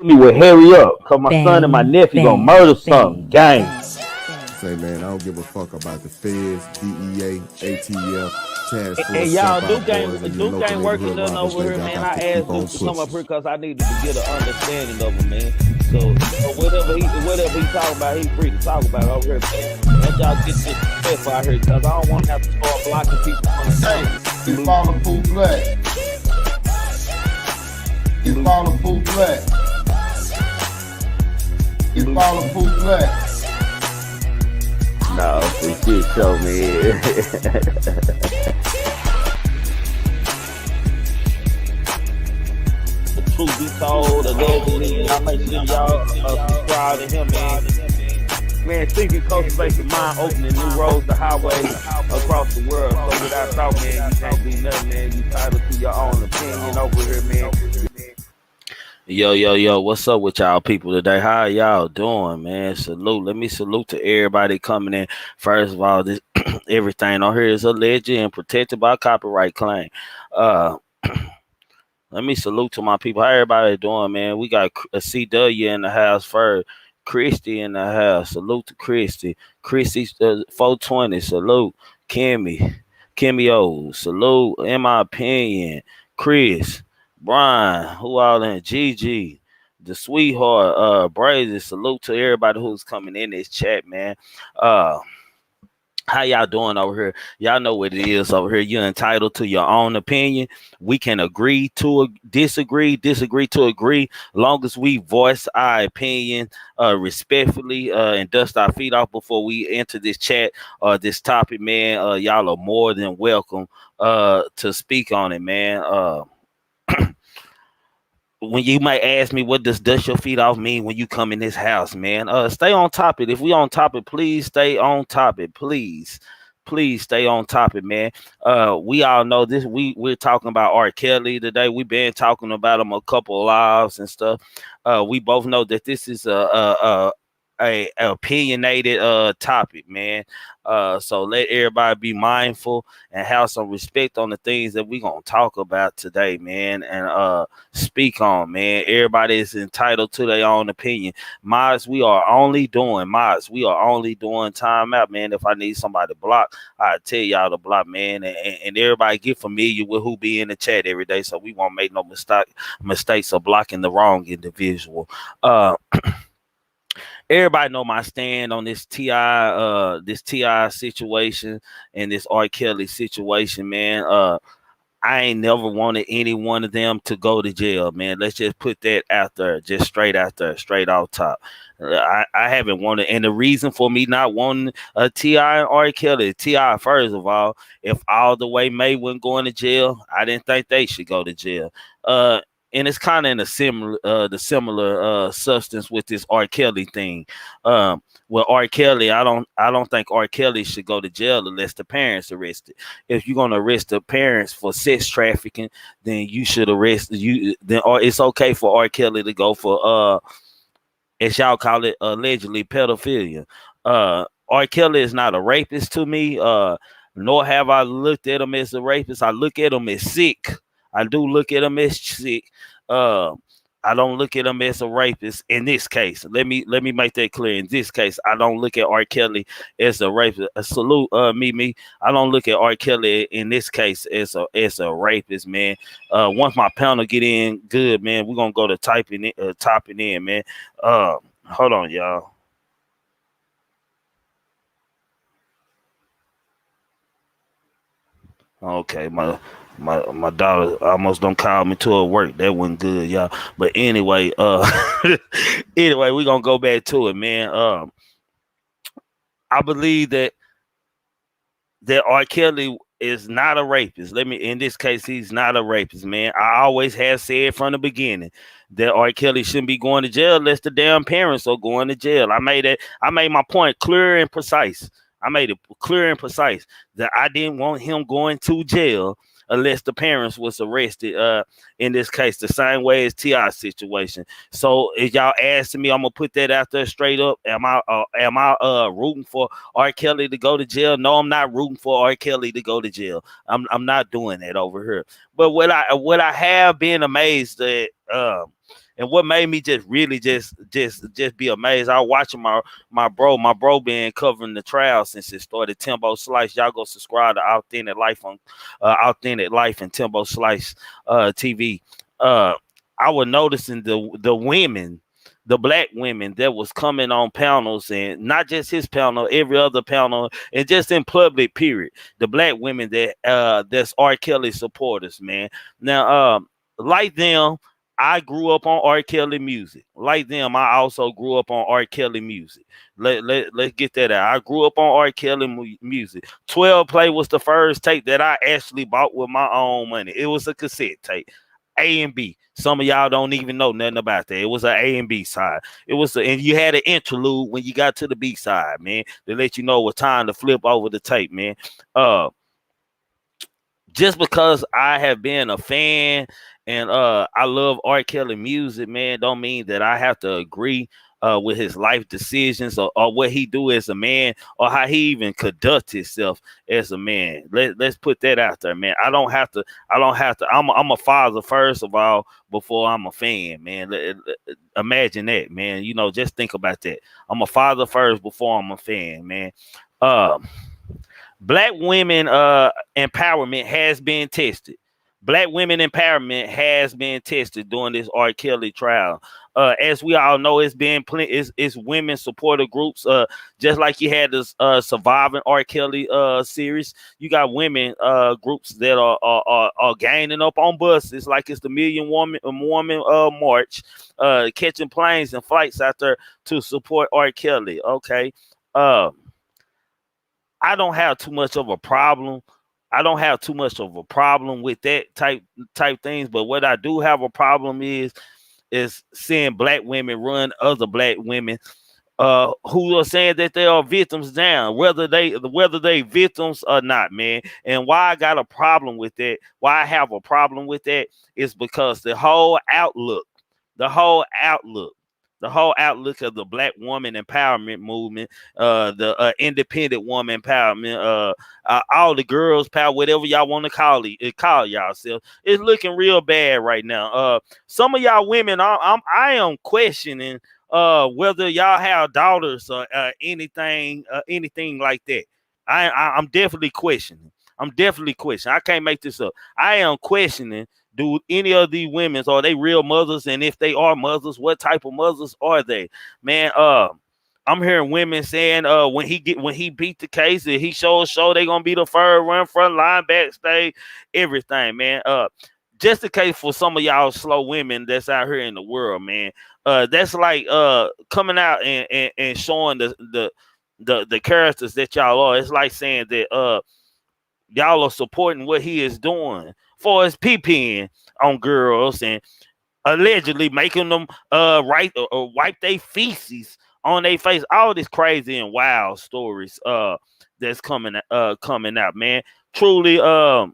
me with hurry up, cause my son and my nephew gonna murder something. Gang. Say, man, I don't give a fuck about the feds, DEA, ATF, task force. And y'all, Duke ain't working nothing over here, man. I asked Duke to come up here because I needed to get an understanding of him, man. So whatever he talking about, he free to talk about it over here, man. Let y'all get this stuff out here, cause I don't want to have to start blocking people from the thing. You follow full black. You follow full black. You follow full black. No, this shit show me. The truth be told, allegedly, I make sure y'all subscribe to him, man. Man, thinking, cultivating, mind opening new roads to highways across the world. So without thought, man, you can't do nothing, man. You entitled to your own opinion over here, man. Yo, what's up with y'all people today? How y'all doing, man? Salute. Let me salute to everybody coming in. First of all, this everything on here is alleged and protected by copyright claim. Let me salute to my people. How everybody doing, man? We got a CW in the house first. Christy in the house. Salute to Christy. Christy's 420. Salute. Kimmy O. Salute. In my opinion, Chris. Brian, who all in? Gigi, the sweetheart, Brazy. Salute to everybody who's coming in this chat, man. How y'all doing over here? Y'all know what it is over here. You're entitled to your own opinion. We can agree to disagree to agree, long as we voice our opinion respectfully and dust our feet off before we enter this chat or this topic, man. Y'all are more than welcome to speak on it, man. When you might ask me, what does dust your feet off mean when you come in this house, man? Stay on topic. If we on topic, please stay on topic. Please stay on topic, man. We all know this. We're talking about R. Kelly today. We've been talking about him a couple of lives and stuff. We both know that this is a opinionated topic, man. So let everybody be mindful and have some respect on the things that we're gonna talk about today, man, and speak on, man. Everybody is entitled to their own opinion. Mods, we are only doing time out, man. If I need somebody to block, I tell y'all to block, man, and everybody get familiar with who be in the chat every day, so we won't make no mistakes of blocking the wrong individual. Everybody know my stand on this T.I. situation and this R. Kelly situation, man. I ain't never wanted any one of them to go to jail, man. Let's just put that out there, just straight out there, straight off top. I haven't wanted, and the reason for me not wanting T.I. and R. Kelly, T.I. first of all, if all the way May wasn't going to jail, I didn't think they should go to jail. And it's kind of in a similar substance with this R. Kelly thing. With R. Kelly, I don't think R. Kelly should go to jail unless the parents arrested. If you're gonna arrest the parents for sex trafficking, then you should arrest or it's okay for R. Kelly to go for as y'all call it, allegedly pedophilia. R. Kelly is not a rapist to me, nor have I looked at him as a rapist. I look at him as sick. I do look at him as sick. I don't look at him as a rapist in this case. Let me make that clear. In this case, I don't look at R. Kelly as a rapist. Salute, me. I don't look at R. Kelly in this case as a rapist, man. Once my panel get in good, man, we're gonna go to topping in, man. Hold on, y'all. Okay, my daughter almost don't call me to her work. That wasn't good, y'all. But anyway, anyway, we're gonna go back to it, man. I believe that R. Kelly is not a rapist. In this case, he's not a rapist, man. I always have said from the beginning that R. Kelly shouldn't be going to jail unless the damn parents are going to jail. I made my point clear and precise. I made it clear and precise that I didn't want him going to jail unless the parents was arrested. In this case, the same way as T.I. situation. So if y'all asking me, I'm gonna put that out there straight up. Am I rooting for R. Kelly to go to jail? No, I'm not rooting for R. Kelly to go to jail. I'm not doing that over here. But what I have been amazed at And what made me just really just be amazed, I was watching my bro been covering the trial since it started. Timbo Slice, y'all go subscribe to Authentic Life and Timbo Slice TV. I was noticing the women, the black women that was coming on panels, and not just his panel, every other panel, and just in public period. The black women that's R. Kelly supporters, man. Now, like them, I grew up on R. Kelly music. Like them, I also grew up on R. Kelly music. Let's get that out. I grew up on R. Kelly music. 12 Play was the first tape that I actually bought with my own money. It was a cassette tape. A and B. Some of y'all don't even know nothing about that. It was an A and B side. And you had an interlude when you got to the B side, man, to let you know what time to flip over the tape, man. Just because I have been a fan and I love R. Kelly music, man, don't mean that I have to agree with his life decisions or what he do as a man or how he even conduct himself as a man. Let's put that out there, man. I don't have to. I'm a father first of all before I'm a fan, man. Imagine that, man. You know, just think about that. I'm a father first before I'm a fan, man. Black women empowerment has been tested. Black women empowerment has been tested during this R. Kelly trial. As we all know, it's been it's women supporter groups. Just like you had this surviving R. Kelly series, you got women groups that are gaining up on buses, like it's the Million Woman March, catching planes and flights out there to support R. Kelly. Okay. I don't have too much of a problem. I don't have too much of a problem with that type things. But what I do have a problem is seeing black women run other black women who are saying that they are victims down, whether they victims or not, man. And why I got a problem with that, why I have a problem with that is because the whole outlook the whole outlook of the black woman empowerment movement, the independent woman empowerment, all the girls power, whatever y'all want to call yourself, it's looking real bad right now. Some of y'all women, I am questioning whether y'all have daughters or anything like that. I'm definitely questioning. I can't make this up. I am questioning, do any of these women, are they real mothers? And if they are mothers, what type of mothers are they? Man, I'm hearing women saying when he beat the case, and he show they gonna be the first run front line backstage, everything, man. Just in case for some of y'all slow women that's out here in the world, man. That's like coming out and showing the characters that y'all are. It's like saying that y'all are supporting what he is doing for his peeing on girls and allegedly making them wipe their feces on their face. All this crazy and wild stories that's coming out, man. Truly, the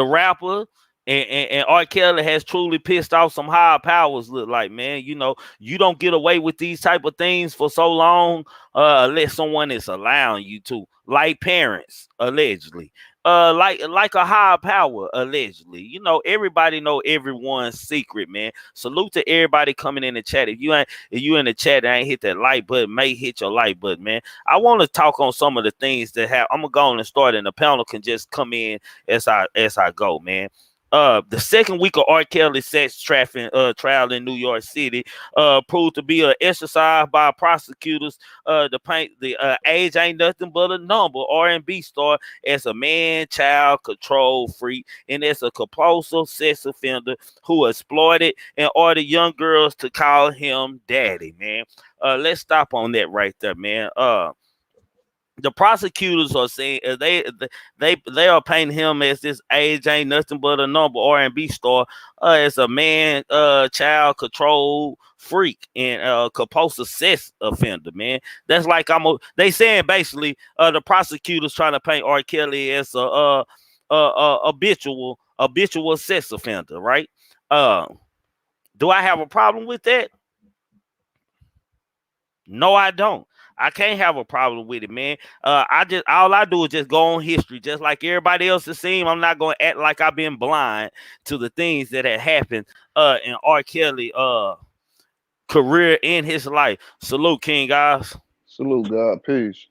rapper and R. Kelly has truly pissed off some higher powers. Look like, man, you know, you don't get away with these type of things for so long unless someone is allowing you to, like parents allegedly, like a higher power allegedly. You know, everybody know everyone's secret, man. Salute to everybody coming in the chat. If you in the chat and ain't hit that like button, may hit your like button, man. I want to talk on some of the things that have. I'm gonna go on and start, and the panel can just come in as I go, man. The second week of R. Kelly sex trafficking trial in New York City proved to be an exercise by prosecutors to paint the age ain't nothing but a number R&B star as a man child control freak and as a compulsive sex offender who exploited and ordered young girls to call him daddy, man. Let's stop on that right there, man. The prosecutors are saying they are painting him as this age ain't nothing but a number R&B star as a man child control freak and compulsive sex offender, man. That's like they saying basically the prosecutors trying to paint R. Kelly as a habitual sex offender, right? Do I have a problem with that? No, I don't. I can't have a problem with it, man. All I do is just go on history, just like everybody else has seen. I'm not gonna act like I've been blind to the things that had happened in R. Kelly career in his life. Salute, King, guys. Salute God, peace.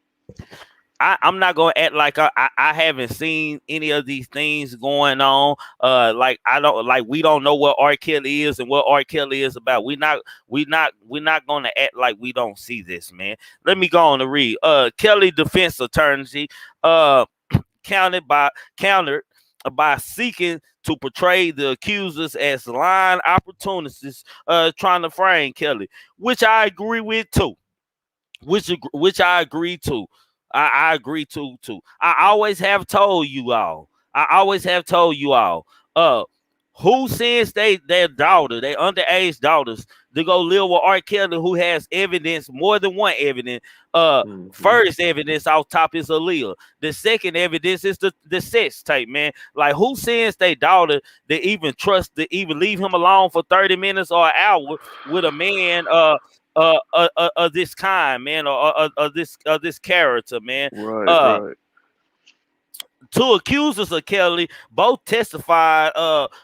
I'm not gonna act like I haven't seen any of these things going on. Like I don't like we don't know what R. Kelly is and what R. Kelly is about. We're not gonna act like we don't see this, man. Let me go on to read. Kelly defense attorney uh countered by seeking to portray the accusers as lying opportunists trying to frame Kelly, which I agree with too. Which I agree to. I agree to. I always have told you all. I always have told you all. Uh, who sends their daughter, their underage daughters, to go live with R. Kelly, who has evidence, more than one evidence. First evidence off top is Aaliyah. The second evidence is the sex tape, man. Like who sends their daughter to even trust to even leave him alone for 30 minutes or an hour with a man this kind, man, or this character, man. Right. Two accusers of Kelly both testified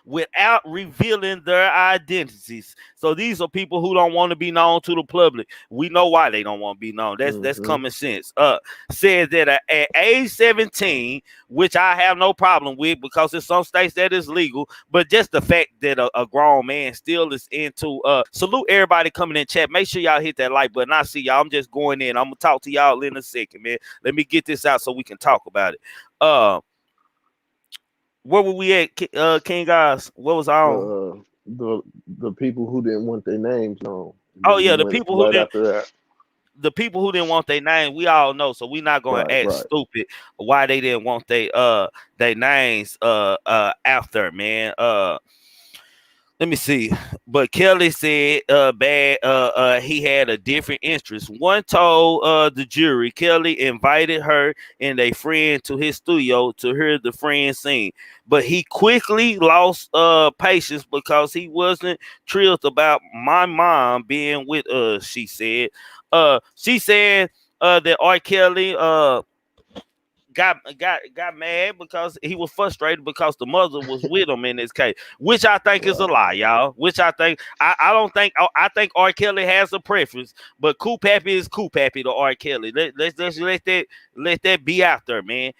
without revealing their identities. So these are people who don't want to be known to the public. We know why they don't want to be known. That's common sense. Said that at age 17, which I have no problem with because in some states that is legal, but just the fact that a grown man still is into salute everybody coming in chat. Make sure y'all hit that like button. I see y'all. I'm just going in. I'm gonna talk to y'all in a second, man. Let me get this out so we can talk about it. Where were we at, King, guys? What was on? The people who didn't want their names known. Oh yeah, the people who didn't. After that. The people who didn't want their name, we all know, so we're not going to act stupid why they didn't want their names after, man. Let me see. But Kelly said he had a different interest. One told the jury Kelly invited her and a friend to his studio to hear the friend sing. But he quickly lost patience because he wasn't thrilled about my mom being with us, she said. She said that R. Kelly got mad because he was frustrated because the mother was with him in this case, which I think is a lie, y'all. Which I think I don't think I think R. Kelly has a preference, but Cool Pappy is Cool Pappy to R. Kelly. Let's let that be out there, man.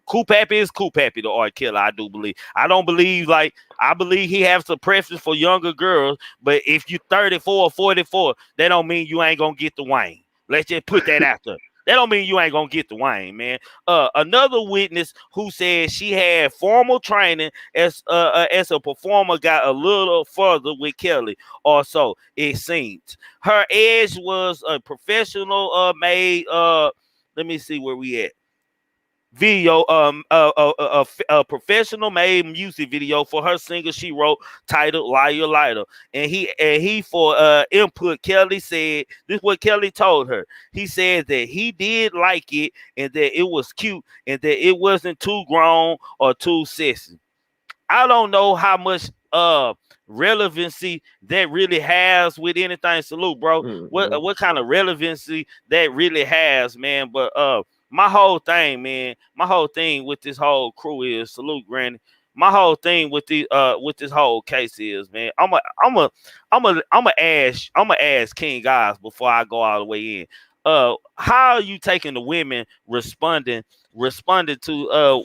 Cool Pappy is Cool Pappy to R. Kelly. I do believe. I don't believe I believe he has a preference for younger girls, but if you 34 or 44, that don't mean you ain't gonna get the Wayne. Let's just put that out there. That don't mean you ain't gonna get the Wayne, man. Another witness who said she had formal training as a performer got a little further with Kelly, or so it seemed. Her edge was a professional made. Let me see where we at. Video a professional made music video for her single she wrote titled Liar Lighter, and he for input. Kelly said this is what Kelly told her. He said that he did like it and that it was cute and that it wasn't too grown or too sexy. I don't know how much relevancy that really has with anything. Salute, bro. What kind of relevancy that really has, man? But my whole thing, man, my whole thing with this whole crew is salute, Granny. My whole thing with this whole case is, man, I'm a ask King, guys, before I go all the way in. How are you taking the women responding to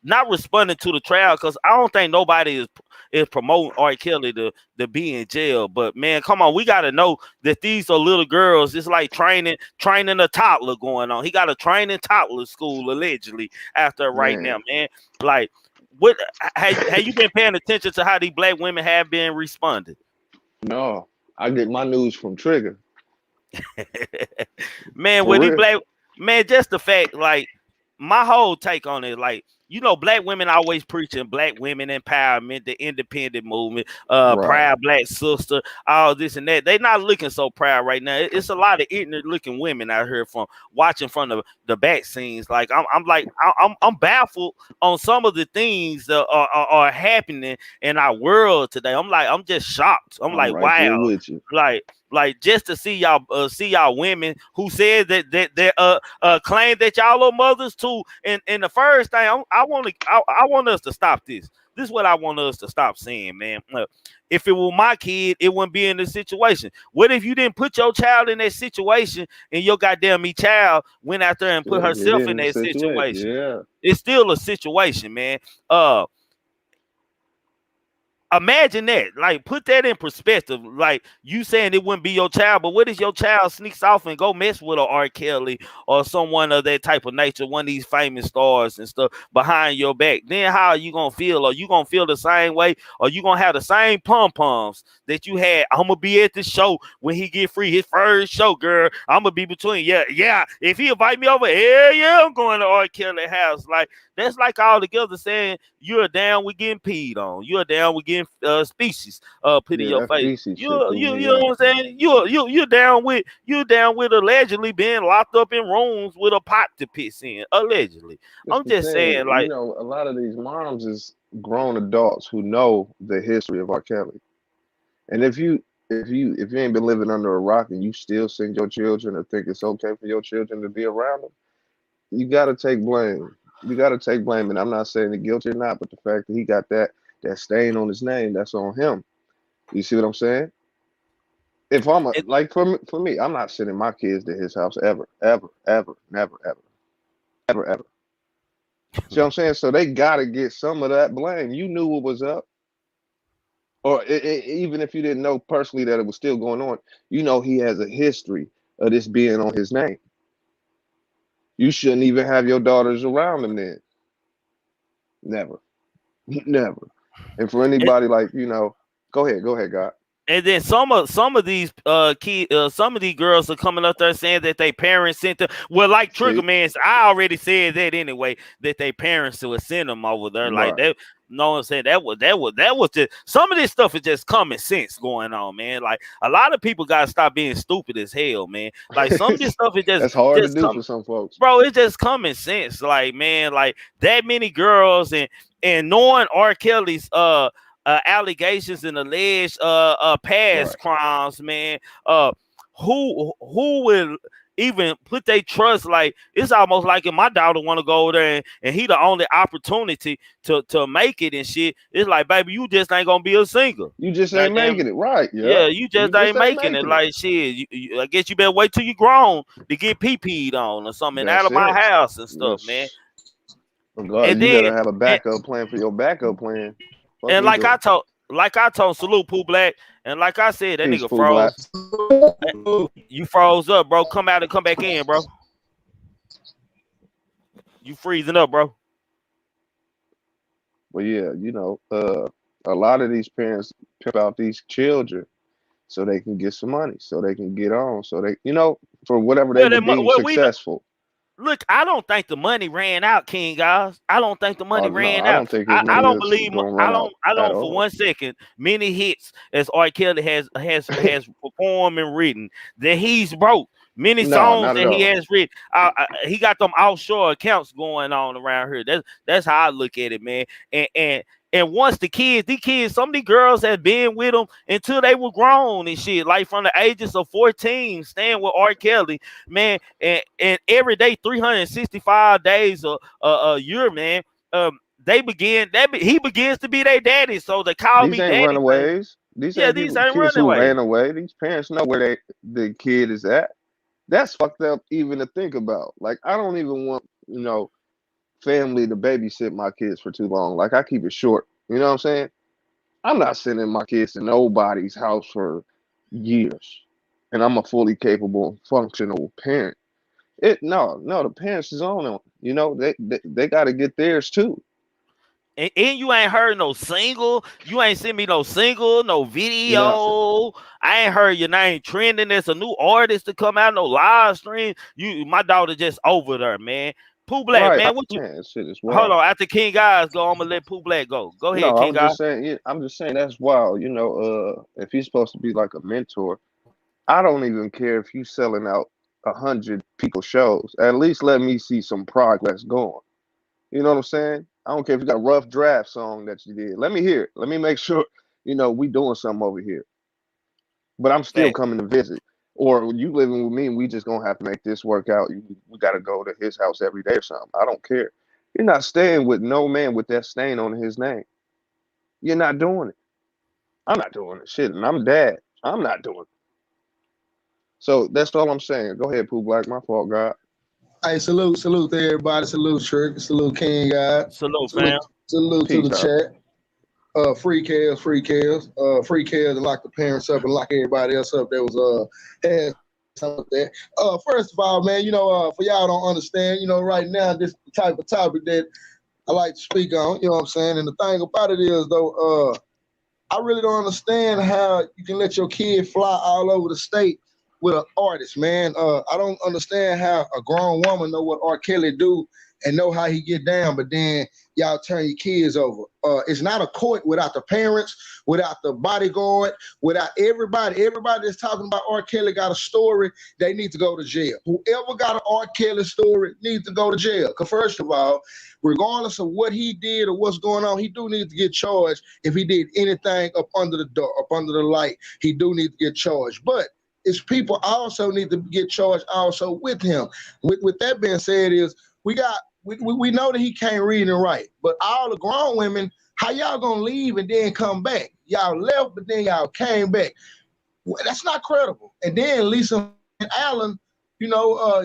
not responding to the trial? Because I don't think nobody is promoting R. Kelly to be in jail. But man, come on, we got to know that these are little girls. It's like training a toddler going on. He got a training toddler school allegedly after right now, man. Like, what have you been paying attention to how these black women have been responding? No, I get my news from Trigger. Man, with these black man, just the fact, like, my whole take on it, like, you know, black women always preaching black women empowerment, the independent movement, Right. proud black sister, all this and that. They not looking so proud right now. It's a lot of ignorant looking women out here from watching from the back scenes. Like I'm baffled on some of the things that are happening in our world today. I'm just shocked. I'm I'm like, right there wow. with you. Like just to see y'all women who said that claim that y'all are mothers too. And the first thing I want us to stop this. This is what I want us to stop saying, man. If it were my kid, it wouldn't be in this situation. What if you didn't put your child in that situation and your goddamn me child went out there and put Still get herself in in the that situation. situation? Yeah. It's still a situation, man. Imagine that. Like, put that in perspective. Like, you saying it wouldn't be your child, but what if your child sneaks off and go mess with a R. Kelly or someone of that type of nature, one of these famous stars and stuff behind your back? Then how are you gonna feel? Are you gonna feel the same way? Or you gonna have the same pom-poms that you had? I'm gonna be at the show when he get free, his first show, girl. I'm gonna be between. Yeah. If he invite me over, hell yeah, I'm going to R. Kelly house. Like, that's like all together saying you're down with getting peed on. You're down with getting species put in Yeah, your that face. feces shit threw You me know what off. I'm saying? You're down with allegedly being locked up in rooms with a pot to piss in. Allegedly. That's I'm the just thing. saying, You like, know, a lot of these moms is grown adults who know the history of R. Kelly. And if you ain't been living under a rock and you still send your children or think it's okay for your children to be around them, you gotta take blame. You gotta take blame. And I'm not saying the guilty or not, but the fact that he got that stain on his name, that's on him. You see what I'm saying? If I'm a, it, like for me, I'm not sending my kids to his house ever, never, ever. See what I'm saying? So they gotta get some of that blame. You knew what was up, or even if you didn't know personally that it was still going on, you know he has a history of this being on his name. You shouldn't even have your daughters around him then. Never, never. And for it, anybody like go ahead, God. and then some of these some of these girls are coming up there saying that they parents sent them. Well, like See, Triggerman, I already said that anyway, that they parents would send them over there like right? that. No, I'm saying that was just some of this stuff is just common sense going on, man. Like, a lot of people gotta stop being stupid as hell, man. Like, some of this stuff is That's hard to just do come, for some folks. bro. It's just common sense, like, man. Like, that many girls and knowing R. Kelly's allegations and alleged Right. past crimes, man. Who will even put their trust? Like, it's almost like if my daughter want to go there and he the only opportunity to make it and shit. It's like, baby, you just ain't gonna be a singer. You just ain't Goddamn, making it right. yeah, Yep. you You just just ain't ain't making it. making it. Like, shit, I guess you better wait till you grown to get pee-peed on or something out That's of my it. house and stuff, man. Yes. Oh God, And you then better have a and, backup plan for your backup plan. Fuck and we doing? like I told Salute Pooh Black, and like I said, that nigga Peaceful black. froze. You froze up, bro. Come out and come back in, bro. You freezing up, bro. But yeah, a lot of these parents pimp out these children so they can get some money, so they can get on, so for whatever they Well, would deem well, we know. successful. Look, I don't think the money ran out, King guys. I don't think the money No, ran I out. don't think his I money don't is believe. gonna run out I at don't for all. 1 second many hits as R. Kelly has performed and written that he's broke. Many No, songs not at that he all. has written, he got them offshore accounts going on around here. That's how I look at it, man. And once these kids, some of these girls have been with them until they were grown and shit, like from the ages of 14, staying with R. Kelly, man, and every day, 365 days a year, man. He begins to be their daddy, so they call These me ain't daddy thing. runaways. These Yeah, ain't these people, ain't kids running who away. ran away. These parents know where the kid is at. That's fucked up even to think about. Like, I don't even want, family to babysit my kids for too long. Like, I keep it short. You know what I'm saying? I'm not sending my kids to nobody's house for years. And I'm a fully capable, functional parent. No, the parents is on them. They got to get theirs too. And you ain't heard no single. You ain't sent me no single, no Nothing. video. I ain't heard your name trending. There's a new artist to come out, no live stream. My daughter just over there, man. Pooh Black, Right. man. What you? Man, shit is Hold wild. on. After King Guys go, I'm gonna let Pooh Black go. Go ahead, No, King Guys. I'm just saying that's wild. If he's supposed to be like a mentor, I don't even care if you selling out 100 people shows. At least let me see some progress going. You know what I'm saying? I don't care if you got a rough draft song that you did. Let me hear it. Let me make sure, we doing something over here. But I'm still Fact. coming to visit. Or you living with me and we just gonna have to make this work out. We gotta go to his house every day or something. I don't care. You're not staying with no man with that stain on his name. You're not doing it. I'm not doing it. Shit, and I'm dad. I'm not doing it. So that's all I'm saying. Go ahead, Pooh Black. My fault, God. Hey, salute to everybody. Salute Trick. Salute King God. Salute, fam. Salute to Peace the out. chat. Free Kels. Free Kels, and lock the parents up and lock everybody else up that was had some of that. First of all, man, for y'all don't understand, right now this type of topic that I like to speak on. You know what I'm saying? And the thing about it is though, I really don't understand how you can let your kid fly all over the state with an artist, man. I don't understand how a grown woman know what R. Kelly do and know how he get down, but then y'all turn your kids over. It's not a court without the parents, without the bodyguard, without everybody. Everybody that's talking about R. Kelly got a story, they need to go to jail. Whoever got an R. Kelly story needs to go to jail. Because first of all, regardless of what he did or what's going on, he do need to get charged. If he did anything up under the door, up under the light, he do need to get charged. But his people also need to get charged also with him. With that being said, we know that he can't read and write, but all the grown women, how y'all gonna leave and then come back? Y'all left, but then y'all came back. Well, that's not credible. And then Lisa Allen,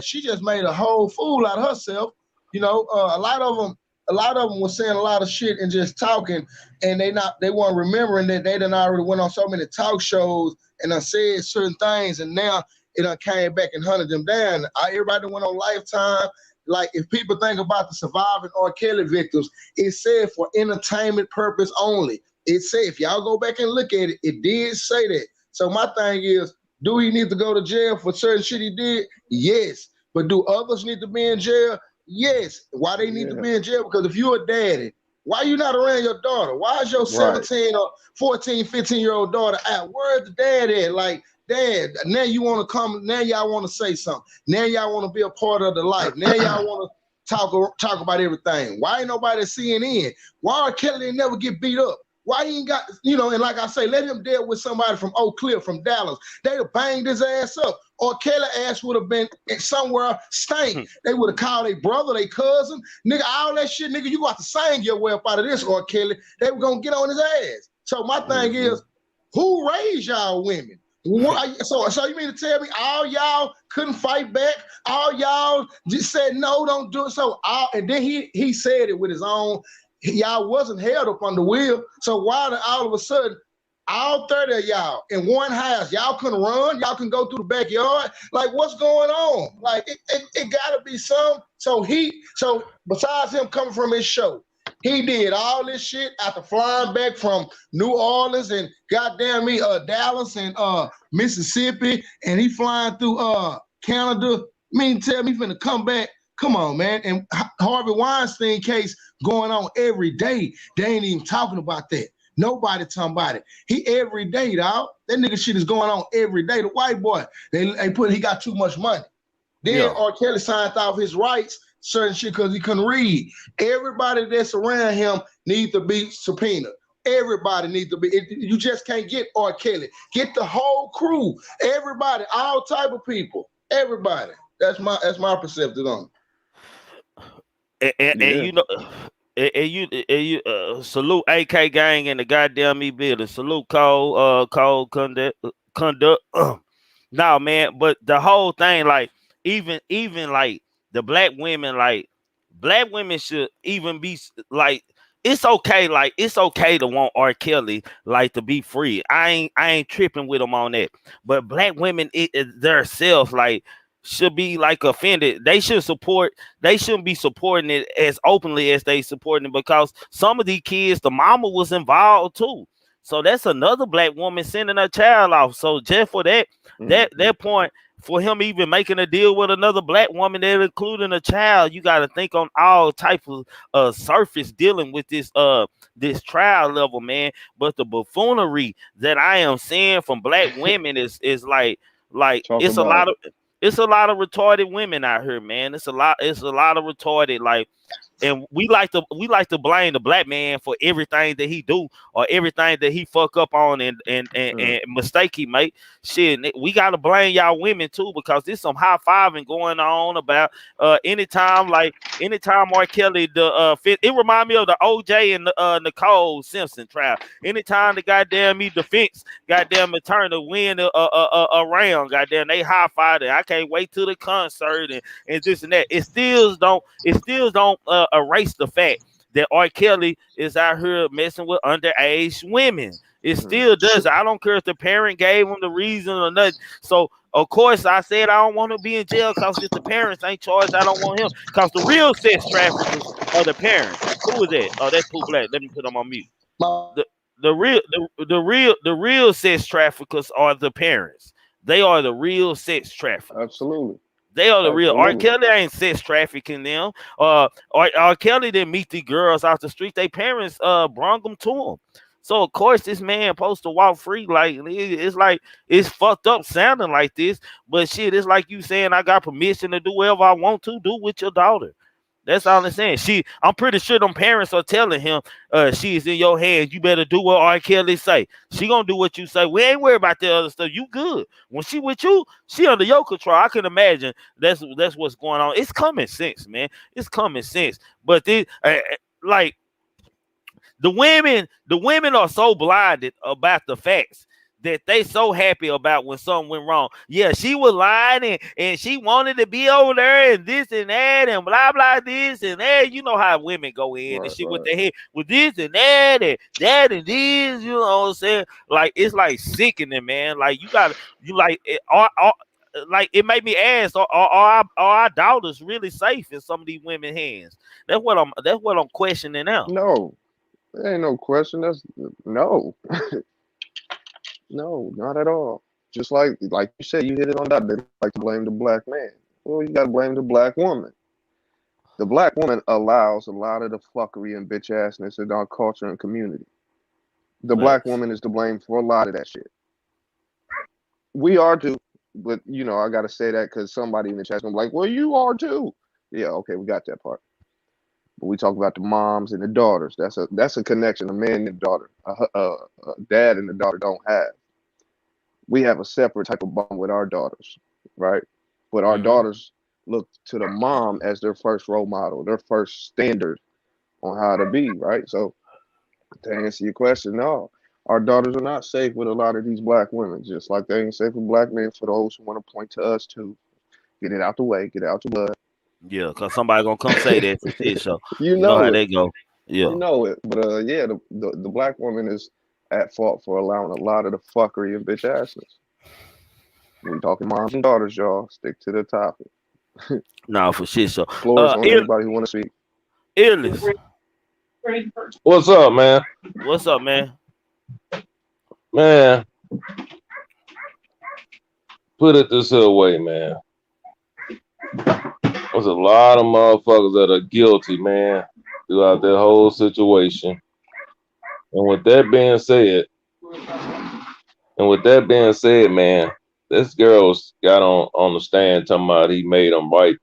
she just made a whole fool out of herself. A lot of them was saying a lot of shit and just talking, and they weren't remembering that they done already went on so many talk shows and done said certain things, and now it done came back and hunted them down. Everybody went on Lifetime. Like, if people think about the surviving R. Kelly victims, it said for entertainment purpose only. It said, if y'all go back and look at it, it did say that. So my thing is, do he need to go to jail for certain shit he did? Yes. But do others need to be in jail? Yes. Why they need to be in jail? Because if you're a daddy, why you not around your daughter? Why is your 17 or 14, 15-year-old daughter at? Where's the dad at? Like, Dad, now you want to come, now y'all want to say something. Now y'all want to be a part of the life. Now y'all want to talk about everything. Why ain't nobody seeing in? Why R. Kelly didn't never get beat up? Why he ain't got, and like I say, let him deal with somebody from Oak Cliff, from Dallas. They'd have banged his ass up. Or Kelly ass would have been somewhere stank. They would have called their brother, their cousin. Nigga, all that shit, nigga, you got to sing your way up out of this, R. Kelly. They were going to get on his ass. So my thing is, who raised y'all women? So you mean to tell me all y'all couldn't fight back? All y'all just said, no, don't do it. And then he said it with his own, y'all wasn't held up on the wheel. So why all of a sudden, all 30 of y'all in one house, y'all couldn't run, y'all can go through the backyard? Like, what's going on? Like, it gotta be some. So besides him coming from his show, he did all this shit after flying back from New Orleans and goddamn me, Dallas and Mississippi, and he flying through Canada. Tell me he finna come back. Come on, man. And Harvey Weinstein case going on every day. They ain't even talking about that. Nobody talking about it. He every day, dog. That nigga shit is going on every day. The white boy, he got too much money. Then R. Kelly signed off his rights, certain shit, because he couldn't read. Everybody that's around him needs to be subpoenaed. Everybody needs to be. You just can't get R. Kelly. Get the whole crew. Everybody, all type of people. Everybody. That's my perception on it. And you salute AK gang and the goddamn me building. Salute Cole conduct. No, man, but the whole thing, like, even like the black women should even be like, it's okay to want R. Kelly like to be free. I ain't tripping with them on that. But black women themselves like should be like offended. They shouldn't be supporting it as openly as they supporting it, because some of these kids, the mama was involved too. So that's another black woman sending her child off. So just for that point, for him even making a deal with another black woman, that including a child, you got to think on all type of surface dealing with this trial level, man. But the buffoonery that I am seeing from black women is like Talk it's a about lot it. of retarded women out here, man. It's a lot of retarded, like. And we like to blame the black man for everything that he do or everything that he fuck up on and mistake he make. Shit, we gotta blame y'all women too, because there's some high fiving going on about anytime R. Kelly it remind me of the OJ and Nicole Simpson trial. Anytime the goddamn defense goddamn attorney win around, goddamn they high five it. I can't wait till the concert and this and that. It still don't erase the fact that R. Kelly is out here messing with underage women. It still does. I don't care if the parent gave him the reason or nothing. So of course I said I don't want to be in jail because if the parents ain't charged, I don't want him. Because the real sex traffickers are the parents. Who is that? Oh, that's Pooh Black. Let me put them on mute. The real sex traffickers are the parents. They are the real sex traffickers. Absolutely. They are the real. R. Absolutely. Kelly ain't sex trafficking them. R. Kelly didn't meet the girls off the street. Their parents brung them to him. So of course this man supposed to walk free. Like it's fucked up sounding like this, but shit, it's like you saying I got permission to do whatever I want to do with your daughter. That's all I'm saying. I'm pretty sure them parents are telling him, she's in your hands. You better do what R. Kelly say. She gonna do what you say. We ain't worried about the other stuff. You good. When she with you, she under your control. I can imagine that's what's going on. It's common sense, man. It's common sense. But like the women are so blinded about the facts that they so happy about when something went wrong. Yeah, she was lying and she wanted to be over there and this and that and blah blah this and that. You know how women go in and shit with their head with this and that and this. You know what I'm saying? Like it's like sickening, man. Like like it made me ask: are our daughters really safe in some of these women's hands? That's what I'm questioning now. No, there ain't no question. That's no. No, not at all. Just like you said, you hit it on that. They like to blame the black man. Well, you got to blame the black woman. The black woman allows a lot of the fuckery and bitch assness in our culture and community. The black woman is to blame for a lot of that shit. We are too, but I got to say that because somebody in the chat's gonna be like, "Well, you are too." Yeah, okay, we got that part. But we talk about the moms and the daughters. That's a connection. A man and a daughter, a dad and a daughter don't have. We have a separate type of bond with our daughters, right? But our daughters look to the mom as their first role model, their first standard on how to be, right? So to answer your question, no, our daughters are not safe with a lot of these black women, just like they ain't safe with black men for those who want to point to us too. Get it out the way, get out your blood. Yeah, because somebody gonna come say that for shit. So you know how it. they go. Yeah. You know it. But yeah, the black woman is at fault for allowing a lot of the fuckery and bitch assness. We talking moms and daughters, y'all. Stick to the topic. Nah, for shit. So Floor is on anybody who want to speak. Illis. What's up, man? What's up, man? Man, put it this way, man. There's a lot of motherfuckers that are guilty, man, throughout that whole situation. And with that being said, man, this girl's got on the stand talking about he made him wipe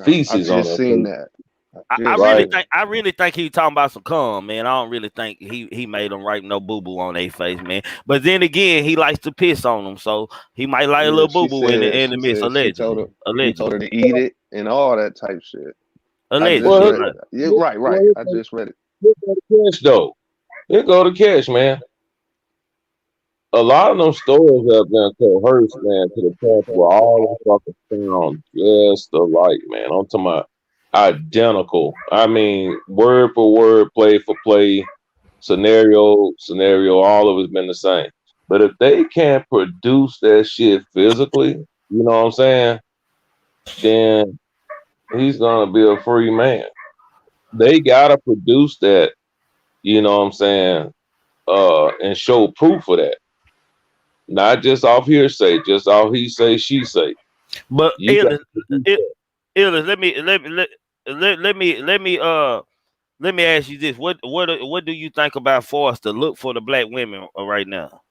feces on her. I just seen that. I really think he talking about some cum, man. I don't really think he made them wipe no boo boo on their face, man. But then again, he likes to piss on them, so he might like a little boo boo in the midst. Allegedly, he told her to eat it and all that type shit. Allegedly, yeah, right. I just read it. Here go the cash, though. Here go the cash, man. A lot of them stories have been coerced, man, to the point where all the fucking sound just alike, man. I'm talking about identical. I mean, word for word, play for play, scenario, all of it's been the same. But if they can't produce that shit physically, you know what I'm saying, then he's gonna be a free man. They gotta produce that, you know what I'm saying, and show proof of that. Not just off hearsay, just off he say, she say. But You got to do that. Illis, let me ask you this: what do you think about for us to look for the black women right now?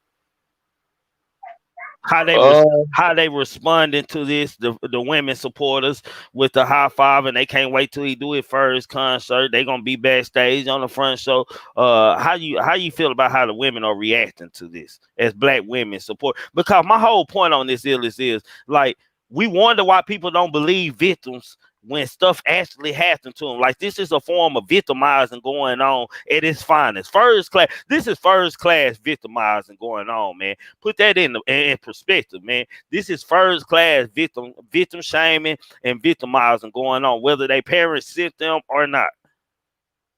How Uh, how they responding to this, the women supporters with the high five, and they can't wait till he do it first concert. They gonna be backstage on the front show. How you feel about how the women are reacting to this as black women support? Because my whole point on this is like, we wonder why people don't believe victims when stuff actually happened to them. Like, this is a form of victimizing going on at its finest. First class. This is first class victimizing going on, man. Put that in perspective, man. This is first class victim shaming and victimizing going on, whether they parents sent them or not.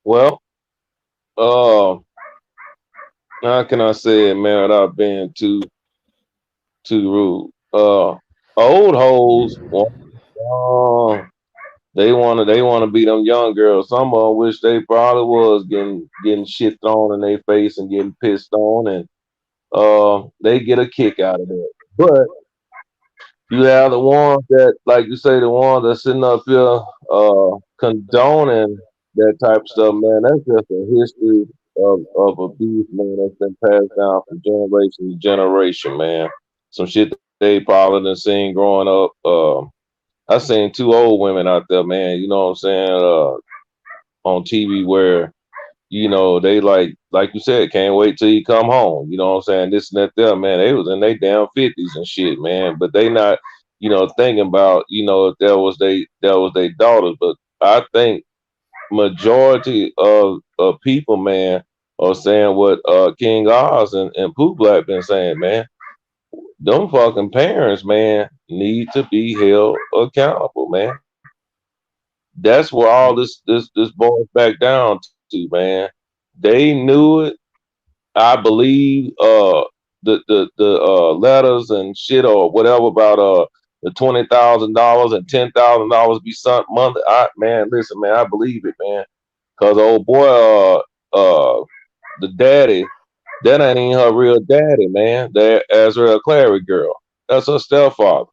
well, uh, how can I say it, man, without being too rude? Old hoes, they wanna be them young girls. Some of them wish they probably was getting shit thrown in their face and getting pissed on, and they get a kick out of that. But you have the ones that, like you say, the ones that sitting up here condoning that type of stuff, man. That's just a history of abuse, man, that's been passed down from generation to generation, man. Some shit they probably done seen growing up. I seen two old women out there, man, you know what I'm saying, on TV where, you know, they like you said, can't wait till you come home. You know what I'm saying? This and that there, man. They was in their damn 50s and shit, man. But they not, you know, thinking about, you know, if that was they daughters. But I think majority of people, man, are saying what King Oz and Pooh Black been saying, man. Them fucking parents, man, need to be held accountable, man. That's where all this boils back down to, man. They knew it. I believe the letters and shit or whatever about the $20,000 and $10,000 be sent monthly. Man, listen, man, I believe it, man. Cause old boy, the daddy, that ain't even her real daddy, man. That Azrael Clary girl, that's her stepfather.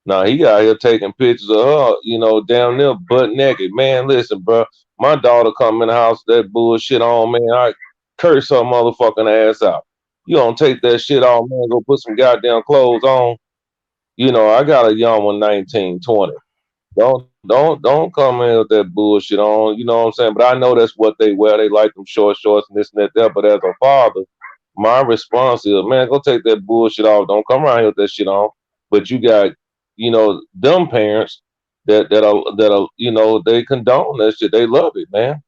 Now he out here taking pictures of her, you know, down there butt naked. Man, listen, bro. My daughter come in the house with that bullshit on, man. I curse her motherfucking ass out. You don't take that shit off, man. Go put some goddamn clothes on. You know, I got a young one, 19, 20. Don't come in with that bullshit on. You know what I'm saying? But I know that's what they wear. They like them short shorts and this and that there. But as a father, my response is, man, go take that bullshit off. Don't come around here with that shit on. But you got, you know, them parents that are, you know, they condone that shit. They love it, man.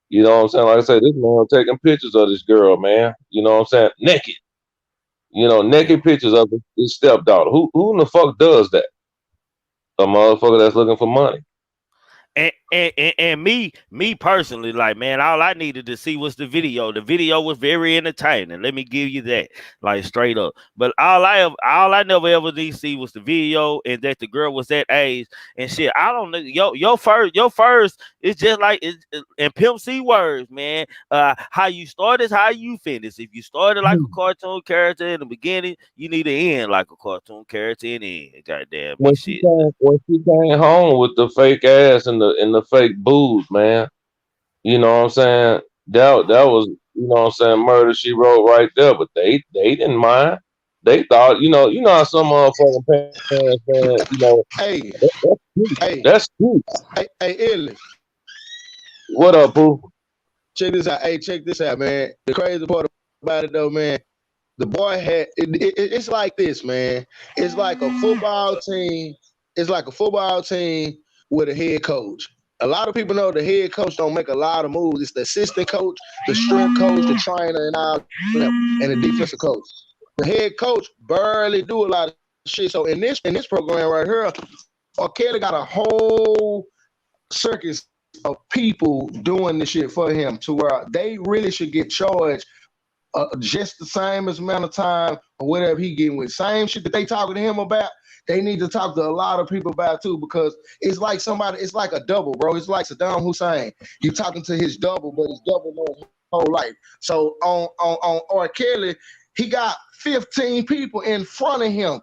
You know what I'm saying? Like I say, this man taking pictures of this girl, man. You know what I'm saying? Naked. You know, naked pictures of his stepdaughter. Who in the fuck does that? A motherfucker that's looking for money. And me personally, like, man, all I needed to see was the video. The video was very entertaining. Let me give you that, like, straight up. But all I never ever did see was the video, and that the girl was that age and shit. I don't know. Your first is just like in Pimp C words, man. How you start is how you finish. If you started like a cartoon character in the beginning, you need to end like a cartoon character in the end. Goddamn When shit. she came home with the fake ass and the fake boobs, man. You know what I'm saying? That was, you know what I'm saying, murder she wrote right there. But they didn't mind. They thought, you know how some motherfucking parents, man, you know, Hey, that's cute. hey, That's cute. hey, Illy, What up, Pooh? check this out. Hey, check this out, man. The crazy part about it, though, man, the boy had it's like this, man. It's like a football team. It's like a football team with a head coach. A lot of people know the head coach don't make a lot of moves. It's the assistant coach, the strength coach, the trainer, and all them, and the defensive coach. The head coach barely do a lot of shit. So in this program right here, Kelly got a whole circus of people doing this shit for him, to where they really should get charged just the same as amount of time or whatever he getting with. Same shit that they talking to him about, they need to talk to a lot of people about too, because it's like it's like a double, bro. It's like Saddam Hussein. You talking to his double, but his double knows whole life. So on R. Kelly, he got 15 people in front of him.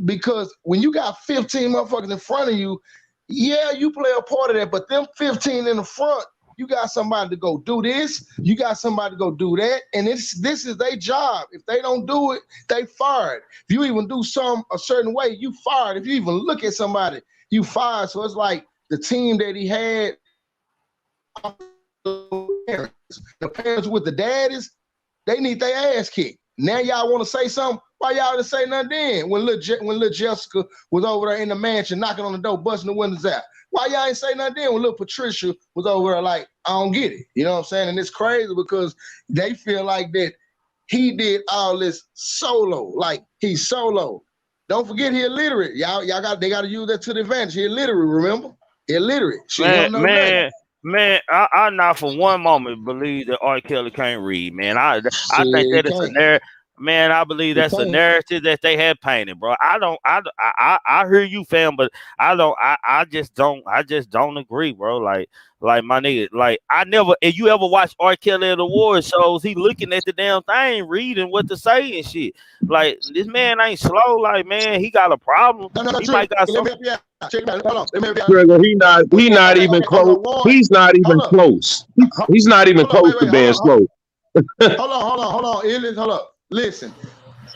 Because when you got 15 motherfuckers in front of you, yeah, you play a part of that, but them 15 in the front, you got somebody to go do this, you got somebody to go do that, and this is their job. If they don't do it, they fired. If you even do a certain way, you fired. If you even look at somebody, you fired. So it's like the team that he had, the parents with the daddies, they need their ass kicked. Now y'all want to say something? Why y'all didn't say nothing then? When little Jessica was over there in the mansion knocking on the door, busting the windows out. Why y'all ain't say nothing then when little Patricia was over there like, I don't get it. You know what I'm saying? And it's crazy because they feel like that he did all this solo, like he's solo. Don't forget he illiterate. They gotta use that to the advantage. He illiterate, remember? Illiterate. She don't know nothing. Man, I not for one moment believe that R. Kelly can't read, man. I think that it's a narrative. Man, I believe that's a narrative that they had painted, bro. I hear you, fam, but I just don't agree, bro. Like my nigga, like if you ever watch R. Kelly at award shows, he looking at the damn thing, reading what to say and shit. Like this man ain't slow, like man, he got a problem. He might got something. He not even close. He's not even close. He's not even close to being slow. Hold on, Ellis, hold up. Listen,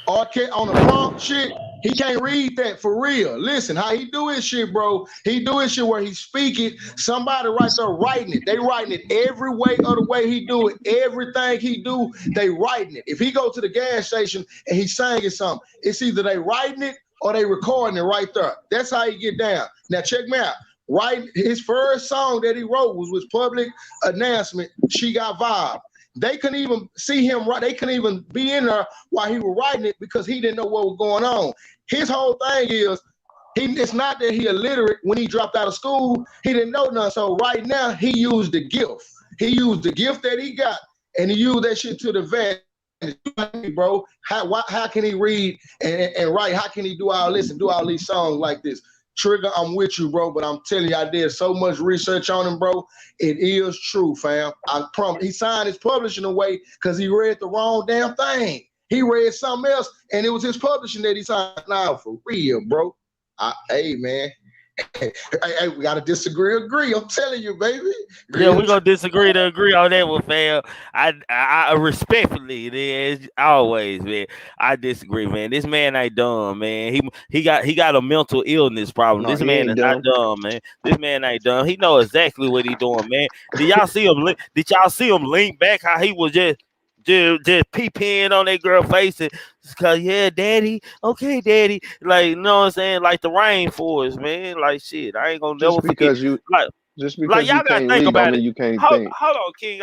RK on the prompt shit, he can't read that for real. Listen, how he do his shit, bro. He do his shit where he speak it. Somebody right there writing it. They writing it every way of the way he do it. Everything he do, they writing it. If he go to the gas station and he's singing something, it's either they writing it or they recording it right there. That's how he get down. Now check me out. Right, his first song that he wrote was Public Announcement, She Got Vibe. They couldn't even see him right. They couldn't even be in there while he was writing it because he didn't know what was going on. His whole thing is, it's not that he illiterate. When he dropped out of school, he didn't know nothing. So right now, he used the gift. He used the gift that he got, and he used that shit to the advantage. Bro, how can he read and write? How can he do all this and do all these songs like this? Trigger, I'm with you, bro, but I'm telling you, I did so much research on him, bro. It is true, fam. I promise. He signed his publishing away because he read the wrong damn thing. He read something else, and it was his publishing that he signed. Now, for real, bro. Hey, man. Hey, we gotta disagree, agree. I'm telling you, baby. Yeah, we're gonna disagree to agree on that one, fam. I respectfully, as always, man. I disagree, man. This man ain't dumb, man. He got a mental illness problem. No, this man is not dumb, man. This man ain't dumb. He know exactly what he doing, man. Did y'all see him link back how he was just peeping on that girl face and cause yeah, daddy, okay, daddy, like you know what I'm saying, like the rainforest, man, like shit. I ain't gonna never forget. Just because y'all gotta think about it. You can't think. Hold on, King.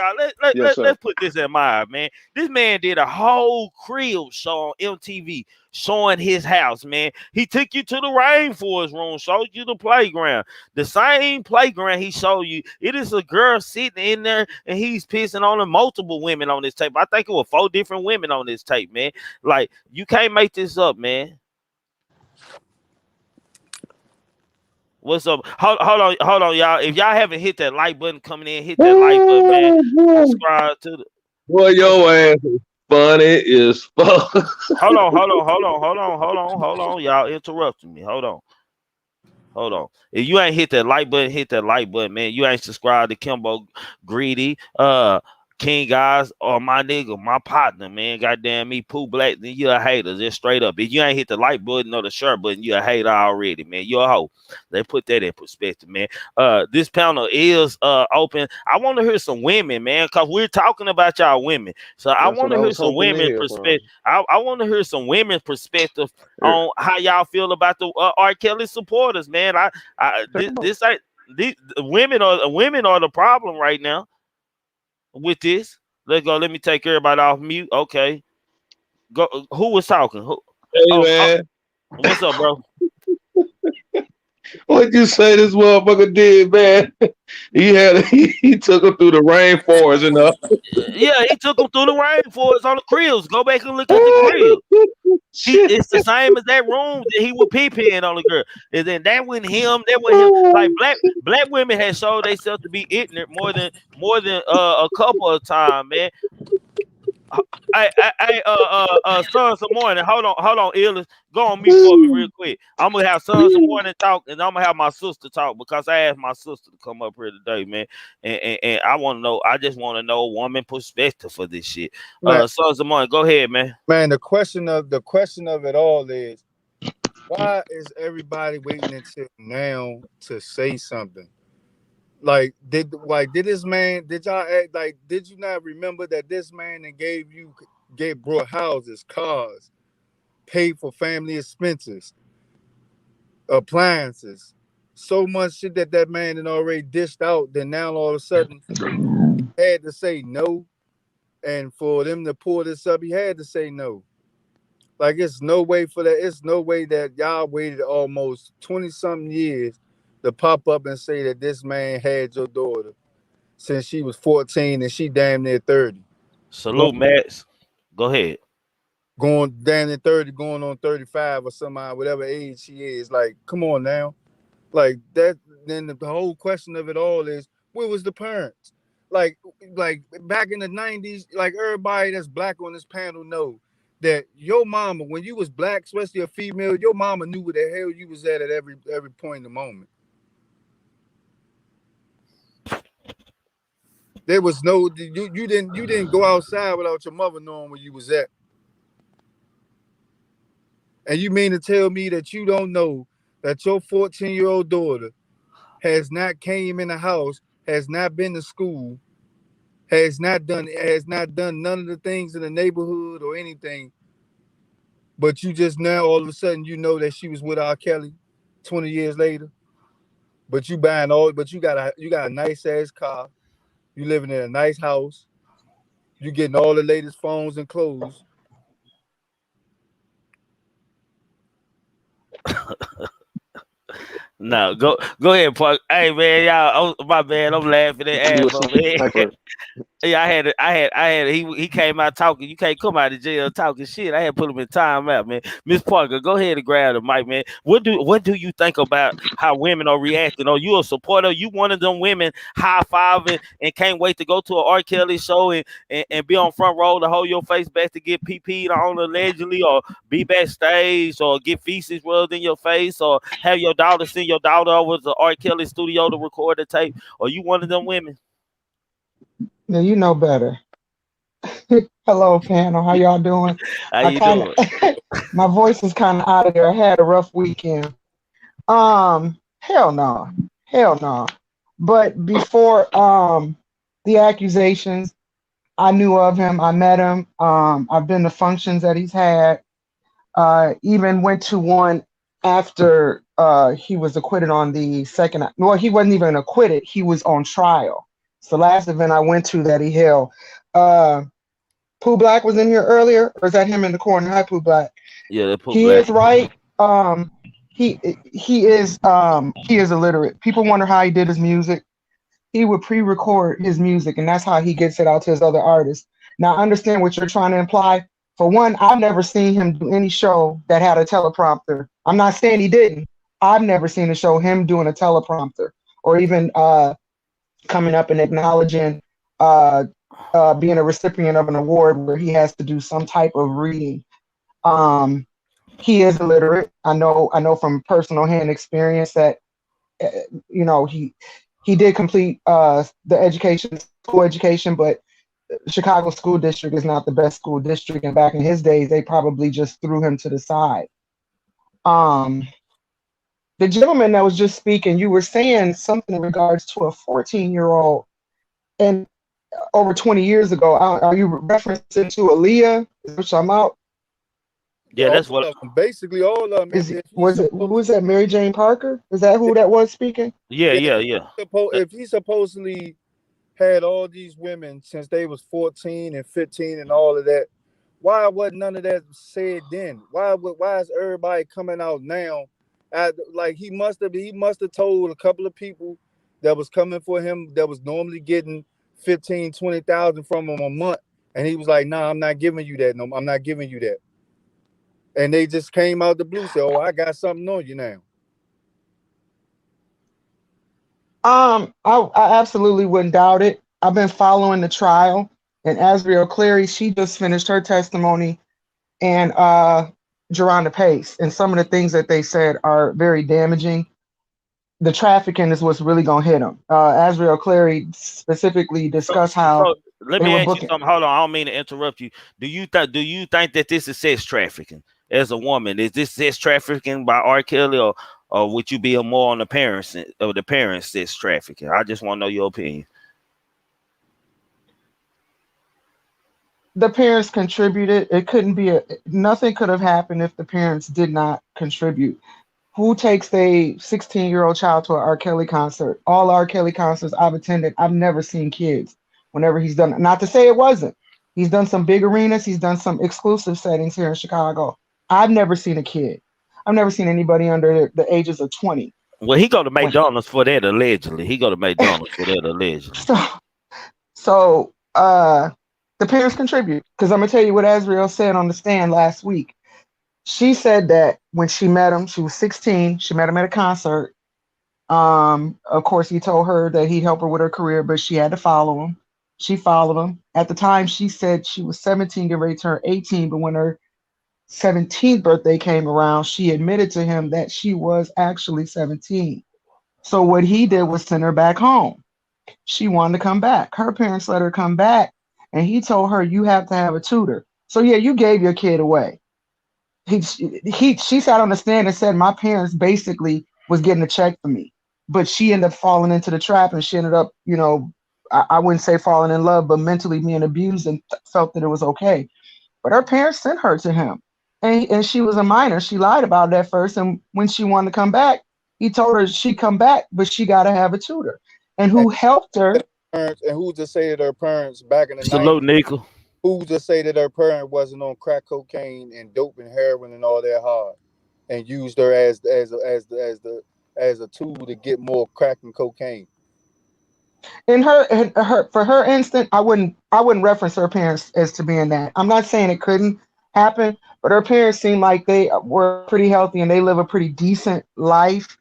Let's put this in mind, man. This man did a whole crib show on MTV showing his house, man. He took you to the rainforest room, showed you the playground. The same playground he showed you, it is a girl sitting in there and he's pissing on multiple women on this tape. I think it was 4 different women on this tape, man. Like, you can't make this up, man. What's up? Hold on, y'all. If y'all haven't hit that like button coming in, hit that like button, man. Subscribe to the. Boy, your ass is funny as fuck. Hold on, y'all interrupting me. Hold on. If you ain't hit that like button, hit that like button, man. You ain't subscribed to Kimbo Greedy, King Guys, or my nigga, my partner, man. Goddamn me, Pooh Black, then you a hater. Just straight up. If you ain't hit the like button or the share button, you a hater already, man. You a hoe. Let's put that in perspective, man. This panel is open. I want to hear some women, man, because we're talking about y'all women. So I want to hear some women's perspective. I want to hear some women's perspective on how y'all feel about the R. Kelly supporters, man. This ain't these women are the problem right now. With this, let's go. Let me take everybody off mute. Okay, go. Who was talking? Hey, man. What's up, bro? What'd you say this motherfucker did, man? He took him through the rainforest, you know. Yeah, he took him through the rainforest on the cribs. Go back and look at the crib. It's the same as that room that he would pee in on the girl. And then that wasn't him. That was him. Like black women had showed themselves to be ignorant more than a couple of times, man. Sons of Morning. Hold on, Illis. Go on mute for me real quick. I'm gonna have Sons of Morning talk, and I'm gonna have my sister talk because I asked my sister to come up here today, man. And I want to know. I just want to know a woman perspective for this shit. Man, Sons of Morning, go ahead, man. man, the question of it all is, why is everybody waiting until now to say something? Like, did this man? Did y'all act like? Did you not remember that this man and brought houses, cars, paid for family expenses, appliances, so much shit that man had already dished out. Then now all of a sudden had to say no, and for them to pull this up, he had to say no. Like, it's no way for that. It's no way that y'all waited almost 20-something years to pop up and say that this man had your daughter since she was 14 and she damn near 30. Salute, Max. Go ahead. Going damn near 30, going on 35 or something, whatever age she is. Like, come on now. Like, that. Then the whole question of it all is, where was the parents? Like back in the 90s, like everybody that's black on this panel know that your mama, when you was black, especially a female, your mama knew where the hell you was at every point in the moment. There was no, you didn't go outside without your mother knowing where you was at. And you mean to tell me that you don't know that your 14-year-old daughter has not came in the house, has not been to school, has not done none of the things in the neighborhood or anything, but you just now all of a sudden you know that she was with R. Kelly 20 years later, but you got a nice ass car, you living in a nice house, you getting all the latest phones and clothes. No, go ahead, Park. Hey man, y'all. Oh, my bad. I'm laughing at You ass, was man. Yeah, I had. He came out talking. You can't come out of jail talking shit. I had to put him in time out, man. Miss Parker, go ahead and grab the mic, man. What do you think about how women are reacting? Are you a supporter? You one of them women high fiving and can't wait to go to an R. Kelly show and be on front row to hold your face back to get PP'd on allegedly, or be backstage, or get feces rubbed in your face, or have your daughter send your daughter over to R. Kelly studio to record the tape? Are you one of them women? Yeah, you know better. Hello, panel. How y'all doing? How I you kind doing? of, my voice is kind of out of there. I had a rough weekend. Hell no, hell no. But before the accusations, I knew of him. I met him. I've been to functions that he's had. Even went to one after he was acquitted on the second. Well, he wasn't even acquitted. He was on trial. It's the last event I went to that he held. Pooh Black was in here earlier, or is that him in the corner? Hi, Pooh Black. Yeah, they put He black. is right. He is illiterate. People wonder how he did his music. He would pre-record his music, and that's how he gets it out to his other artists. Now, I understand what you're trying to imply. For one, I've never seen him do any show that had a teleprompter. I'm not saying he didn't. I've never seen a show him doing a teleprompter, or even coming up and acknowledging being a recipient of an award where he has to do some type of reading. He is illiterate. I know from personal hand experience that he did complete the school education, but Chicago school district is not the best school district, and back in his days they probably just threw him to the side. The gentleman that was just speaking, you were saying something in regards to a 14-year-old, and over 20 years ago. Are you referencing to Aaliyah? Which I'm out. Yeah, that's what. Basically, all of them. Who was that? Mary Jane Parker? Is that who that was speaking? Yeah. If he supposedly had all these women since they was 14 and 15 and all of that, why wasn't none of that said then? Why is everybody coming out now Like he must have told a couple of people that was coming for him that was normally getting 15, 20,000 from him a month, and he was like, "Nah, I'm not giving you that. No, I'm not giving you that." And they just came out the blue, said, "Oh, I got something on you now." I absolutely wouldn't doubt it. I've been following the trial, and Asriel Clary, she just finished her testimony, and Geronda Pace, and some of the things that they said are very damaging. The trafficking is what's really gonna hit them. Asriel Clary specifically discussed how So let they me were ask you booking. something. Hold on, I don't mean to interrupt you. Do you think that this is sex trafficking as a woman? Is this sex trafficking by R. Kelly, or would you be more on the parents of the parents sex trafficking? I just want to know your opinion. The parents contributed. It couldn't be nothing could have happened if the parents did not contribute. Who takes a 16-year-old child to an R. Kelly concert? All R. Kelly concerts I've attended, I've never seen kids whenever he's done it. Not to say it wasn't. He's done some big arenas, he's done some exclusive settings here in Chicago. I've never seen a kid. I've never seen anybody under the ages of 20. Well, he go to When McDonald's for that allegedly. He go to McDonald's for that allegedly. so the parents contribute. Because I'm gonna tell you what Asriel said on the stand last week. She said that when she met him, she was 16. She met him at a concert. Of course, he told her that he'd help her with her career, but she had to follow him. She followed him. At the time, she said she was 17, getting ready to turn 18. But when her 17th birthday came around, she admitted to him that she was actually 17. So what he did was send her back home. She wanted to come back. Her parents let her come back, and he told her, "You have to have a tutor." So yeah, you gave your kid away. She sat on the stand and said my parents basically was getting a check for me, but she ended up falling into the trap, and she ended up, I wouldn't say falling in love, but mentally being abused, and felt that it was okay. But her parents sent her to him, and she was a minor. She lied about it at first, and when she wanted to come back, he told her she'd come back, but she got to have a tutor, and And who helped her. who's to say that her parents back in the Salute, 90s? Nickel. Who's to say that her parent wasn't on crack cocaine and dope and heroin and all that hard, and used her as a tool to get more crack and cocaine? For her instant, I wouldn't reference her parents as to being that. I'm not saying it couldn't happen, but her parents seem like they were pretty healthy and they live a pretty decent life.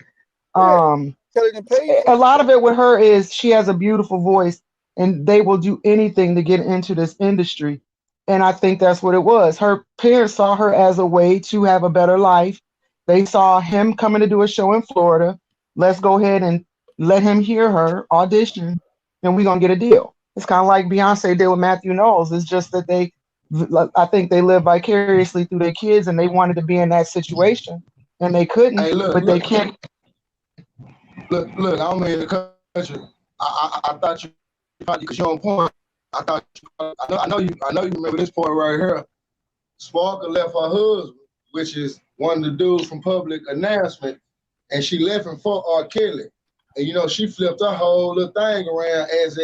Yeah, Um, Kelly done paid for a it. lot of it with her is she has a beautiful voice, and they will do anything to get into this industry. And I think that's what it was. Her parents saw her as a way to have a better life. They saw him coming to do a show in Florida. Let's go ahead and let him hear her audition, and we're gonna get a deal. It's kind of like Beyonce did with Matthew Knowles. It's just that I think they live vicariously through their kids, and they wanted to be in that situation, and they couldn't, Hey, look, but they look, can't. look. I'm in the country. I thought you, because you're on point. I know you remember this point right here. Sparkle left her husband, which is one of the dudes from Public Announcement, and she left him for R. Kelly. And she flipped her whole little thing around as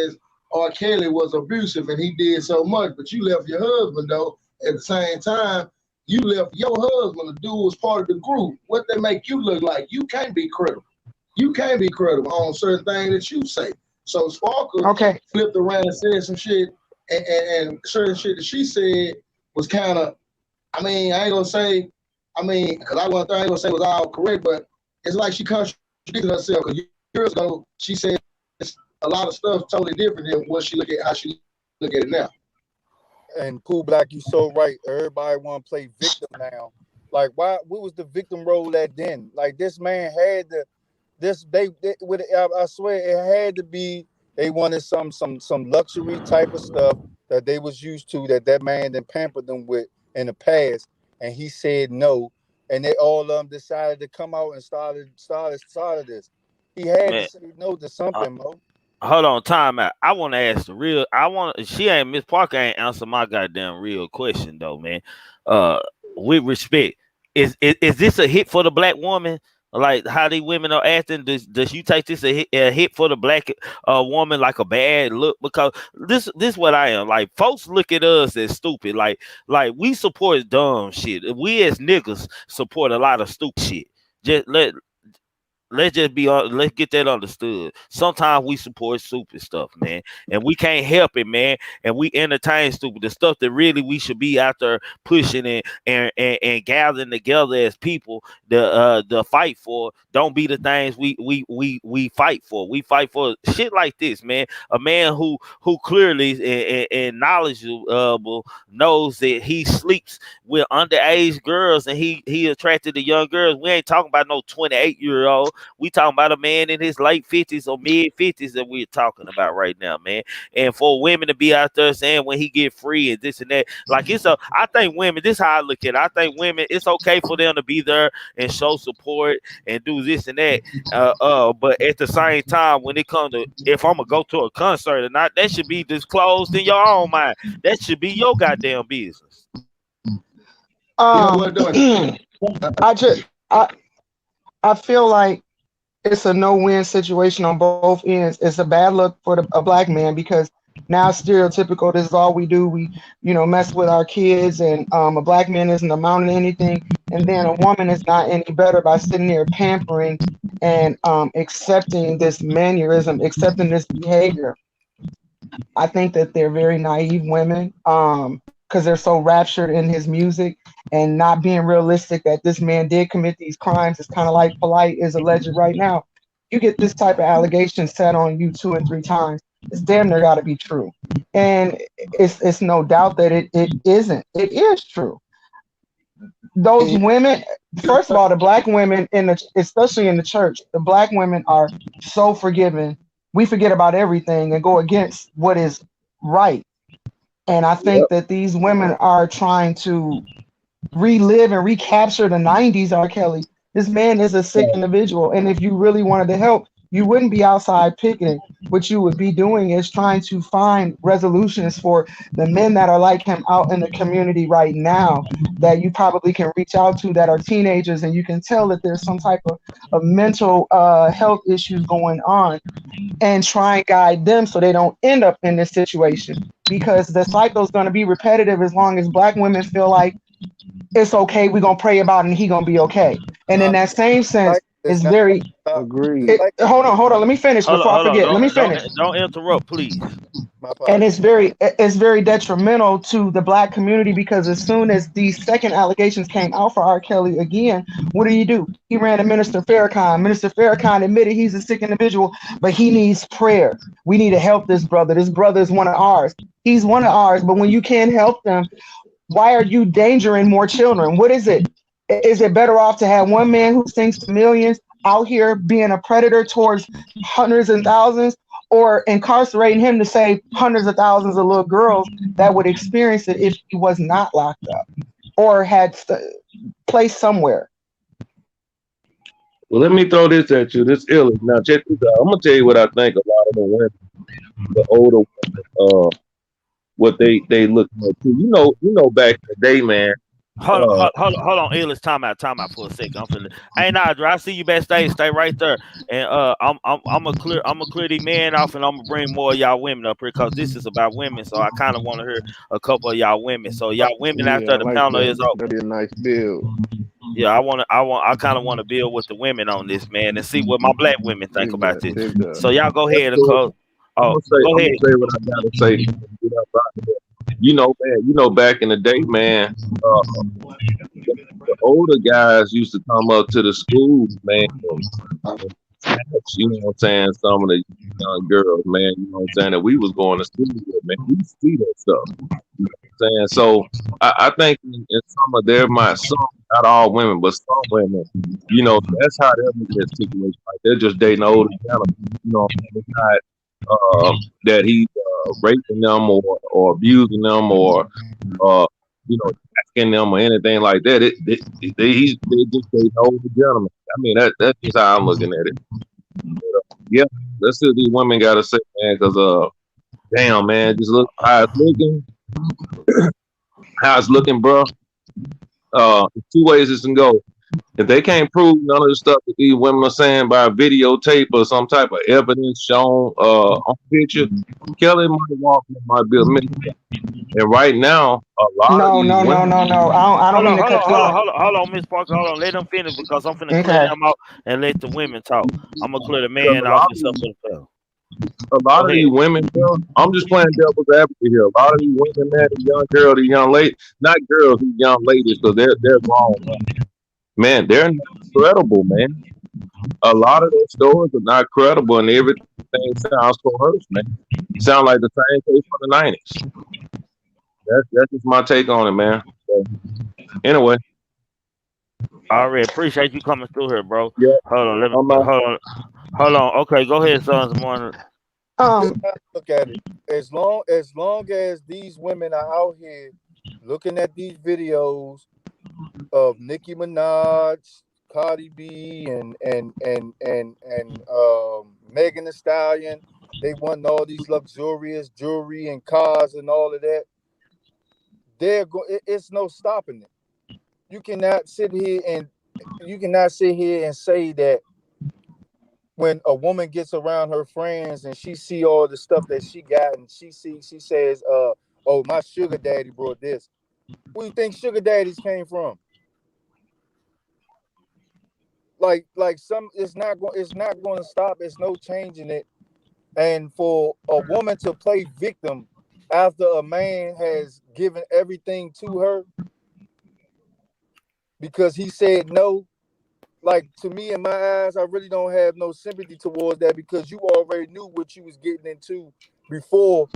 R. Kelly was abusive and he did so much, but you left your husband though. At the same time, you left your husband. The dude was part of the group. What they make you look like? You can't be credible. You can't be credible on certain things that you say. So Sparkle flipped around and said some shit, and certain shit that she said was kind of, I ain't gonna say, because I ain't gonna say it was all correct, but it's like she contradicted herself. Because years ago, she said a lot of stuff totally different than how she look at it now. And Pooh Black, you so right. Everybody want to play victim now. Like, why? What was the victim role at then? Like, this man had to. I swear it had to be. They wanted some luxury type of stuff that they was used to, that man then pampered them with in the past, and he said no, and they all of them decided to come out and started this. He had Man, to say no to something, Mo. hold on, time out. I want to ask the real. Miss Parker ain't answer my goddamn real question though, man. With respect, is this a hit for the black woman? Like how these women are acting, does you take this a hit for the black woman, like a bad look? Because this what I am. Like, folks look at us as stupid. Like we support dumb shit. We as niggas support a lot of stupid shit. just let's just be let's get that understood. Sometimes we support stupid stuff, man, and we can't help it, man. And we entertain stupid the stuff that really we should be out there pushing and gathering together as people the fight for. Don't be the things we fight for. We fight for shit like this, man. A man who clearly and knowledgeable knows that he sleeps with underage girls and he attracted to young girls. We ain't talking about no 28-year-old. We talking about a man in his late 50s or mid 50s that we're talking about right now, man. And for women to be out there saying when he get free and this and that, like I think women, this is how I look at it. I think women, it's okay for them to be there and show support and do this and that. But at the same time, when it comes to if I'm gonna go to a concert or not, that should be disclosed in your own mind. That should be your goddamn business. I feel like it's a no-win situation on both ends. It's a bad look for a black man because now stereotypical, this is all we do. We, mess with our kids, and a black man isn't amounting to anything. And then a woman is not any better by sitting there pampering and accepting this mannerism, accepting this behavior. I think that they're very naive women because they're so raptured in his music and not being realistic that this man did commit these crimes. It's kind of like Polite is alleged right now. You get this type of allegation set on you 2 and 3 times, it's damn near got to be true. And it's no doubt that it isn't. It is true. Those women, first of all, the black women, especially in the church, the black women are so forgiving. We forget about everything and go against what is right. And I think that these women are trying to relive and recapture the 90s R. Kelly. This man is a sick individual. And if you really wanted to help, you wouldn't be outside picketing. What you would be doing is trying to find resolutions for the men that are like him out in the community right now that you probably can reach out to that are teenagers, and you can tell that there's some type of mental health issues going on, and try and guide them so they don't end up in this situation, because the cycle is going to be repetitive as long as black women feel like it's okay, we're going to pray about it and he going to be okay. And in that same sense, it's very agreed. Hold on. Let me finish before I forget. Let me finish. Don't interrupt, please. And it's very detrimental to the black community, because as soon as these second allegations came out for R. Kelly again, what do? He ran to Minister Farrakhan. Minister Farrakhan admitted he's a sick individual, but he needs prayer. We need to help this brother. This brother is one of ours. He's one of ours, but when you can't help them, why are you endangering more children? What is it? Is it better off to have one man who sings to millions out here being a predator towards hundreds and thousands, or incarcerating him to save hundreds of thousands of little girls that would experience it if he was not locked up or had placed somewhere? Well, let me throw this at you. This ill. Now, check this out. I'm gonna tell you what I think a lot of the women, the older women, what they look at too. You know, back in the day, man. Hold on, Ellis. Time out for a second. Hey, Nadra, I see you backstage. Stay right there, and I'm gonna clear these men off, and I'm gonna bring more of y'all women up here because this is about women. So I kind of want to hear a couple of y'all women. So y'all women out there, the panel is open. That'd be a nice build. Yeah, I kind of want to build with the women on this, man, and see what my black women think about this. So y'all go ahead and close. Oh, go ahead. Say what I gotta say. You know, man. You know, back in the day, man, the older guys used to come up to the schools, man. You know what I'm saying? Some of the young girls, man. You know what I'm saying? That we was going to school with, man. We see that stuff. You know what I'm saying? So I think in some of some, not all women, but some women, you know, that's how they're looking at the situation. Like they're just dating older gentlemen. You know, it's not that he's raping them or abusing them or you know, attacking them or anything like that. They just dating older gentlemen. I mean, that's just how I'm looking at it. But, yeah, that's what these women gotta say, man. Because damn, man, just look how it's looking. How it's looking, bro. 2 ways this can go. If they can't prove none of the stuff that these women are saying by videotape or some type of evidence shown on picture, Kelly might be a minister. And right now, a lot of No, these no, no, women, no, no. I don't Hold mean on, to hold on, cut you hold on, off. hold on, hold on, Miss Parker. Hold on. Let them finish because I'm finna clear Okay. them out and let the women talk. I'm gonna clear the because man off and stuff for the fellas. a lot Go of these ahead. women, bro, I'm just playing devil's advocate here. A lot of these women, man, these young girls, these young ladies, not girls, these young ladies, because they're grown. Man, they're not credible, man. A lot of their stories are not credible, and everything sounds coerced, man. Sound like the same case from the '90s. That's just my take on it, man. So, anyway, All right, appreciate you coming through here, bro. yeah, Hold on, let me I'm out. hold on. Okay, go ahead, Sons of Morning. Look at it. As long as these women are out here looking at these videos of Nicki Minaj, Cardi B, and Megan Thee Stallion, they want all these luxurious jewelry and cars and all of that. It's no stopping it. You cannot sit here and say that when a woman gets around her friends and she see all the stuff that she got and she says, oh, my sugar daddy brought this. Where you think sugar daddies came from? Like it's not going to stop. It's no changing it. And for a woman to play victim after a man has given everything to her because he said no, like, to me, in my eyes, I really don't have no sympathy towards that because you already knew what you was getting into before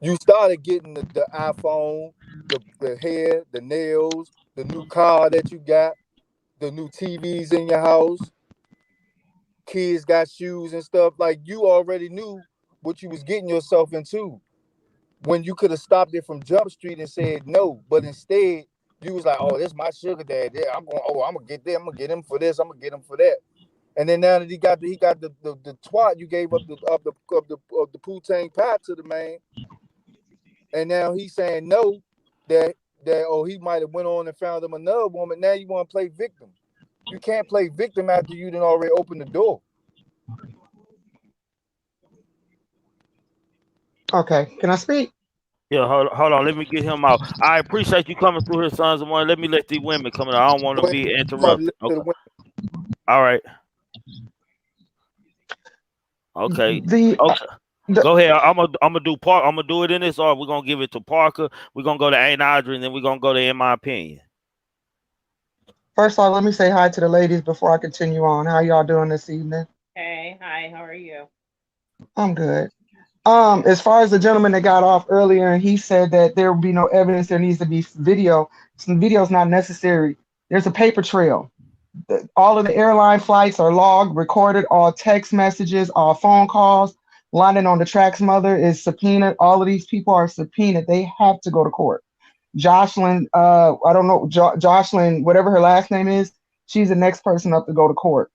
you started getting the iPhone, the hair, the nails, the new car that you got, the new TVs in your house, kids got shoes and stuff. Like, you already knew what you was getting yourself into when you could have stopped it from Jump Street and said no, but instead you was like, oh, this is my sugar dad. Yeah, I'm gonna get them. I'm gonna get him for this. I'm gonna get him for that. And then now that he got the twat, you gave up the poutine pie to the man, and now he's saying no, that he might have went on and found him another woman. Now you want to play victim. You can't play victim after you done already opened the door. Okay, can I speak? Yeah, hold on. Let me get him out. I appreciate you coming through here, Sons of Morning. Let me let these women come in. I don't want to be interrupted. Okay. All right. Okay. Okay. Go ahead. I'm gonna do Park. I'm gonna do it in this order. We're gonna give it to Parker. We're gonna go to Aunt Audrey, and then we're gonna go to In My Opinion. First of all, let me say hi to the ladies before I continue on. How y'all doing this evening? Hey, hi, how are you? I'm good. As far as the gentleman that got off earlier and he said that there will be no evidence, there needs to be video. Some video is not necessary. There's a paper trail. All of the airline flights are logged, recorded, all text messages, all phone calls. London on the Track's mother is subpoenaed. All of these people are subpoenaed. They have to go to court. Jocelyn, I don't know, Jocelyn, whatever her last name is, she's the next person up to go to court.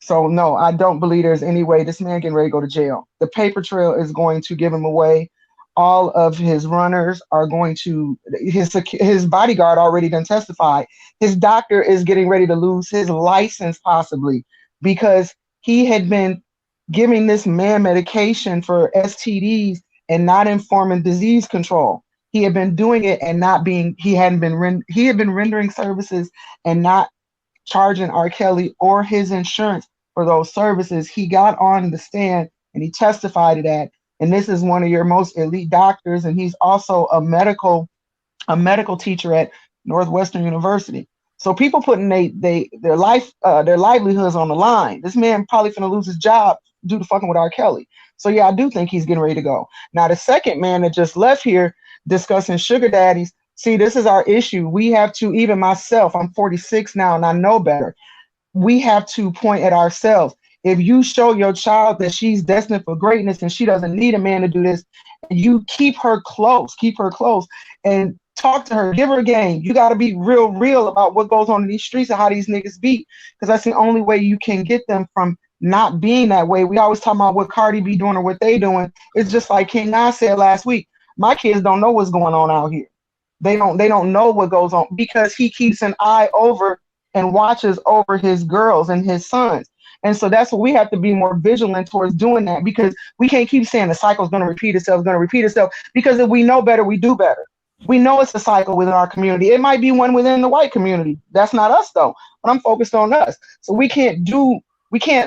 So no, I don't believe there's any way this man getting ready to go to jail. The paper trail is going to give him away. All of his runners are going to, his bodyguard already done testified. His doctor is getting ready to lose his license possibly because he had been giving this man medication for STDs and not informing disease control. He had been doing it and not being, he had been rendering services and not charging R. Kelly or his insurance for those services. He got on the stand and he testified to that. And this is one of your most elite doctors, and he's also a medical teacher at Northwestern University. So people putting their livelihoods on the line. This man probably finna lose his job due to fucking with R. Kelly. So yeah, I do think he's getting ready to go. Now the second man that just left here discussing sugar daddies. See, this is our issue. We have to, even myself, I'm 46 now and I know better. We have to point at ourselves. If you show your child that she's destined for greatness and she doesn't need a man to do this, you keep her close and talk to her, give her a game. You got to be real about what goes on in these streets and how these niggas beat, because that's the only way you can get them from not being that way. We always talk about what Cardi B doing or what they doing. It's just like King Nas said last week. My kids don't know what's going on out here. They don't know what goes on because he keeps an eye over and watches over his girls and his sons. And so that's what we have to be more vigilant towards doing that, because we can't keep saying the cycle is going to repeat itself, going to repeat itself, because if we know better, we do better. We know it's a cycle within our community. It might be one within the white community. That's not us though, but I'm focused on us. So we can't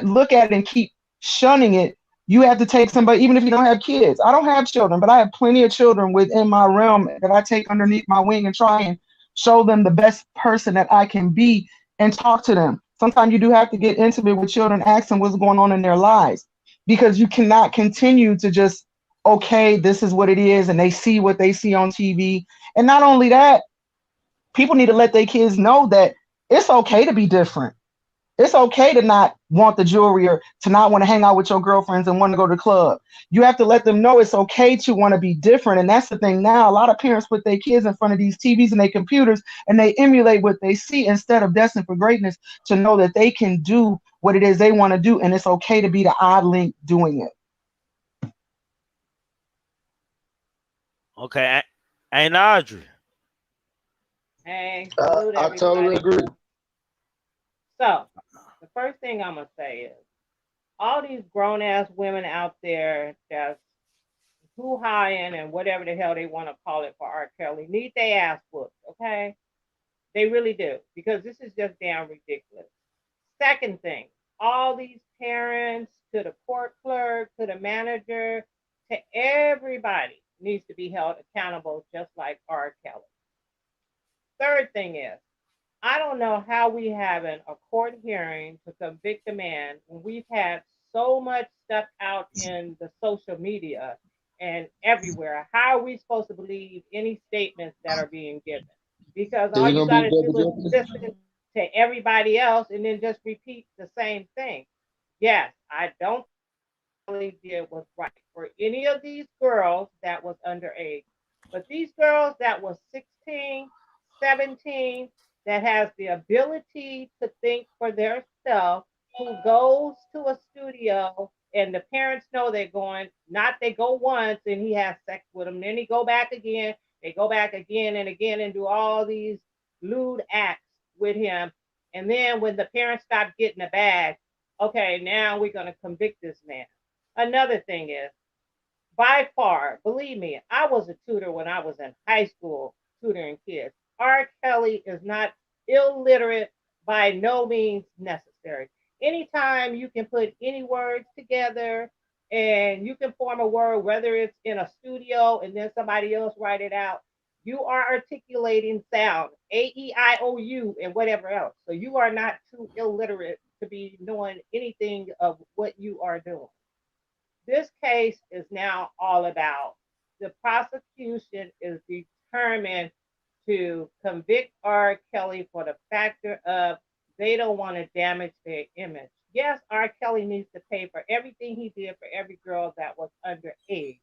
look at it and keep shunning it. You have to take somebody, even if you don't have kids. I don't have children, but I have plenty of children within my realm that I take underneath my wing and try and show them the best person that I can be and talk to them. Sometimes you do have to get intimate with children, ask them what's going on in their lives, because you cannot continue to just, okay, this is what it is, and they see what they see on TV. And not only that, people need to let their kids know that it's okay to be different. It's okay to not want the jewelry or to not want to hang out with your girlfriends and want to go to the club. You have to let them know it's okay to want to be different. And that's the thing now. A lot of parents put their kids in front of these TVs and their computers and they emulate what they see instead of destined for greatness, to know that they can do what it is they want to do. And it's okay to be the odd link doing it. Okay. Ain't Audrey. Hey, salute I totally everybody. agree. So, the first thing I'm going to say is all these grown ass women out there that's hoo-haing and whatever the hell they want to call it for R. Kelly need their ass whooped, okay? They really do, because this is just damn ridiculous. Second thing, all these parents, to the court clerk, to the manager, to everybody needs to be held accountable just like R. Kelly. Third thing is, I don't know how we having a court hearing to convict a man when we've had so much stuff out in the social media and everywhere. How are we supposed to believe any statements that are being given? Because all you got to do is listen to everybody else and then just repeat the same thing. Yes, I don't think did was right for any of these girls that was underage. But these girls that was 16, 17, that has the ability to think for themselves, who goes to a studio and the parents know they're going, not they go once and he has sex with them, then he go back again, they go back again and again and do all these lewd acts with him. And then when the parents stop getting the bag, okay, now we're going to convict this man. Another thing is, by far, believe me, I was a tutor when I was in high school tutoring kids. R. Kelly is not illiterate, by no means necessary. Anytime you can put any words together and you can form a word, whether it's in a studio and then somebody else write it out, you are articulating sound, A-E-I-O-U, and whatever else. So you are not too illiterate to be knowing anything of what you are doing. This case is now all about the prosecution is determined to convict R. Kelly for the factor of they don't want to damage their image. Yes, R. Kelly needs to pay for everything he did for every girl that was underage.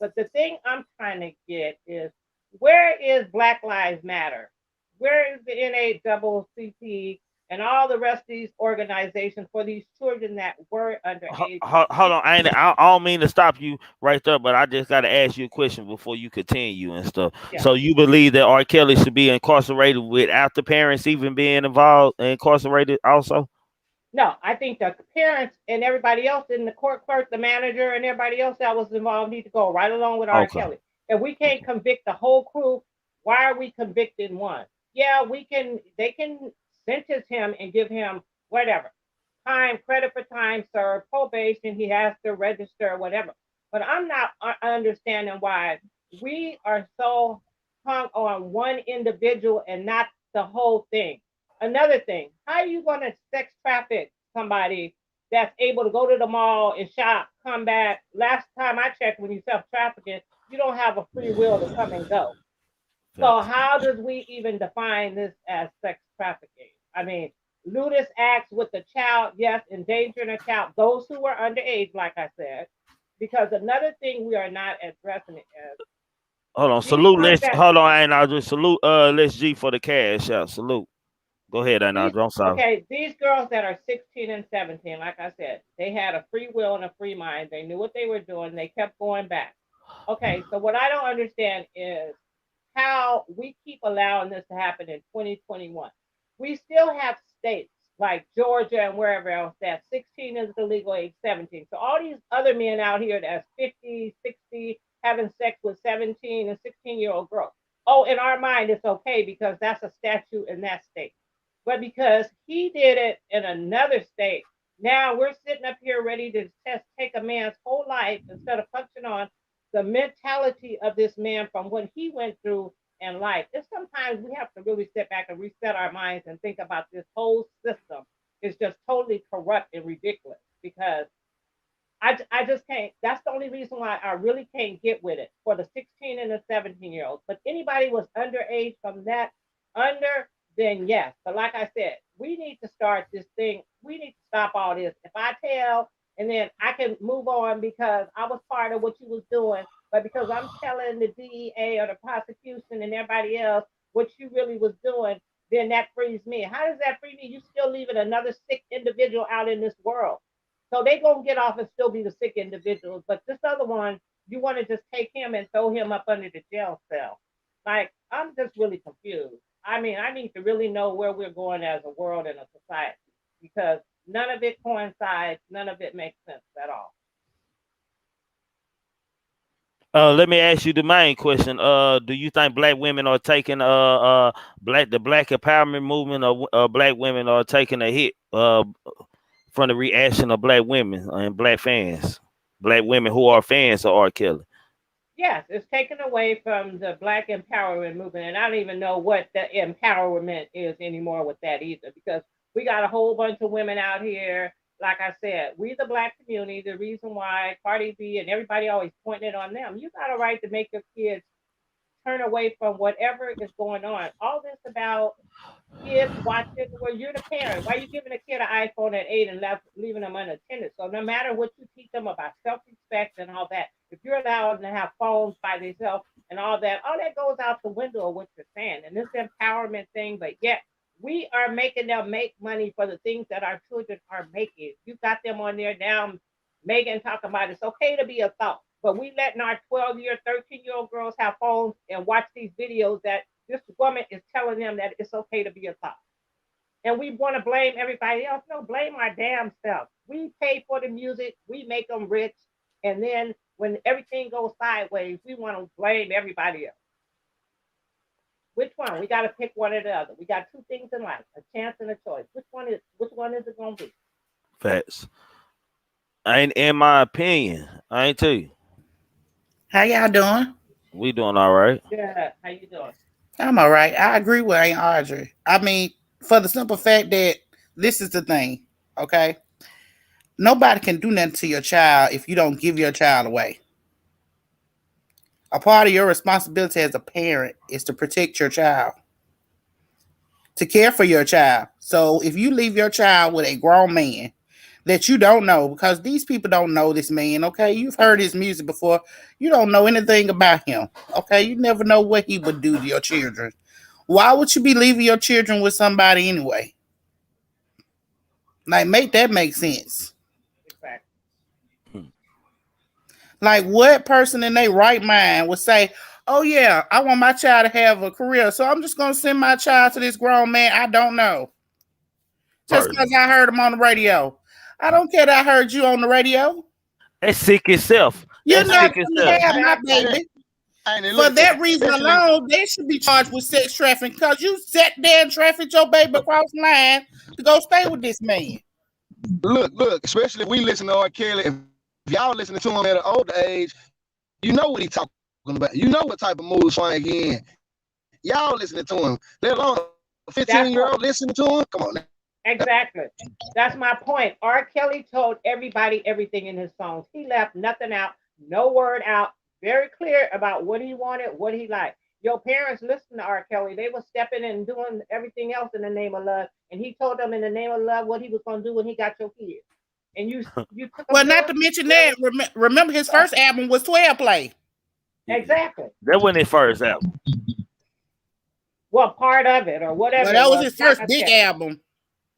But the thing I'm trying to get is, where is Black Lives Matter? Where is the NAACP and all the rest of these organizations for these children that were underage? Hold on, I don't mean to stop you right there, but I just got to ask you a question before you continue and stuff. Yeah. So you believe that R. Kelly should be incarcerated without the parents even being involved, incarcerated also? No, I think the parents and everybody else in the court clerk, the manager, and everybody else that was involved need to go right along with R. Okay. Kelly. If we can't convict the whole crew, why are we convicting one? Yeah, they can sentence him and give him whatever. Time, credit for time served, probation, he has to register, whatever. But I'm not understanding why we are so hung on one individual and not the whole thing. Another thing, how are you going to sex traffic somebody that's able to go to the mall and shop, come back? Last time I checked, when you self-trafficking, you don't have a free will to come and go. So how does we even define this as sex trafficking? I mean, lewdness acts with the child, yes, endangering a child, those who are underage, like I said, because another thing we are not addressing it as. Hold on, salute, let's, hold on, and I'll just salute, let's G for the cash out, salute. Go ahead, Andrew. I'm sorry. Okay, these girls that are 16 and 17, like I said, they had a free will and a free mind. They knew what they were doing. They kept going back. Okay, so what I don't understand is how we keep allowing this to happen in 2021. we still have states like Georgia and wherever else that 16 is the legal age, 17. So all these other men out here that's 50, 60, having sex with 17 and 16-year-old girls. Oh, in our mind, it's okay because that's a statute in that state. But because he did it in another state, now we're sitting up here ready to take a man's whole life instead of focusing on the mentality of this man from what he went through in life. It's sometimes we have to really sit back and reset our minds and think about this whole system is just totally corrupt and ridiculous because I just can't. That's the only reason why I really can't get with it for the 16 and the 17-year-olds. But anybody was underage from that under, then yes. But like I said, we need to start this thing. We need to stop all this. If I tell and then I can move on because I was part of what you was doing, but because I'm telling the DEA or the prosecution and everybody else what you really was doing, then that frees me. How does that free me? You still leaving another sick individual out in this world. So they gonna get off and still be the sick individuals. But this other one, you want to just take him and throw him up under the jail cell. Like, I'm just really confused. I mean, I need to really know where we're going as a world and a society because none of it coincides, none of it makes sense at all. Let me ask you the main question. Do you think black women are taking the black empowerment movement or black women are taking a hit from the reaction of black women and black fans, black women who are fans of R. Kelly? Yes, it's taken away from the black empowerment movement, and I don't even know what the empowerment is anymore with that either, because we got a whole bunch of women out here. Like I said, we the black community, the reason why Cardi B and everybody always pointing it on them. You got a right to make your kids turn away from whatever is going on. All this about kids watching, well, you're the parent. Why are you giving a kid an iPhone at 8 and leaving them unattended? So no matter what you teach them about self-respect and all that, if you're allowed to have phones by themselves and all that goes out the window of what you're saying. And this empowerment thing, but yet we are making them make money for the things that our children are making. You got them on there now, Megan talking about it's okay to be a thought, but we letting our 12-year, 13-year-old girls have phones and watch these videos that this woman is telling them that it's okay to be a thought. And we want to blame everybody else. No, blame our damn self. We pay for the music, we make them rich, and then when everything goes sideways, we want to blame everybody else. Which one? We got to pick one or the other. We got two things in life: a chance and a choice. Which one is it going to be? Facts. In my opinion, I ain't tell you. How y'all doing? We doing all right. Yeah. How you doing? I'm all right. I agree with Aunt Audrey. I mean, for the simple fact that this is the thing, okay? Nobody can do nothing to your child if you don't give your child away. A part of your responsibility as a parent is to protect your child, to care for your child. So if you leave your child with a grown man that you don't know, because these people don't know this man, okay? You've heard his music before. You don't know anything about him, okay? You never know what he would do to your children. Why would you be leaving your children with somebody anyway? Like, make that make sense. Like, what person in their right mind would say, oh, yeah, I want my child to have a career, so I'm just going to send my child to this grown man I don't know. Just because I heard him on the radio. I don't care that I heard you on the radio. That's sick itself. You're not going to have my baby. For that reason alone, they should be charged with sex trafficking because you sat there and trafficked your baby across the line to go stay with this man. Look, especially if we listen to R. Kelly, if y'all listening to him at an older age, you know what he's talking about. You know what type of mood swing he in. Y'all listening to him. Let alone a 15-year-old listening to him. Come on now. Exactly. That's my point. R. Kelly told everybody everything in his songs. He left nothing out, no word out. Very clear about what he wanted, what he liked. Your parents listened to R. Kelly. They were stepping and doing everything else in the name of love. And he told them in the name of love what he was going to do when he got your kids. And you took well, not to mention that, remember his first album was 12 Play. Exactly. That wasn't his first album. Well, part of it or whatever. Well, that was his first big album.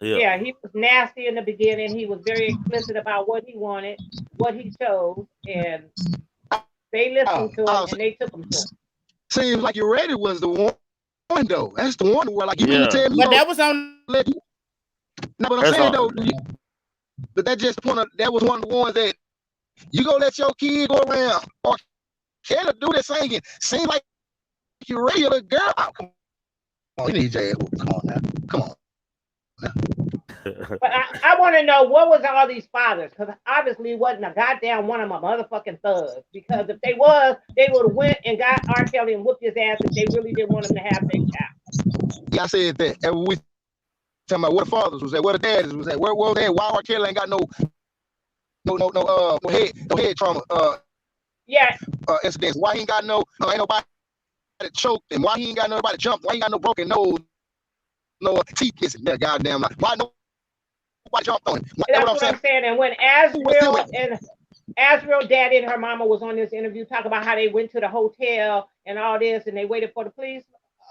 Yeah, he was nasty in the beginning. He was very explicit about what he wanted, what he chose, and they listened to him and they took him to him. Seems like You Ready was the one though. That's the one where like you mean to tell me. But that was on let you. Now, but I'm That's saying all. though, but that just that was one of the ones that you gonna let your kid go around or can do this singing, sing like you regular girl. Oh, come on, you need your ass. Come on now, come on. But I want to know what was all these fathers, because obviously wasn't a goddamn one of my motherfucking thugs. Because if they was, they would have went and got R. Kelly and whooped his ass if they really didn't want him to have their child. Yeah, I said that. And we talking about what the fathers was at, what the dads was at, where they at, why R. Kelly ain't got no head trauma Yeah, incidents, why he ain't got ain't nobody choked, and why he ain't got nobody jumped, why he ain't got no broken nose, no teeth missing. That goddamn life. Why nobody jumped on him? that's what I'm saying. And when Azriel daddy and her mama was on this interview talking about how they went to the hotel and all this and they waited for the police.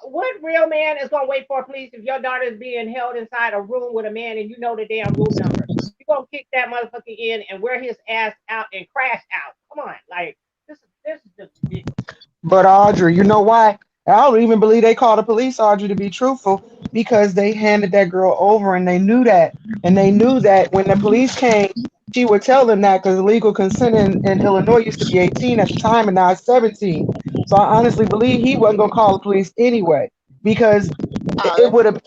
What real man is gonna wait for police if your daughter is being held inside a room with a man and you know the damn room number? You gonna kick that motherfucker in and wear his ass out and crash out? Come on, like this is just ridiculous. But Audrey, you know why? I don't even believe they called the police, Audrey, to be truthful, because they handed that girl over and they knew that. And they knew that when the police came, she would tell them that because legal consent in Illinois used to be 18 at the time and now it's 17. So I honestly believe he wasn't going to call the police anyway because it would have,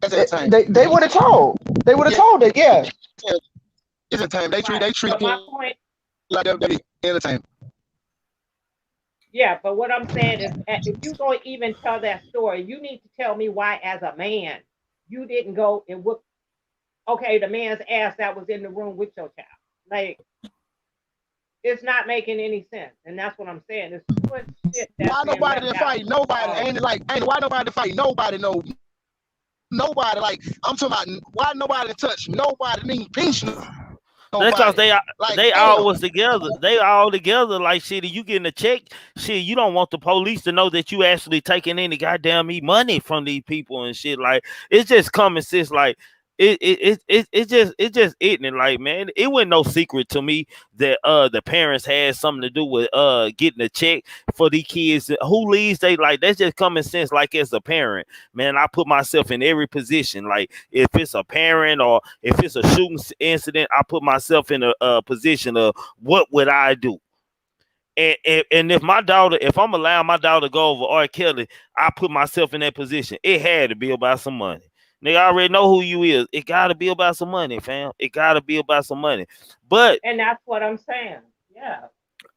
they would have told. They would have told it, yeah. It's entertainment. They treat but my point, like WWE entertainment. Yeah, but what I'm saying is, if you're going to even tell that story, you need to tell me why, as a man, you didn't go and whoop, the man's ass that was in the room with your child. Like, it's not making any sense, and that's what I'm saying. It's too much shit. Why nobody didn't fight nobody? Ain't why nobody to fight nobody? No, nobody. Like I'm talking about, why nobody touch nobody? Need pinch. That's because they all was together. They all together. Like shit, you getting a check. Shit, you don't want the police to know that you actually taking any goddamn money from these people and shit. Like it's just common sense. Like it's just ignorant. Like man, it wasn't no secret to me that the parents had something to do with getting a check for these kids. Who leads they like that's just common sense. Like as a parent, man, I put myself in every position. Like if it's a parent or if it's a shooting incident, I put myself in a position of what would I do. And if I'm allowing my daughter to go over R. Kelly, I put myself in that position. It had to be about some money. Nigga, I already know who you is. It gotta be about some money, fam. It gotta be about some money. And that's what I'm saying. Yeah.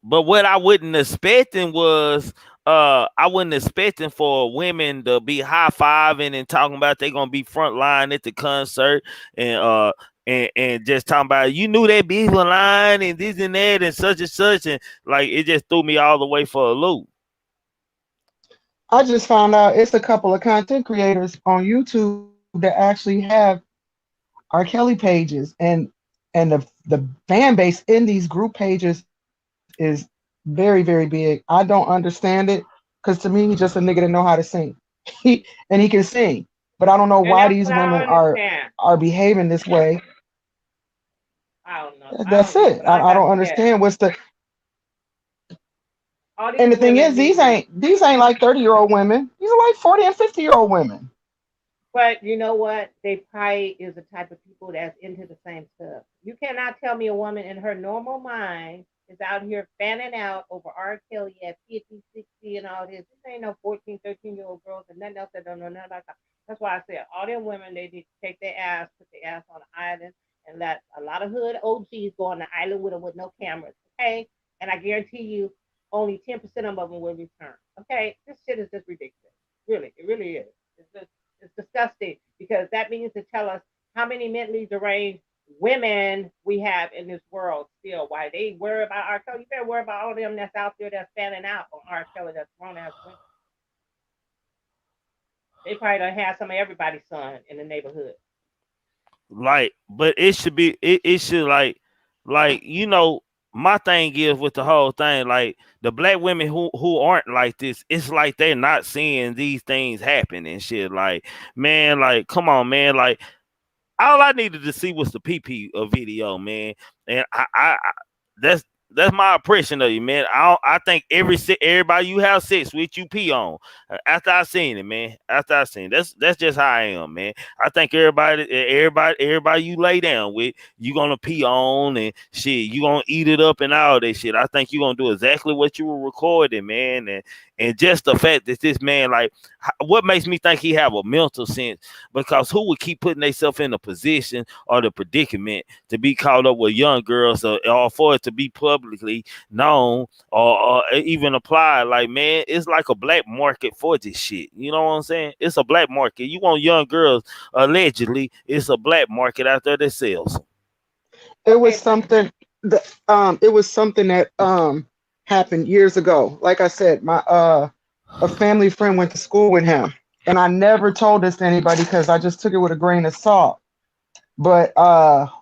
But what I wasn't expecting was I wasn't expecting for women to be high-fiving and talking about they gonna be front line at the concert and just talking about you knew that be line and this and that and such and like it just threw me all the way for a loop. I just found out it's a couple of content creators on YouTube that actually have R. Kelly pages and the fan base in these group pages is very, very big. I don't understand it because to me he's just a nigga that know how to sing. He can sing, but I don't know why these women are behaving this way. I don't know. That's it. I don't understand what's the. And the thing is, these ain't like 30-year-old women. These are like 40 and 50-year-old women. But you know what? They probably is the type of people that's into the same stuff. You cannot tell me a woman in her normal mind is out here fanning out over R. Kelly at 50, 60 and all this. This ain't no 14, 13-year-old girls and nothing else that don't know nothing about that. That's why I said all them women, they need to take their ass, put their ass on an island and let a lot of hood OGs go on the island with them with no cameras. Okay? And I guarantee you only 10% of them will return. Okay? This shit is just ridiculous. Really, it really is. It's disgusting because that means to tell us how many mentally deranged women we have in this world still. Why they worry about R. Kelly? You better worry about all of them that's out there that's fanning out on R. Kelly that's grown ass women. They probably done have some of everybody's son in the neighborhood. Like, but it should be it should like you know. My thing is with the whole thing, like the black women who aren't like this, it's like they're not seeing these things happen and shit. Like, man, like, come on, man. Like, all I needed to see was the PP video, man. And I That's my impression of you, man. I think everybody you have sex with, you pee on. After I seen it, man. After I seen it. That's just how I am, man. I think everybody you lay down with, you gonna pee on and shit. You gonna eat it up and all that shit. I think you gonna do exactly what you were recording, man. And just the fact that this man, like, what makes me think he have a mental sense? Because who would keep putting themselves in a position or the predicament to be caught up with young girls, or for it to be publicly known, or even applied? Like, man, it's like a black market for this shit. You know what I'm saying? It's a black market. You want young girls, allegedly, it's a black market out there that sells. It was Okay, something that happened years ago. Like I said, my a family friend went to school with him, and I never told this to anybody because I just took it with a grain of salt. But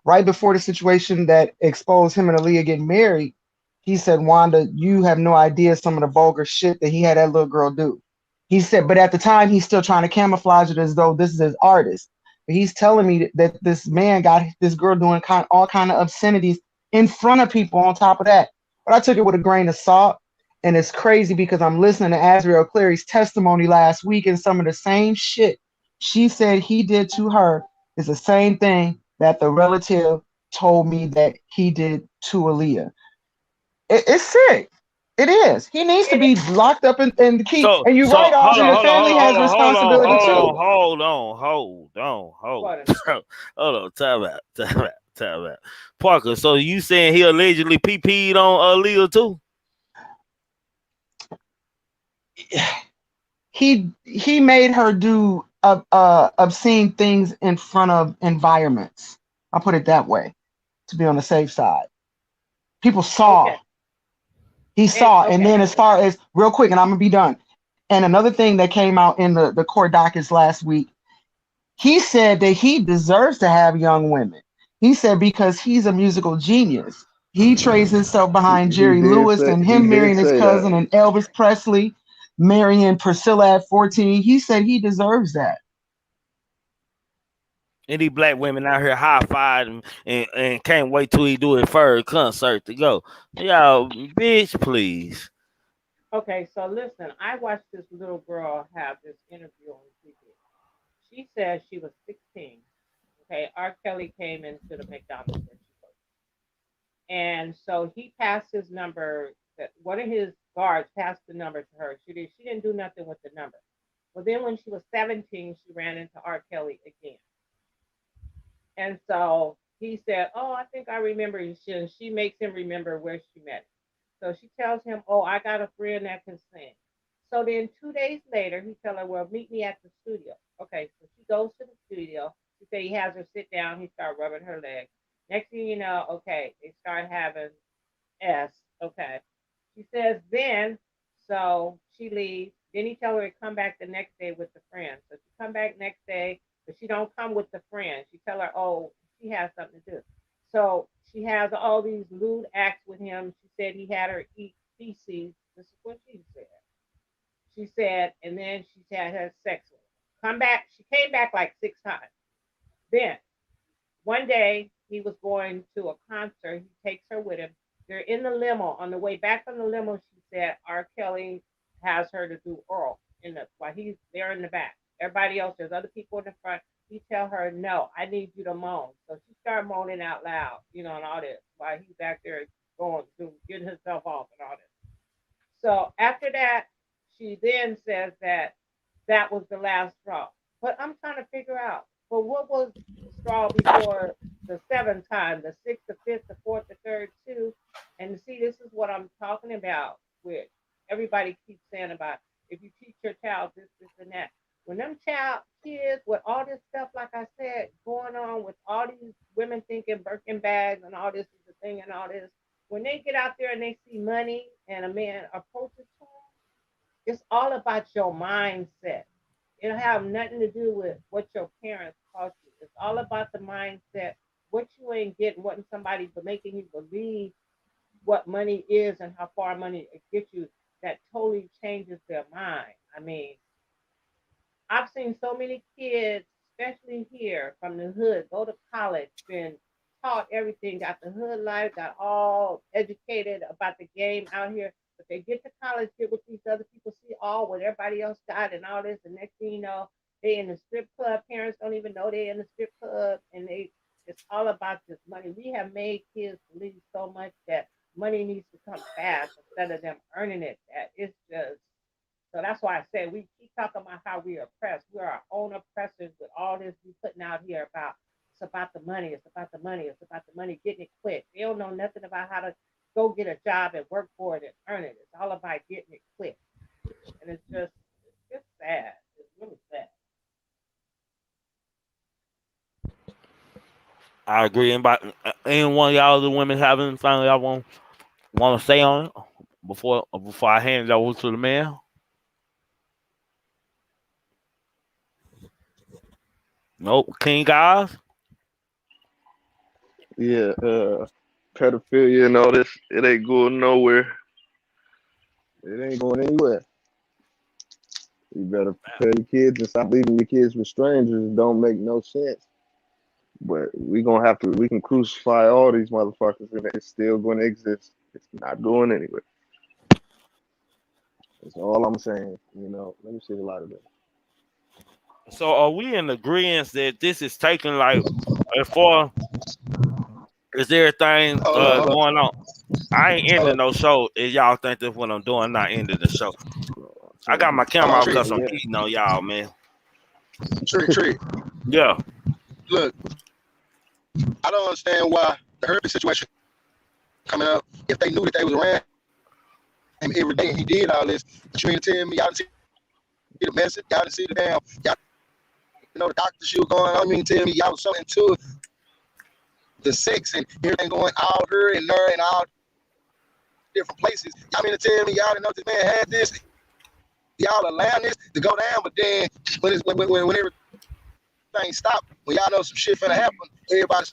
right before the situation that exposed him and Aaliyah getting married, he said, Wanda, you have no idea some of the vulgar shit that he had that little girl do. He said, but at the time, he's still trying to camouflage it as though this is his artist. But he's telling me that this man got this girl doing all kind of obscenities in front of people on top of that. But I took it with a grain of salt. And it's crazy because I'm listening to Azriel Clary's testimony last week, and some of the same shit she said he did to her is the same thing that the relative told me that he did to Aaliyah. It's sick. It is. He needs to be locked up in the key. So And you're so right, hold Audrey. on, The hold on, family has hold on, responsibility hold too. on, hold on, hold on, hold what? on. Hold on, time out. Parker, so you saying he allegedly PP'd on Leah too? He made her do obscene things in front of environments. I'll put it that way to be on the safe side. People saw. Okay, He saw. And okay, then as far as real quick, and I'm gonna be done. And another thing that came out in the court dockets last week, he said that he deserves to have young women. He said because he's a musical genius. He trades himself behind He Jerry did Lewis say and he him did marrying his say that. cousin and Elvis Presley, marrying Priscilla at 14. He said he deserves that. And these black women out here high five and can't wait till he do his first concert to go. Y'all, bitch, please. okay. So listen, I watched this little girl have this interview on TV. She said she was 16. Okay, R. Kelly came into the McDonald's where she worked, and so he passed his number. That one of his guards passed the number to her. She didn't do nothing with the number. Well, then when she was 17, she ran into R. Kelly again. And so he said, "Oh, I think I remember." She makes him remember where she met him. So she tells him, "Oh, I got a friend that can sing." So then 2 days later, he tell her, "Well, meet me at the studio." Okay, so she goes to the studio. He said he has her sit down. He start rubbing her leg. Next thing you know, okay, they start having S. Okay. She says then, so she leaves. Then he tell her to come back the next day with the friend. So she come back next day, but she don't come with the friend. She tell her, oh, she has something to do. So she has all these lewd acts with him. She said he had her eat feces. This is what she said. She said, and then she had her sex with him. Come back. She came back like 6 times. Then one day he was going to a concert. He takes her with him. They're in the limo. On the way back from the limo, she said R. Kelly has her to do oral in the while he's there in the back. Everybody else, there's other people in the front. He tell her, no, I need you to moan. So she started moaning out loud, and all this while he's back there going to getting himself off and all this. So after that, she then says that that was the last straw. But I'm trying to figure out, well, what was the straw before the seventh time, the sixth, the fifth, the fourth, the third, two? And see, this is what I'm talking about, which everybody keeps saying about if you teach your child this, and that. When them child kids with all this stuff, like I said, going on with all these women thinking Birkin bags and all this is the thing and all this, when they get out there and they see money and a man approaches them, it's all about your mindset. It'll have nothing to do with what your parents taught you. It's all about the mindset. What you ain't getting, what somebody but making you believe what money is and how far money gets you. That totally changes their mind. I mean, I've seen so many kids, especially here from the hood, go to college, spend taught everything, got the hood life, got all educated about the game out here. But they get to college, get with these other people, see all what everybody else got and all this. And next thing you know, they in the strip club. Parents don't even know they in the strip club, and it's all about this money. We have made kids believe so much that money needs to come fast instead of them earning it. That it's just so that's why I say we keep talking about how we are oppressed. We are our own oppressors with all this we putting out here about it's about the money, it's about the money, it's about the money, getting it quick. They don't know nothing about how to go get a job and work for it and earn it. It's all about getting it quick. And it's sad. It's really sad. I agree. Any one of y'all the women having finally I want to say on it before I hand it over to the man. Nope. King guys. Yeah, pedophilia and all this, it ain't going nowhere. It ain't going anywhere. You better prepare your kids and stop leaving your kids with strangers. It don't make no sense. But we can crucify all these motherfuckers and it's still going to exist. It's not going anywhere. That's all I'm saying. Let me see the light of it. So are we in agreement that this is taking like as far is everything going on? I ain't ending no show. If y'all think that's what I'm doing, I'm not ending the show. I got my camera off because I'm beating on y'all, man. Trick. Yeah. Look, I don't understand why the Herbie situation coming up. If they knew that they was around him every day and he did all this, but you mean to tell me y'all didn't see the message, y'all didn't see the damn, y'all the doctor she was going on. I mean, tell me y'all was so into the sex and everything going all her and her and all different places. Y'all mean to tell me y'all didn't know this man had this? Y'all allowing this to go down, but then when everything stopped, when y'all know some shit finna happen, everybody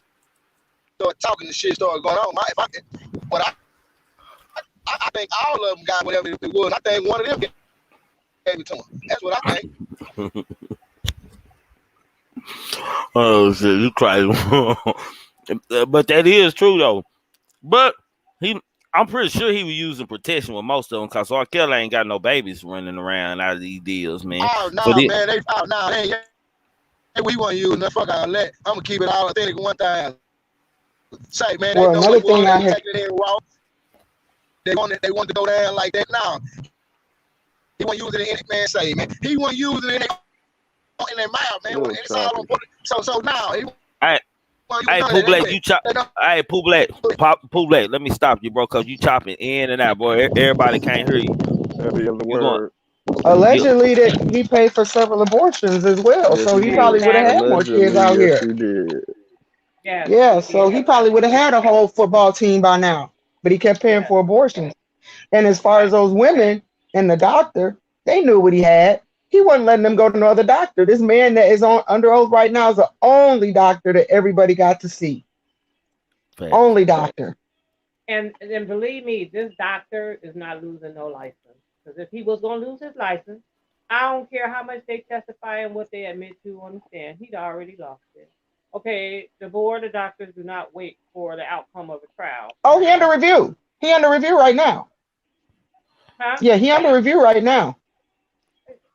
start talking, the shit started going on. But I think all of them got whatever it was. I think one of them gave it to him. That's what I think. Oh shit, you crazy. But that is true though. But I'm pretty sure he was using protection with most of them because R. Kelly ain't got no babies running around out of these deals, man. Oh no, man, we want to use the fuck out of that. I'm gonna keep it all authentic one time. Say, man, Well, they know another what thing I they had. taking it in raw. They want to go down like that now. He want to use it in man say, man. He want to use it in their mouth, man. Little It's all on so now. Hey, Pooh Black, you chop. Hey, Pooh Black, Pooh Black. Let me stop you, bro, because you chopping in and out, boy. Everybody can't hear you. Every other word. Allegedly, that he paid for several abortions as well, Yes, so he did. probably would have had more kids out Yes, here. he did. Yeah, so he probably would have had a whole football team by now, but he kept paying for abortions. And as far as those women and the doctor, they knew what he had. He wasn't letting them go to no other doctor. This man that is on under oath right now is the only doctor that everybody got to see. Fact. Only doctor. And believe me, this doctor is not losing no license. Because if he was going to lose his license, I don't care how much they testify and what they admit to on the stand, he'd already lost it. Okay, the board of doctors do not wait for the outcome of a trial. Oh, he under review. He under review right now. Huh? Yeah, he under review right now.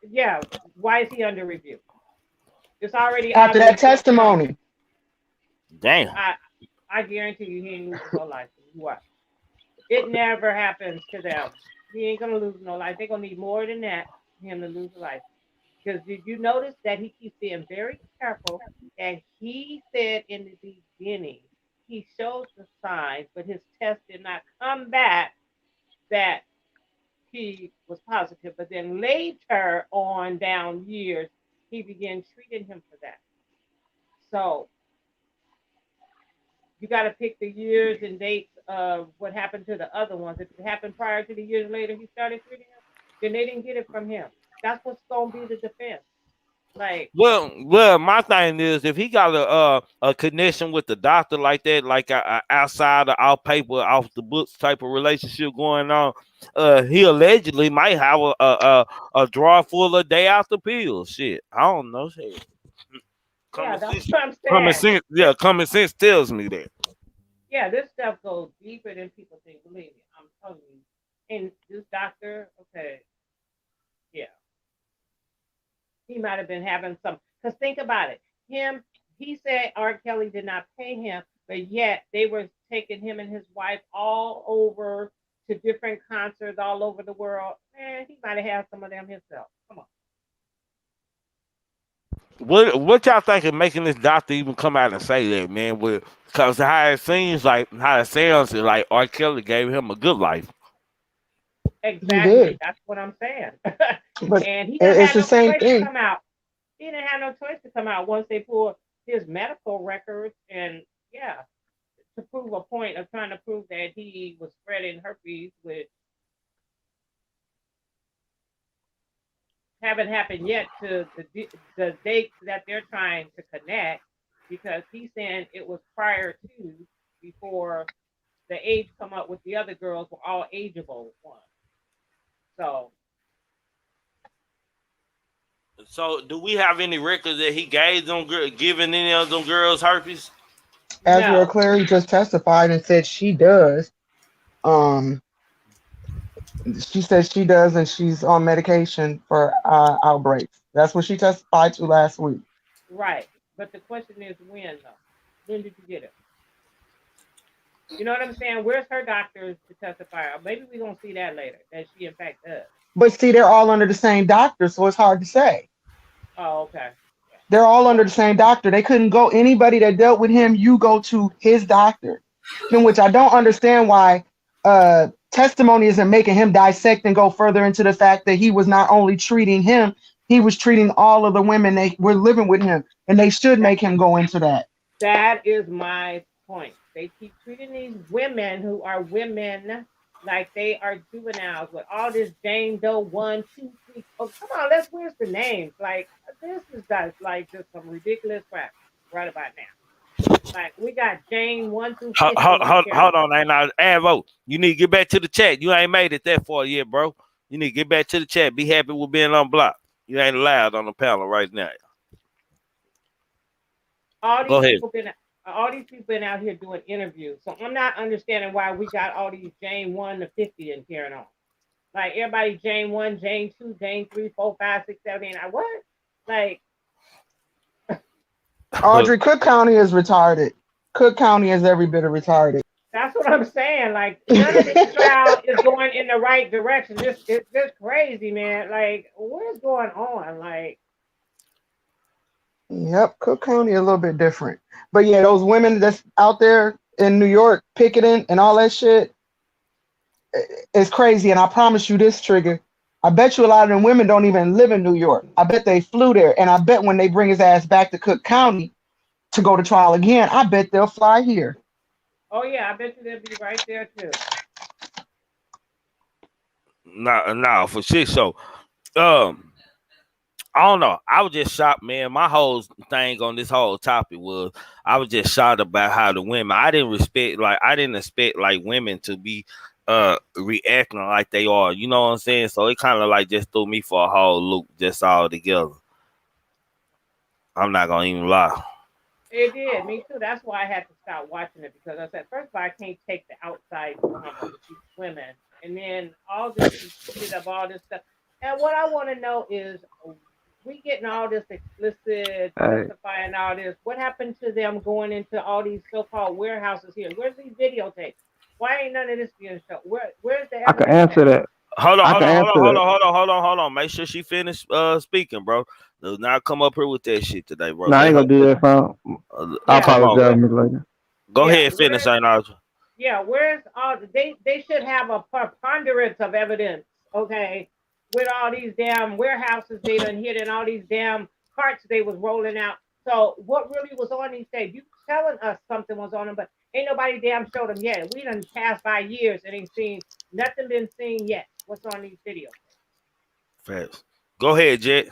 Yeah, why is he under review? It's already after that testimony. Damn. I guarantee you he ain't losing no license. What? It never happens to them. He ain't gonna lose no life. They're gonna need more than that for him to lose a life. Because did you notice that he keeps being very careful? And he said in the beginning, he showed the signs, but his test did not come back that he was positive. But then later on down years, he began treating him for that. So you got to pick the years and dates of what happened to the other ones. If it happened prior to the years later he started treating him, then they didn't get it from him. That's what's going to be the defense. Like, well, my thing is if he got a connection with the doctor like that, like a outside of our paper, off the books type of relationship going on, he allegedly might have a drawer full of day after pills. Shit, I don't know. Shit. Yeah, that's what I'm saying. Common sense tells me that. Yeah, this stuff goes deeper than people think. Believe me, I'm telling you. And this doctor, okay, yeah, he might have been having some. Because think about it. He said R. Kelly did not pay him, but yet they were taking him and his wife all over to different concerts all over the world. Man, he might have had some of them himself. Come on. What y'all think of making this doctor even come out and say that, man? Because how it seems like, how it sounds is like R. Kelly gave him a good life. He Exactly. did, That's what I'm saying. but And he didn't it's have the no same choice to thing. come out. He didn't have no choice to come out once they pulled his medical records and yeah, to prove a point of trying to prove that he was spreading herpes, which haven't happened yet to the dates that they're trying to connect because he's saying it was prior to before the age come up with the other girls were all ageable ones. So So, do we have any records that he gave them, giving any of them girls herpes? Azra no, Clary just testified and said she does. Um, she says she does, and she's on medication for outbreaks. That's what she testified to last week. right. But the question is when though? When did you get it? You know what I'm saying? Where's her doctors to testify? Or maybe we're gonna see that later, that she in fact does. But see, they're all under the same doctor, so it's hard to say. Oh, okay. They're all under Well, the same doctor. They couldn't go anybody that dealt with him. You go to his doctor, in which I don't understand why testimony isn't making him dissect and go further into the fact that he was not only treating him, he was treating all of the women they were living with him, and they should that make him go into that. that is my point. They keep treating these women who are women like they are juveniles with all this Jane Doe 1, 2, 3. Oh, come on, let's where's the names? Like this is like just some ridiculous crap right about now. Like we got Jane 1 through 50 right here. Hold on, ain't now, Avo. You need to get back to the chat. You ain't made it that far yet, bro. You need to get back to the chat. Be happy with being unblocked. You ain't allowed on the panel right now. All Go these ahead. people been out here doing interviews. So I'm not understanding why we got all these Jane 1 to 50 and carrying on. Like everybody Jane 1, Jane 2, Jane 3, 4, 5, 6, 7, 8. What? Like Audrey, Cook County is retarded. Cook County is every bit of retarded. that's what I'm saying. Like none of this trial is going in the right direction. It's just crazy, man. Like what is going on? Like Yep, Cook County a little bit different. But yeah, those women that's out there in New York picketing and all that shit, it's crazy. And I promise you this, Trigger, I bet you a lot of them women don't even live in New York. I bet they flew there. And I bet when they bring his ass back to Cook County to go to trial again, I bet they'll fly here. oh yeah, I bet you they'll be right there too. Nah, for shit. So, I don't know. I was just shocked, man. My whole thing on this whole topic was I was just shocked about how the women. I didn't expect like women to be reacting like they are. You know what I'm saying? So it kind of like just threw me for a whole loop, just all together. I'm not gonna even lie. It did, me too. That's why I had to stop watching it because I said, first of all, I can't take the outside drama with these women, and then all this stupidity of all this stuff. And what I want to know is, we getting all this explicit testifying, all this. What happened to them going into all these so-called warehouses here? Where's these videotapes? Why ain't none of this being shown? Where's the I can evidence? answer that. Hold I can answer that. on. Make sure she finish speaking, bro. Do not come up here with that shit today, bro. No, I ain't gonna do that, fam. I Yeah, Come on. apologize, Miss Lady. Go yeah, ahead, finish, Saint Audrey. yeah, where's all they should have a preponderance of evidence, okay, with all these damn warehouses they done hit and all these damn carts they was rolling out. So what really was on these tapes? You telling us something was on them, but ain't nobody damn showed them yet. We done passed by years and ain't seen nothing been seen yet. What's on these videos? Facts. Go ahead, Jet.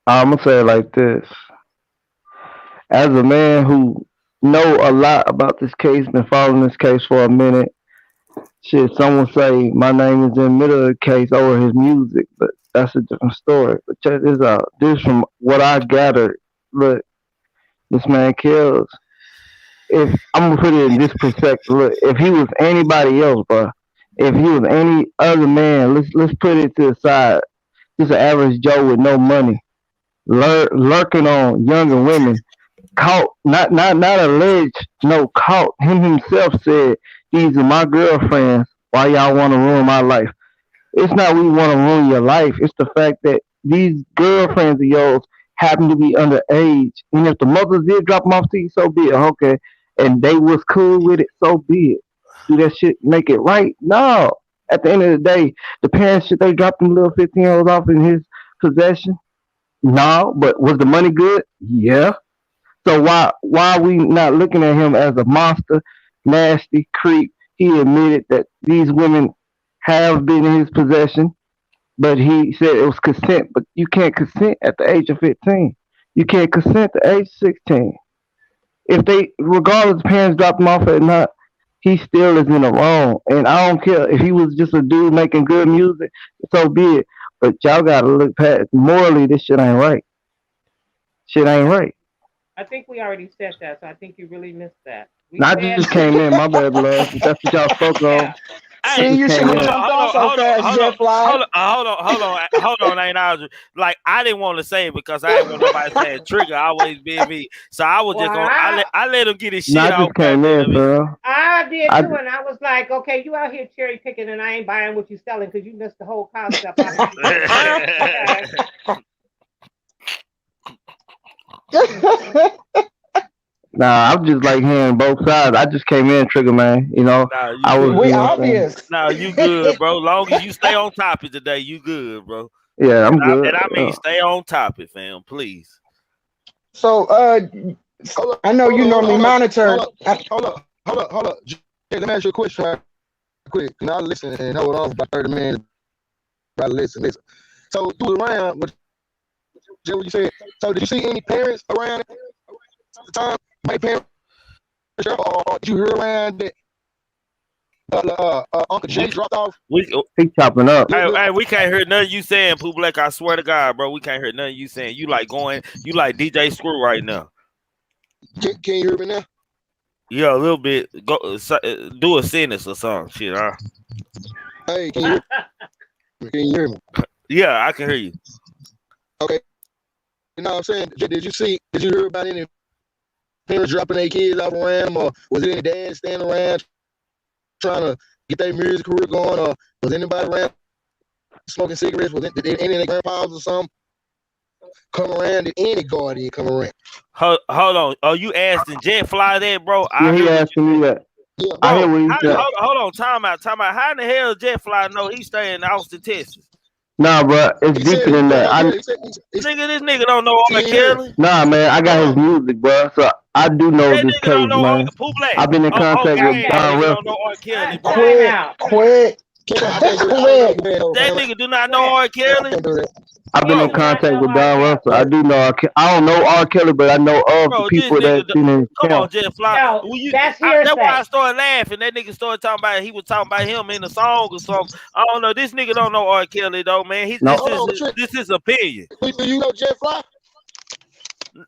I'm gonna say it like this. As a man who know a lot about this case, been following this case for a minute, shit, someone say my name is in the middle of the case over his music, but that's a different story. But check this out. This from what I gathered. Look, this man kills. if I'm gonna put it in this perspective, look, if he was anybody else, bro, if he was any other man, let's put it to the side, just an average Joe with no money, lurking on younger women, caught, not alleged, no, caught. Him himself said, "These are my girlfriends. Why y'all want to ruin my life?" It's not we want to ruin your life. It's the fact that these girlfriends of yours happen to be underage, and if the mothers did drop them off to you, so be it. Okay, and they was cool with it, so be it. Do that shit make it right? No. At the end of the day, the parents should they drop them little 15-year-olds off in his possession? No, but was the money good? Yeah. So why are we not looking at him as a monster, nasty creep? He admitted that these women have been in his possession, but he said it was consent. But you can't consent at the age of 15. You can't consent at the age of 16. If they, regardless, parents dropped him off or not, he still is in the wrong. And I don't care if he was just a dude making good music, so be it. But y'all gotta look past morally. This shit ain't right. Shit ain't right. I think we already said that, so I think you really missed that. We Now I said just came in. My bad, blood. That's what y'all spoke on. yeah. I See, Hey, you just should came have in. jumped off so fast, Jet Fly. hold on, ain't I? Like I didn't want to say it because I didn't want nobody saying trigger always being me. So I was Well, just gonna I let him get his Now shit I off just came right there. in, bro. I did I too, and I was like, okay, you out here cherry picking, and I ain't buying what you selling because you missed the whole concept. Okay. Nah, I'm just like hearing both sides. I just came in, Trigger Man. You know, Nah, you I was, good, We you know bro. what I'm saying? obvious. Nah, you good, bro. Long as you stay on topic today, you good, bro. Yeah, I'm And good. I mean stay on topic, fam, please. So, Hold up, I know you normally monitor. hold up. Let me ask you a question right quick. And I'll listen and hold on for about 30 minutes. About listen. So you was around, what you said. So did you see any parents around at the time? My parents, or did you hear around that Uncle Jay dropped off? We He chopping up. Hey, we can't hear nothing you saying, Pooh Black. I swear to God, bro, we can't hear nothing you saying. You like DJ Screw right now. Can you hear me now? Yeah, a little bit. Go do a sentence or something. Shit, huh? Hey, can you hear me? Yeah, I can hear you. Okay. You know what I'm saying? Did you hear about any parents dropping their kids off around, or was it any dads standing around trying to get their music career going, or was anybody around smoking cigarettes? Did any of their grandpas or something come around? Did any guardian come around? Hold on. Oh, you asking Jet Fly that, bro? Yeah, he asking me that. Yeah. I hear Bro, what he said. hold on. Time out. How in the hell Jet Fly know he stay in Austin, Texas? Nah, bro, it's He said deeper he than that. Nigga, this nigga don't know R. Kelly. Nah, man, I got his music, bro. So I do know That this nigga case, don't know man. Pooh Black. I've been in contact with That Don nigga Russell. don't know R. Kelly, bro. Quit. That nigga do not know R. Kelly. I've been in contact with Don Russell. I do know I don't know R. Kelly, but I know of the people that's in his Come on, camp. Jet Fly. No, that's that's why I hearsay. started laughing. That nigga started talking about he was talking about him in the song or something. I don't know. This nigga don't know R. Kelly though, man. This is opinion. Do you know Jet Fly?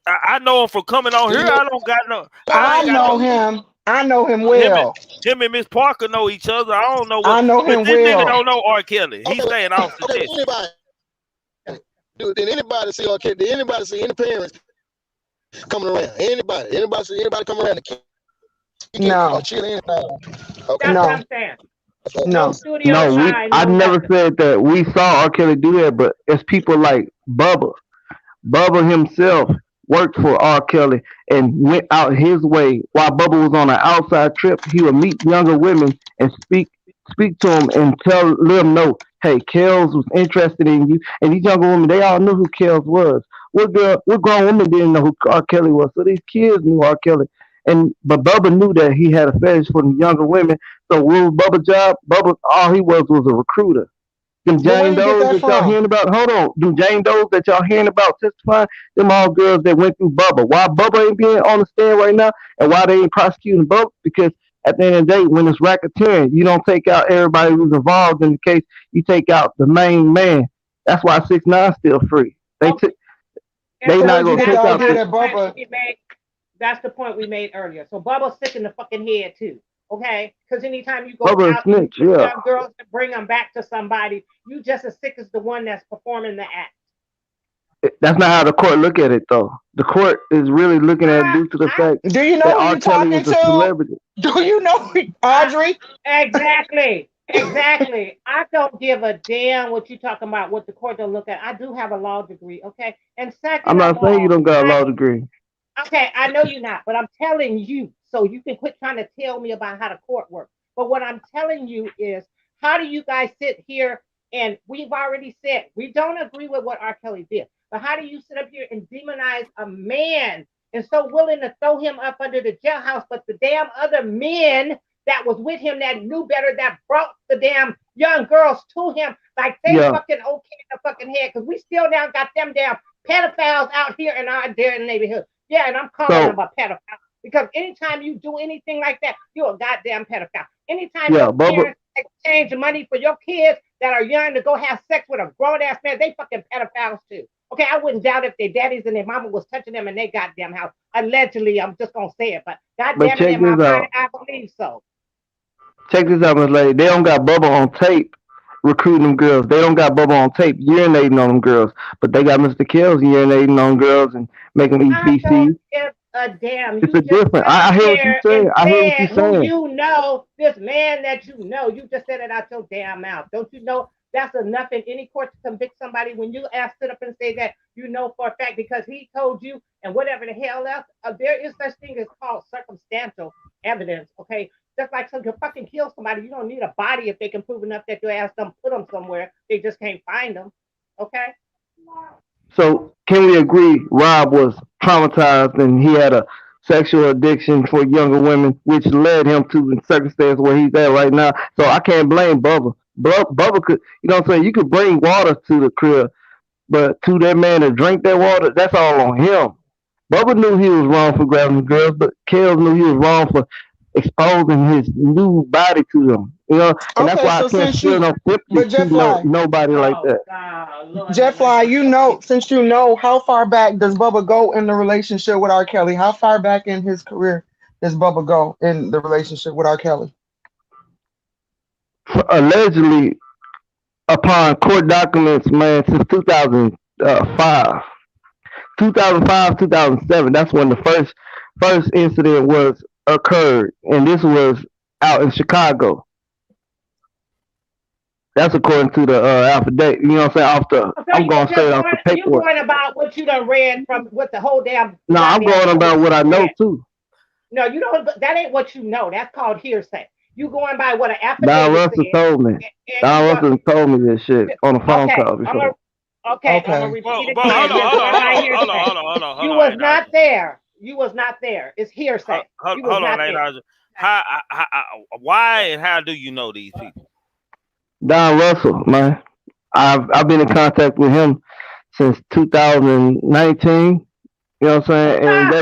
I know him from coming on here. I don't got no. I know him. I know him well. Him and Miss Parker know each other. I don't know what. I know him but this well. nigga don't know R. Kelly. He's staying off the test. Did anybody see R. Kelly? Did anybody see any parents coming around? Anybody coming around? No. Okay. That's what I'm saying. No. I never said that we saw R. Kelly do that, but it's people like Bubba. Bubba himself worked for R. Kelly and went out his way while Bubba was on an outside trip. He would meet younger women and speak to them and let them know, hey, Kels was interested in you. And these younger women, they all knew who Kels was. What grown women didn't know who R. Kelly was? So these kids knew R. Kelly. But Bubba knew that he had a fetish for the younger women. So what was Bubba's job? Bubba, all he was a recruiter. Them Jane Does that y'all hearing about, hold on. Them Jane Does that y'all hearing about testifying, them all girls that went through Bubba. Why Bubba ain't being on the stand right now and why they ain't prosecuting Bubba? Because at the end of the day, when it's racketeering, you don't take out everybody who's involved in the case. You take out the main man. That's why 6ix9ine still free. They not gonna take out the That's the point we made earlier. So Bubba's sick in the fucking head too. Okay? Because anytime you go Bubba a out and snitch, you yeah. young girls to bring them back to somebody, you just as sick as the one that's performing the act. That's not how the court look at it though. The court is really looking at it due to the fact Do you that know who R. you're Kelly talking is a to? celebrity. Do you know Audrey? Exactly. Exactly. I don't give a damn what you talking about, what the court don't look at. I do have a law degree, okay? And I'm second of not saying you all, don't got a law degree. okay, I know you're not, but I'm telling you, so you can quit trying to tell me about how the court works. But what I'm telling you is, how do you guys sit here and we've already said we don't agree with what R. Kelly did, but how do you sit up here and demonize a man and so willing to throw him up under the jailhouse, but the damn other men that was with him that knew better, that brought the damn young girls to him, like they fucking okay in the fucking head, because we still now got them damn pedophiles out here in our damn neighborhood. Yeah, and I'm calling them a pedophile. Because anytime you do anything like that, you're a goddamn pedophile. Anytime your parents exchange money for your kids that are young to go have sex with a grown-ass man, they fucking pedophiles too. Okay, I wouldn't doubt if their daddies and their mama was touching them in their goddamn house. Allegedly, I'm just going to say it, but goddamn it, in my mind, I believe so. Check this out, Miss Lady. They don't got Bubba on tape recruiting them girls. They don't got Bubba on tape urinating on them girls. But they got Mr. Kells urinating on girls and making them eat feces. A damn. It's a different. I hear what you're saying. I hear what you're saying. You know, this man that you know, you just said it out your damn mouth. Don't you know that's enough in any court to convict somebody when you sit up and say that you know for a fact because he told you and whatever the hell else? There is such thing as called circumstantial evidence. Okay, just like some can fucking kill somebody, you don't need a body if they can prove enough that you asked them put them somewhere. They just can't find them. Okay. So can we agree Rob was traumatized and he had a sexual addiction for younger women, which led him to the circumstance where he's at right now. So I can't blame Bubba. Bubba could, you know what I'm saying? You could bring water to the crib, but to that man to drink that water, that's all on him. Bubba knew he was wrong for grabbing the girls, but Kells knew he was wrong for exposing his new body to them. You know, and that's why I can't feel no sympathy to nobody like that. Jet Fly, you know, since you know, how far back does Bubba go in the relationship with R. Kelly? How far back in his career does Bubba go in the relationship with R. Kelly? Allegedly, upon court documents, man, since 2005. 2005, 2007, that's when the first incident was occurred, and this was out in Chicago. That's according to the affidavit. You know what I'm saying? I'm going straight off the paperwork. You're going about what you done read from what the whole damn. No, I'm going about what I know too. No, you don't. That ain't what you know. That's called hearsay. You going by what an affidavit Don Russell told me. Don Russell told me this shit on a phone call before. Okay. I'm gonna repeat it again. Hold on. You was not there. You was not there. It's hearsay. Hold on, lady. How, why and how do you know these people? Don Russell, man. I've been in contact with him since 2019. You know what I'm saying? And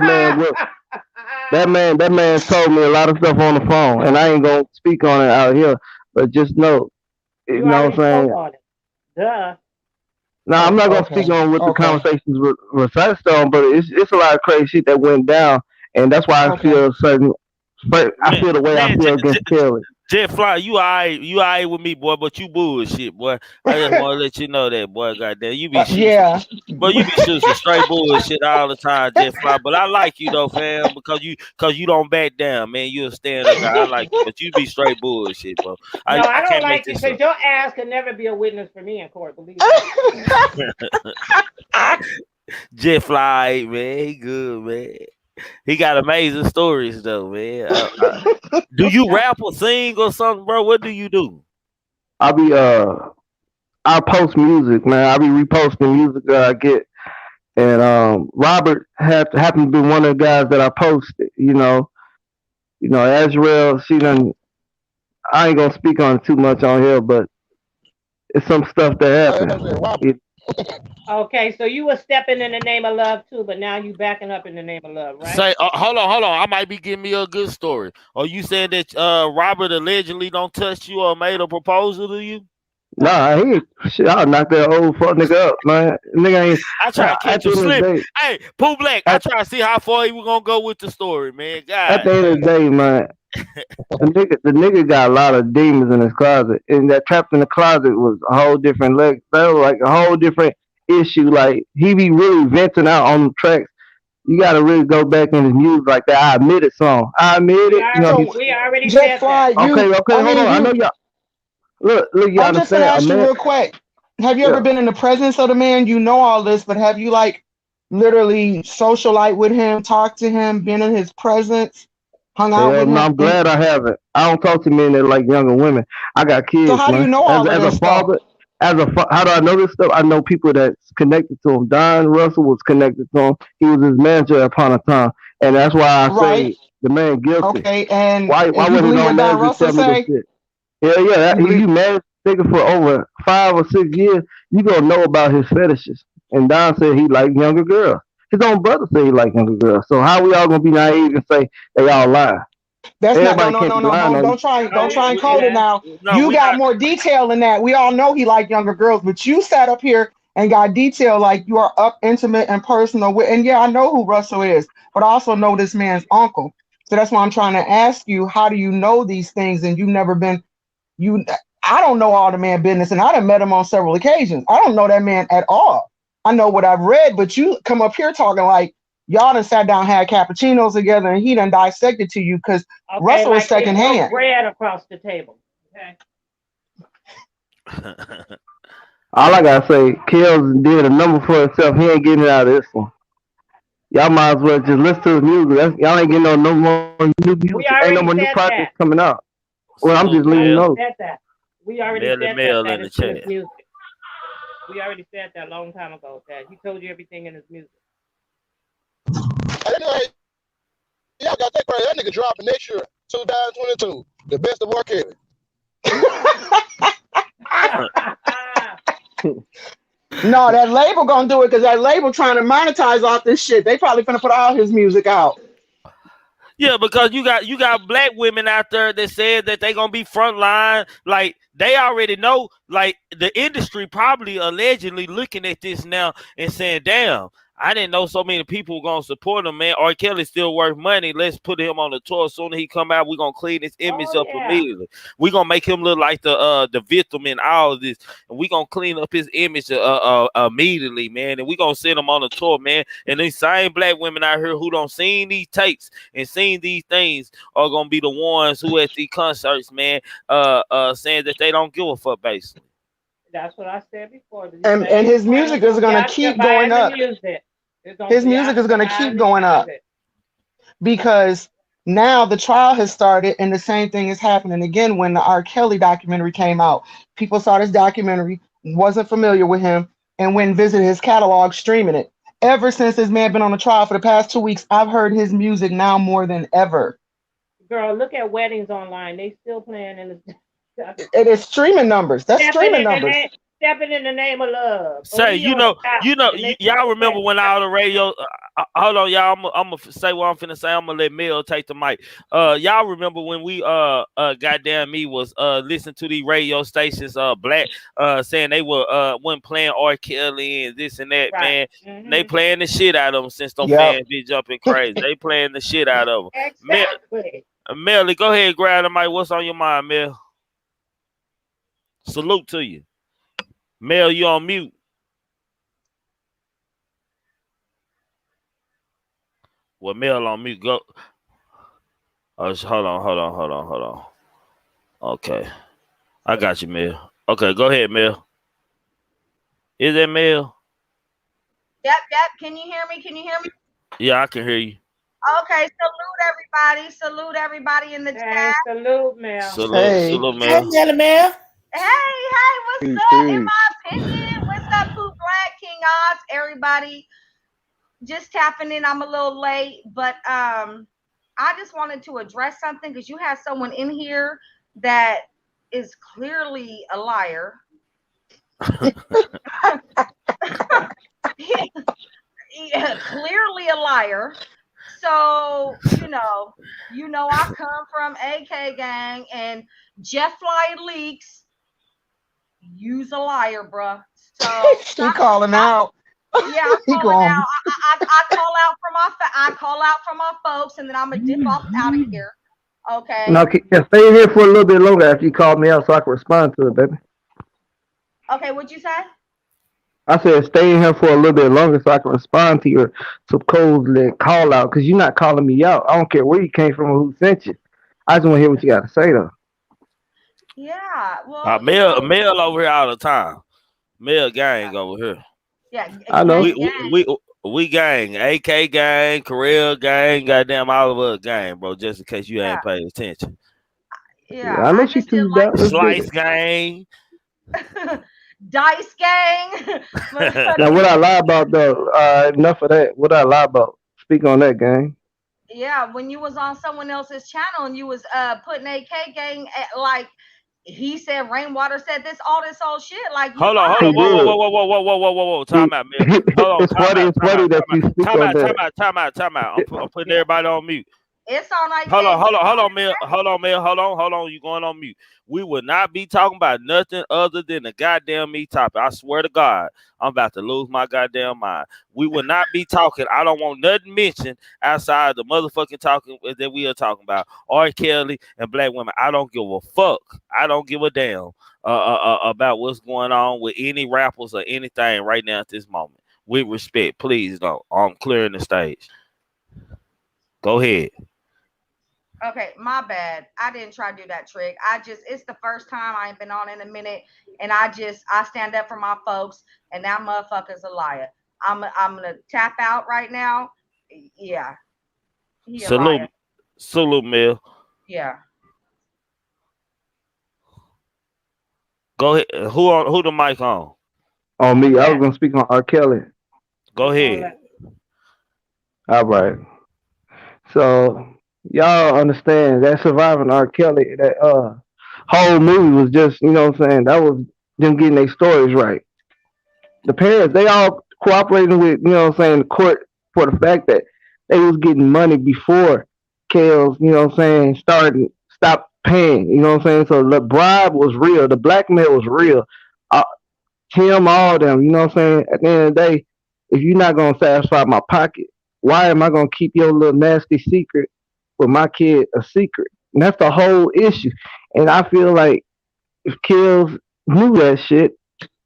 that man told me a lot of stuff on the phone, and I ain't gonna speak on it out here. But just know, you know what I'm saying? Duh. No, I'm not gonna speak on what the conversations were touched on, but it's a lot of crazy shit that went down, and that's why I feel certain. But I feel the way I feel against Kelly. Jet Fly, you alright with me, boy, but you bullshit, boy. I just want to let you know that, boy. Goddamn, you be shooting, but you be shooting some straight bullshit all the time, Jet Fly. But I like you though, fam, because you don't back down, man. You a stand-up guy. I like you, but you be straight bullshit, bro. I don't like you because your ass can never be a witness for me in court. Believe me. Jet Fly, man, he good, man. He got amazing stories though, man. Do you rap or sing or something, bro? What do you do? I post music, man. I be reposting music that I get, and Robert happened to be one of the guys that I posted. You know, Azrael. I ain't gonna speak on it too much on here, but it's some stuff that happened. Okay, so you were stepping in the name of love too, but now you backing up in the name of love, right? Say, hold on. I might be giving me a good story. Or you saying that Robert allegedly don't touch you or made a proposal to you? Nah, he shit. I'll knock that old fuck nigga up, man. Nigga ain't. I try to At catch the him end of the slipping. day, Hey, Pooh Black, I at, try to see how far he was gonna go with the story, man. at God the end of damn. the day, man, the nigga got a lot of demons in his closet, and that trapped in the closet was a whole different leg. That was like a whole different issue. Like he be really venting out on the tracks. You gotta really go back in his music like that. I admit it song. I admit We it. You know, already he So we already Jet said that. Fly, okay, okay, I hold mean, on. I know y'all look, you I'm just gonna understand. A ask you man, real quick. Have you ever yeah. been in the presence of the man? You know all this, but have you like literally socialite with him, talked to him, been in his presence, hung out Hell with no, him? I'm glad I haven't. I don't talk to men that like younger women. I got So kids, how do you man. know all of As a this stuff? father, how do I know this stuff? I know people that's connected to him. Don Russell was connected to him. He was his manager upon a time, and that's why I Right. say the man guilty. Okay. And Why you would his believe own what Don manager Russell tell me this say? shit? Yeah, yeah. You believe You managed nigga for over 5 or 6 years, you gonna know about his fetishes. And Don said he like younger girls. His own brother said he like younger girls. So how we all gonna be naive and say they all lie? that's not no Everybody no can't no be no lying don't on you. don't try No, don't try and code it Yeah. now. no, You we got not. more detail than that. We all know he like younger girls, but you sat up here and got detail like you are up intimate and personal with, and yeah, I know who Russell is, but I also know this man's uncle. So that's why I'm trying to ask you, how do you know these things and you've never been you I don't know all the man business and I done met him on several occasions. I don't know that man at all. I know what I've read, but you come up here talking like y'all done sat down, had cappuccinos together, and he done dissected to you because Okay, Russell is like they broke secondhand. bread across the table. Okay. All I gotta say, Kells did a number for himself. He ain't getting it out of this one. Y'all might as well just listen to his music. Y'all ain't getting no more new music. We Ain't no more already new said projects that. coming out. Well, I'm just Salute, We letting you already Mel. know. said that. We already Mel and said that Mel that in the is in his chat. music. We already said that a long time ago. That he told you everything in his music. Anyway, y'all got that crazy. That nigga dropping next year, 2022. The best of R. Kelly. No, that label gonna do it because that label trying to monetize off this shit. They probably finna put all his music out. Yeah, because you got black women out there that said that they gonna be frontline. Like they already know. Like the industry probably allegedly looking at this now and saying, "Damn, I didn't know so many people were gonna support him, man. R. Kelly's still worth money. Let's put him on the tour. As soon as he come out, we're gonna clean his image Oh up yeah. immediately. We're gonna make him look like the victim in all of this, and we're gonna clean up his image immediately, man. And we're gonna send him on the tour, man. And these same black women out here who don't seen these tapes and seen these things are gonna be the ones who at the concerts, man, saying that they don't give a fuck, basically. That's what I said before. These And same his women music is gonna be gonna out here keep going buying the up. music. It's gonna His be music out is here gonna buying keep the going up music. because now the trial has started and the same thing is happening again. When the R. Kelly documentary came out, people saw this documentary, wasn't familiar with him, and went and visited his catalog streaming it. Ever since this man been on the trial for the past 2 weeks, I've heard his music now more than ever. Girl, look at weddings online. They still playing in the It is streaming numbers. That's streaming numbers. stepping in the name of love. Oh, Say, we on the top, and they y'all still remember playing. when all the radio? Hold on, y'all. I'm gonna say what I'm finna say. I'm gonna let Mel take the mic. Y'all remember when we goddamn me was listening to these radio stations black saying they were when playing R. Kelly and this and that, Right. man. They playing the shit out of them since them Yep. fans be jumping crazy. They playing the shit out of them. Exactly. Melly, go ahead, grab the mic. What's on your mind, Mel? Salute to you, Mel. You on mute? Well, Mel on mute. Go. Oh, hold on. Okay, I got you, Mel. Okay, go ahead, Mel. Is that Mel? Yep, yep. Can you hear me? Can you hear me? Yeah, I can hear you. Okay, salute everybody. Salute everybody in the chat. Salute, Mel. Hey. Salute, Hey, Mel. Melly Mel. Hey, what's Peace, up? In peace. my opinion, what's up, Pooh Black, King Oz, everybody? Just tapping in. I'm a little late, but I just wanted to address something because you have someone in here that is clearly a liar. Yeah, clearly a liar. So, I come from AK Gang and Jeff Fly Leaks You's a liar, bruh. So She calling out. yeah, I'm He calling going. out. I call out for I call out for my folks, and then I'm gonna dip off out of here. Okay. Now, stay here for a little bit longer after you call me out so I can respond to it, baby. Okay, what'd you say? I said stay in here for a little bit longer so I can respond to your supposed call out because you're not calling me out. I don't care where you came from or who sent you. I just want to hear what you got to say, though. Yeah, well, you know, Mel over here all the time. Mel gang over here. yeah, I know. We gang, AK gang, Corel gang, goddamn all of us gang, bro. Just in case you ain't paying attention. Yeah, I know I she just didn't tuned like out. Let's Slice get it. gang. Dice gang. Now, what I lie about though? Enough of that. What I lie about? Speak on that, gang. Yeah, when you was on someone else's channel and you was putting AK gang at, like he said, Rainwater said all this old shit. Like you Hold on, lied. whoa. Time out, man. Hold on, It's funny that you speak on that. Time out. I'm putting everybody on mute. It's all right. Hold on, Mel. Hold on. You going on mute. We will not be talking about nothing other than the goddamn me topic. I swear to God, I'm about to lose my goddamn mind. We will not be talking. I don't want nothing mentioned outside the motherfucking talking that we are talking about. R. Kelly and black women. I don't give a fuck. I don't give a damn about what's going on with any rappers or anything right now at this moment. With respect, please don't. I'm clearing the stage. Go ahead. Okay, my bad. I didn't try to do that trick. It's the first time I ain't been on in a minute, and I stand up for my folks, and that motherfucker's a liar. I'm gonna tap out right now. Yeah, he a liar. Salute, Mel. Yeah. Go ahead. Who the mic on? On me. I was gonna speak on R. Kelly. Go ahead. All right. So y'all understand that surviving R. Kelly, that whole movie was just, you know what I'm saying, that was them getting their stories right. The parents, they all cooperating with, you know what I'm saying, the court for the fact that they was getting money before Kels, you know what I'm saying, stopped paying, you know what I'm saying? So the bribe was real, the blackmail was real. Him, all them, you know what I'm saying? At the end of the day, if you're not gonna satisfy my pocket, why am I gonna keep your little nasty secret with my kid a secret? And that's the whole issue. And I feel like if Kills knew that shit,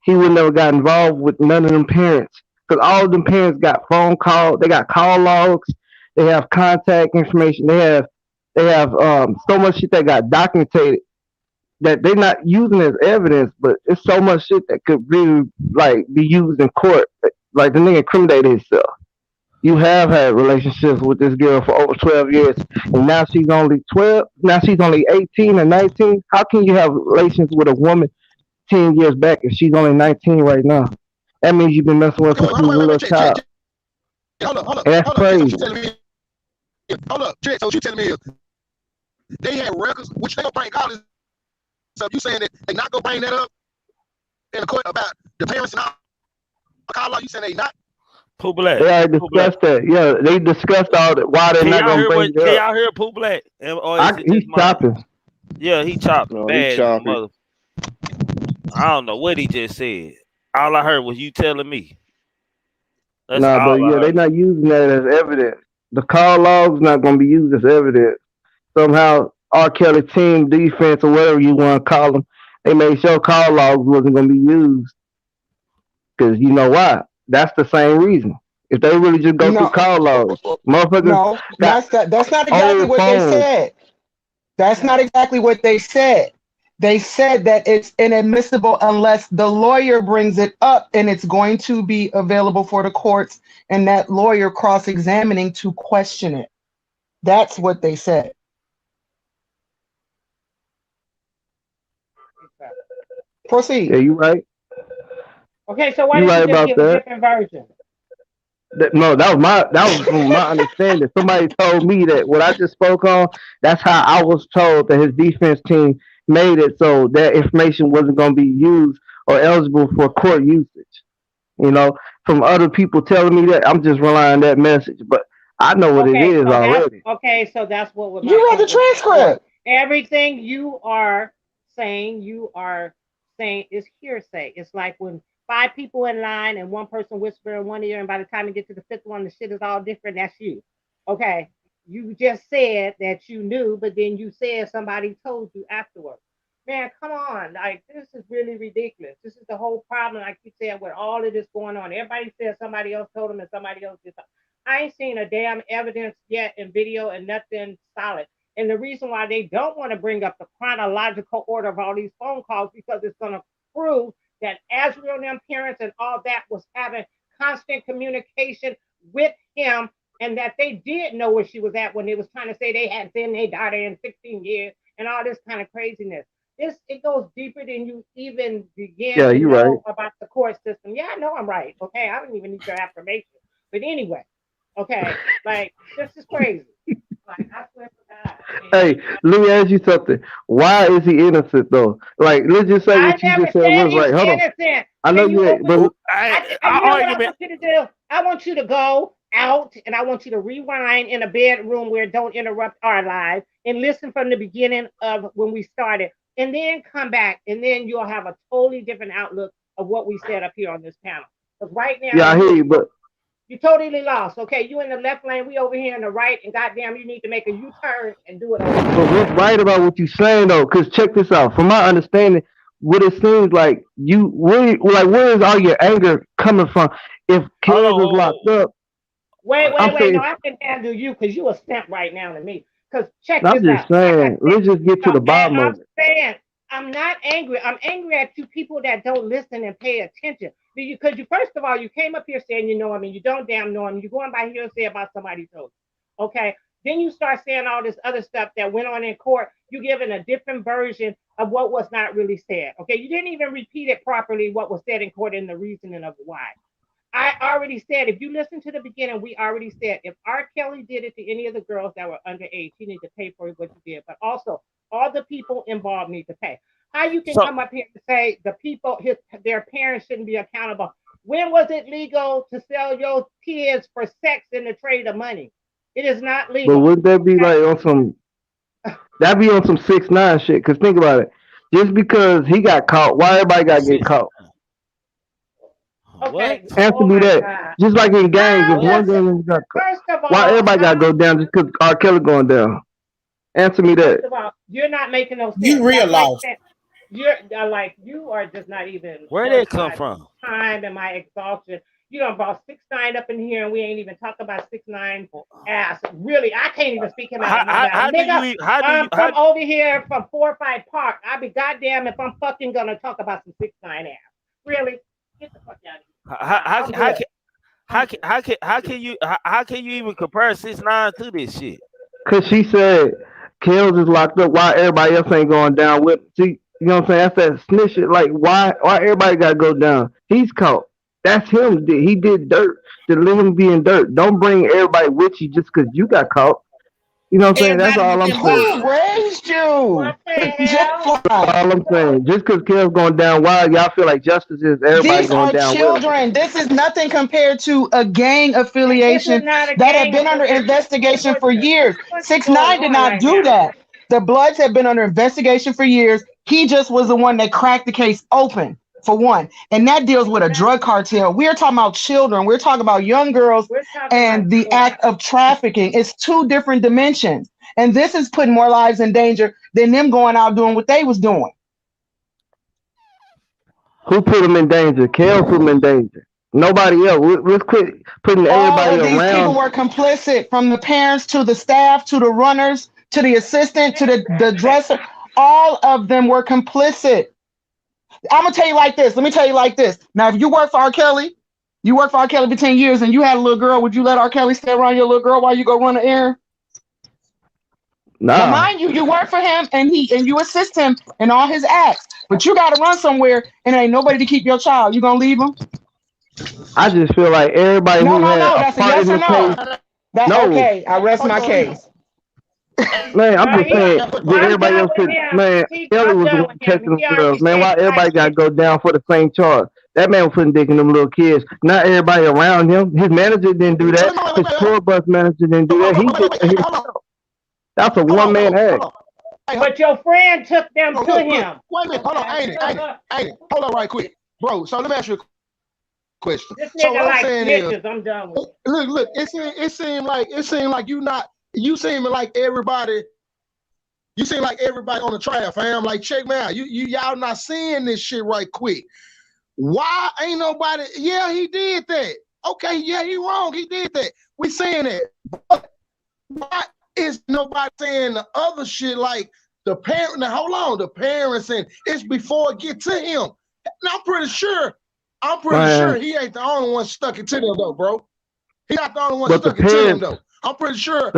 he would never got involved with none of them parents. Because all of them parents got phone calls, they got call logs, they have contact information, they have so much shit that got documented that they're not using as evidence, but it's so much shit that could really like be used in court. Like the nigga incriminated himself. You have had relationships with this girl for over 12 years, and now she's only 12. Now she's only 18 or 19. How can you have relations with a woman 10 years back if she's only 19 right now? That means you've been messing with her since you was a little child. Hold up. That's crazy. Hold up, Trick. So you telling me they had records, which they don't bring all this up. You saying that they not gonna bring that up in the court about the parents and all? You saying they not? Pooh Black. They already discussed that. Yeah, they discussed all that. Why they're not gonna bring it up. Can y'all hear Pooh Black? He's chopping. Yeah, he chopping bad. Mother. I don't know what he just said. All I heard was you telling me. But yeah, they're not using that as evidence. The call log's not gonna be used as evidence. Somehow R. Kelly team defense or whatever you want to call them, they made sure call logs wasn't gonna be used. Because you know why? That's the same reason. If they really just go through call logs, motherfuckers. No, that's not exactly what they said. That's not exactly what they said. They said that it's inadmissible unless the lawyer brings it up and it's going to be available for the courts and that lawyer cross-examining to question it. That's what they said. Proceed. Yeah, you right. Okay, so why did you just give a different version? No, that was from my understanding. Somebody told me that what I just spoke on, that's how I was told that his defense team made it so that information wasn't going to be used or eligible for court usage. You know, from other people telling me that, I'm just relying on that message. But I know what it is already. Okay, so that's what you read the transcript. Everything you are saying, you are saying is hearsay. It's like when five people in line and one person whisper in one ear, and by the time you get to the fifth one, the shit is all different. That's you. Okay. You just said that you knew, but then you said somebody told you afterwards. Man, come on. Like, this is really ridiculous. This is the whole problem. I keep saying with all of this going on. Everybody says somebody else told them and somebody else did something. I ain't seen a damn evidence yet in video and nothing solid. And the reason why they don't want to bring up the chronological order of all these phone calls because it's going to prove that Azriel and them parents and all that was having constant communication with him, and that they did know where she was at when they was trying to say they hadn't seen their daughter in 16 years and all this kind of craziness. It goes deeper than you even begin Yeah, to you know right. about the court system. Yeah, I know I'm right. Okay, I don't even need your affirmation. But anyway, okay, like, this is crazy. Like, I swear to God. Hey, let me ask you something. Why is he innocent though? Like, let's just say I what you never just said said was he was right. Hold on. innocent. I know Can you you ain't, open? but Our You know what I argument. want you to do? I want you to go out and I want you to rewind in a bedroom where it don't interrupt our lives and listen from the beginning of when we started, and then come back, and then you'll have a totally different outlook of what we said up here on this panel. Because right now yeah, I hear you, but you totally lost. Okay, you in the left lane, we over here in the right, and goddamn, you need to make a U-turn and do it over but here. what's right about what you're saying though? Because check this out. From my understanding, what it seems like where is all your anger coming from? If Hold kids is locked on. up, Wait. I'm No, saying, I can handle you because you a stamp right now to me. Because check I'm this just out. Like I saying, said, let's just get to no, the man, bottom I'm of it. saying I'm not angry. I'm angry at you people that don't listen and pay attention. Because you, first of all, you came up here saying you know him and you don't damn know him. You're going by hearsay about somebody told you. Okay. Then you start saying all this other stuff that went on in court. You giving a different version of what was not really said. Okay. You didn't even repeat it properly, what was said in court and the reasoning of why. I already said, if you listen to the beginning, we already said if R. Kelly did it to any of the girls that were underage, he needs to pay for what you did. But also, all the people involved need to pay. How you can So come up here and say the people, their parents shouldn't be accountable? When was it legal to sell your kids for sex in the trade of money? It is not But legal. wouldn't that be Okay. like on some? That be on some 6ix9ine shit. Cause think about it. Just because he got caught, why everybody got to get six. caught? What? Okay. Answer Oh me my that. God. Just like in gangs, if How What? one does it? gang got caught, First of why all, everybody got to how? go down just because R. Kelly going down? Answer me First that. of all, you're not making no sense. You real That's like lost. saying you're like you are just not even Where worth that come my from? time and my exhaustion. You done brought 6ix9ine up in here and we ain't even talked about 6ix9ine ass. Really, I can't even speak him out of my mouth. How do you Nigga, I'm how from over here from 4 or 5 Park. I'll be goddamn if I'm fucking gonna talk about some 6ix9ine ass. Really? Get the fuck out of here. how how I'm how good. can I'm good. how can you even compare 6ix9ine to this shit? Cause she said Kells is locked up. Why everybody else ain't going down with? See, you know what I'm saying? That's that snitch shit. Like why everybody got to go down? He's caught. That's him. He did dirt to let him be in dirt. Don't bring everybody with you just cause you got caught. You know what I'm saying? That's Everybody all was I'm saying. involved. Who raised you? What the Just hell? like All I'm saying. Just cause Kells going down, why y'all feel like justice is everybody these going are down with him? children. This is nothing compared to a gang This is affiliation not a that have gang been under affiliation. investigation for years. What's Six going Nine did on not right do now? that. The Bloods have been under investigation for years. He just was the one that cracked the case open, for one. And that deals with a drug cartel. We're talking about children. We're talking about young girls We're talking about and the children. act of trafficking. It's two different dimensions. And this is putting more lives in danger than them going out doing what they was doing. Who put him in danger? Kells put him in danger. Nobody else. Let's quit putting All everybody of these people around. were complicit, from the parents to the staff to the runners to the assistant to the dresser. All of them were complicit. I'm gonna tell you like this. Let me tell you like this. Now, if you work for R. Kelly, you work for R. Kelly for 10 years and you had a little girl, would you let R. Kelly stay around your little girl while you go run an errand? Now, Nah. mind you, you work for him and you assist him in all his acts, but you gotta run somewhere and ain't nobody to keep your child. You gonna leave him? I just feel like everybody No, who no, had no. a That's a part yes in or this case, no. That no. okay. I rest my case. Man, I'm just saying, did I'm everybody done else with could, him. man, Kelly I'm was the done one with him. protecting them He already girls. Man, said why my everybody got to shit. go down for the same charge? That man was putting dick in them little kids. Not everybody around him. His manager didn't do that. His tour bus manager didn't do that. He did it himself. That's a one-man act. But your friend took them to him. Wait a minute, hold on, ain't it? Hold on right quick. Bro, so let me ask you a question. This So nigga what I'm like saying snitches. is, I'm done with it. look, it seemed like you seem like everybody. You seem like everybody on the trial, fam. Like, check me out. Y'all not seeing this shit right quick. Why ain't nobody? Yeah, he did that. Okay, yeah, he wrong. He did that. We saying that. But why is nobody saying the other shit like the parent? Now, hold on, the parents, and it's before it get to him. Now, I'm pretty sure he ain't the only one stuck it to them though, bro. He not the only one stuck it to them though. I'm pretty sure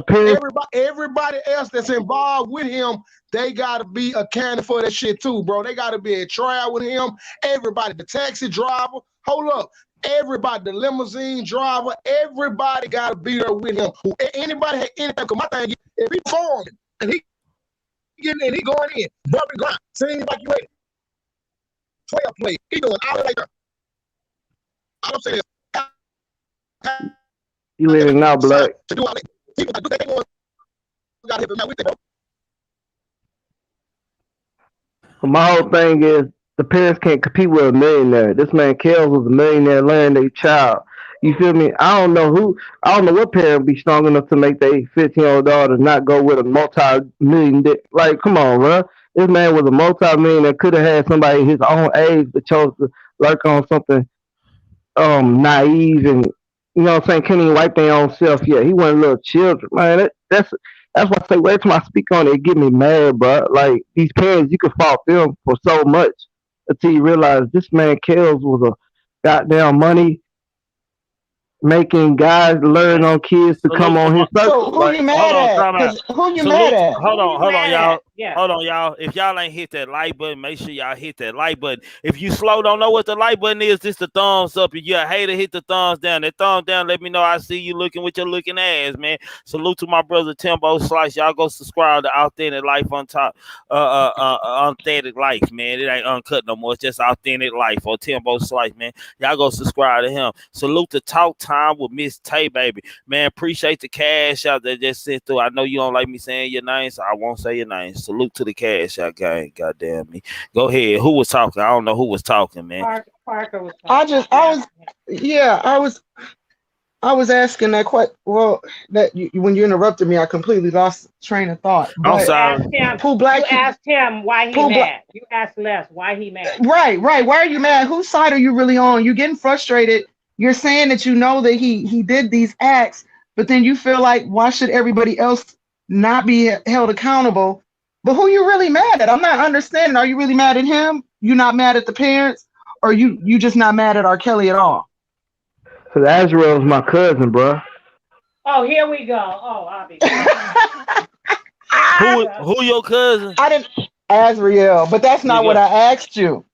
everybody else that's involved with him, they gotta be accounted for that shit too, bro. They gotta be at trial with him. Everybody, the taxi driver, hold up. Everybody, the limousine driver, everybody gotta be there with him. Anybody had anything, cause my thing, if he formed and he getting in, he going in, bumping ground, seems like you ain't 12 play. He doing all that. All I'm saying is, You living now, Black. to do all that. People that do that, they gotta help him out with it, bro. My whole thing is the parents can't compete with a millionaire. This man Kels was a millionaire laying their child. You feel me? I don't know what parent be strong enough to make their 15-year-old daughter not go with a multi-million. Like, come on, bro. This man was a multi-millionaire, could have had somebody his own age, but chose to lurk on something naive and, you know what I'm saying, can't even wipe their own self yet. He wasn't little children, man. That's why I say every time I speak on it, it get me mad, bro. Like, these parents, you can fault them for so much until you realize this man Kels was a goddamn money making guys learn on kids to come on his circle. So who you mad at? Who you mad at? Hold on, y'all. Yeah. Hold on, y'all. If y'all ain't hit that like button, make sure y'all hit that like button. If you slow, don't know what the like button is, just the thumbs up. If you're a hater, hit the thumbs down. That thumb down, let me know I see you looking with your looking ass, man. Salute to my brother Timbo Slice. Y'all go subscribe to Authentic Life on top. Authentic Life, man. It ain't uncut no more. It's just Authentic Life or Timbo Slice, man. Y'all go subscribe to him. Salute to Talk Time with Miss Tay, baby. Man, appreciate the cash out that just sent through. I know you don't like me saying your name, so I won't say your name. Salute to the cash out gang. Goddamn me. Go ahead. Who was talking? I don't know who was talking, man. Parker was talking. I was asking that question. Well, when you interrupted me, I completely lost train of thought. I'm sorry. You asked him why he mad. You asked Les why he mad. Right. Why are you mad? Whose side are you really on? You're getting frustrated. You're saying that you know that he did these acts, but then you feel like, why should everybody else not be held accountable? But who you really mad at? I'm not understanding. Are you really mad at him? You not mad at the parents? Or you just not mad at R. Kelly at all? Because Azrael's my cousin, bro. Oh, here we go. Oh, I'll be. Who your cousin? I didn't Azrael, but that's not what I asked you.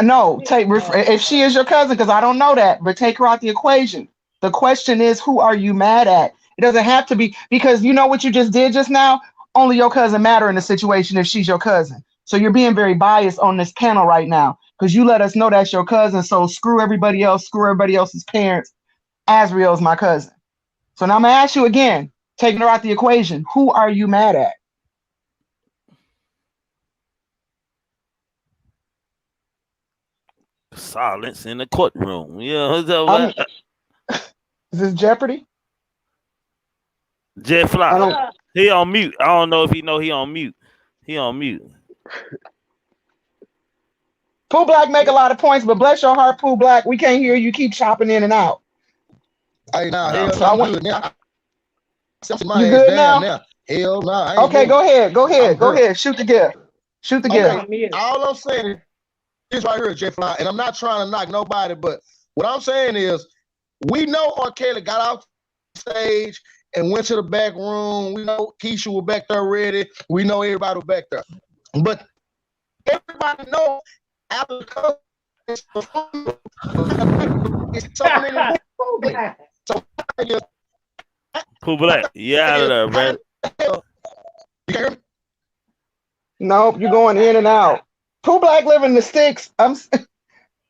No, if she is your cousin, because I don't know that, but take her out the equation. The question is, who are you mad at? It doesn't have to be, because you know what you just did just now? Only your cousin matter in the situation if she's your cousin. So you're being very biased on this panel right now, because you let us know that's your cousin, so screw everybody else, screw everybody else's parents. Azrael's my cousin. So now I'm going to ask you again, taking her out the equation, who are you mad at? Silence in the courtroom. Yeah, is this Jeopardy? Jeff Fly. He on mute. I don't know if he know he on mute. He on mute. Pooh Black make a lot of points, but bless your heart, Pooh Black, we can't hear you. Keep chopping in and out. Hey, now, I'm good now. You good now? Hell no. Okay, go ahead. Shoot the gift. Okay. All I'm saying is right here, Jeff Fly, and I'm not trying to knock nobody, but what I'm saying is, we know R. Kelly got off stage and went to the back room. We know Keisha was back there ready. We know everybody was back there. But everybody knows after it's so many so Pooh Black, yeah, out of there, man. You hear me? Nope, you're going in and out. Pooh Black living the sticks.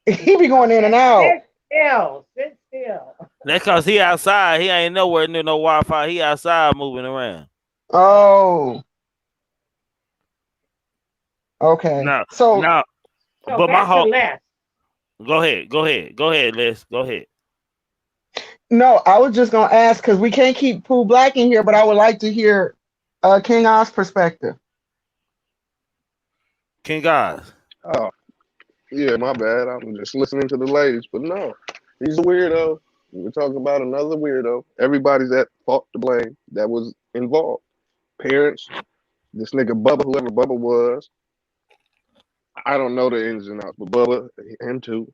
He be going in and out. Sit still. That's because he outside. He ain't nowhere near no Wi-Fi. He outside moving around. Oh. Okay. Now, So now, So but my back to whole Les. go ahead, Les, go ahead. no, I was just gonna ask because we can't keep Pooh Black in here, but I would like to hear King Oz perspective. King guys. Oh, yeah, my bad. I'm just listening to the ladies, but no, he's a weirdo. We're talking about another weirdo. Everybody's at fault to blame that was involved. Parents, this nigga Bubba, whoever Bubba was. I don't know the ins and outs, but Bubba, him too.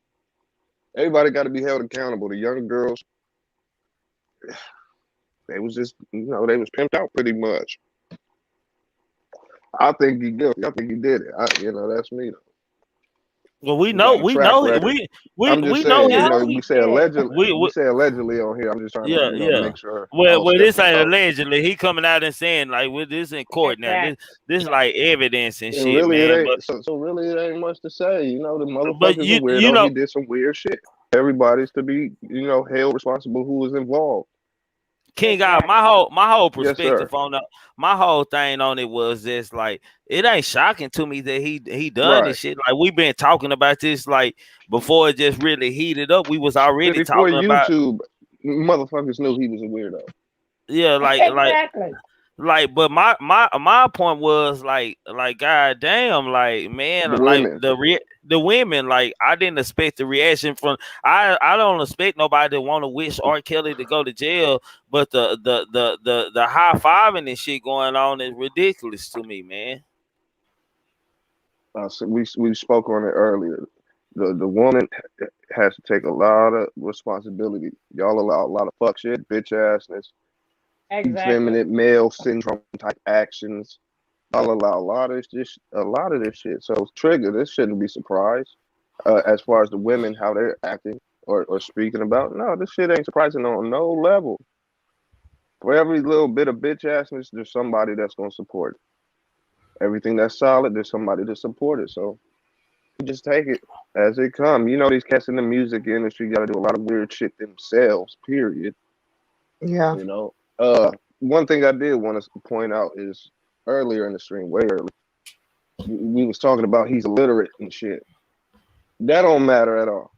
Everybody got to be held accountable. The young girls, they was just, they was pimped out pretty much. I think he guilty. I think he did it. That's me though. Well, we He know, got a we track know, record. I'm just we know saying, his. No, we he say did. allegedly, we say allegedly on here. I'm just trying to, Yeah, yeah. make sure I Well, don't step this on ain't toes. allegedly. He coming out and saying like, "Well, this in court now. Exactly. This is like evidence and And shit, really, it man." But ain't. So really, it ain't much to say. The but motherfucker's a you weirdo. know, He did some weird shit. Everybody's to be, held responsible who was involved. King God, Exactly. my whole Yes, sir. perspective on that, my whole thing on it was just like it ain't shocking to me that he done Right. this shit. Like we've been talking about this like before it just really heated up. We was already Before talking about YouTube, motherfuckers knew he was a weirdo. yeah, Exactly. but my point was like god damn, like man, The like women. the women, like I didn't expect the reaction from I don't expect nobody to want to wish R. Kelly to go to jail, but the high fiving and shit going on is ridiculous to me, man. So we spoke on it earlier. The woman has to take a lot of responsibility. Y'all allow a lot of fuck shit, bitch assness, Exactly. effeminate male syndrome type actions. Y'all allow a lot of this shit. So trigger, this shouldn't be surprised. As far as the women, how they're acting or speaking about. No, this shit ain't surprising on no level. For every little bit of bitch assness, there's somebody that's gonna support it. Everything that's solid, there's somebody to support it. So you just take it as it come. These cats in the music industry got to do a lot of weird shit themselves. Period. Yeah. One thing I did want to point out is earlier in the stream, way early, we was talking about he's illiterate and shit. That don't matter at all.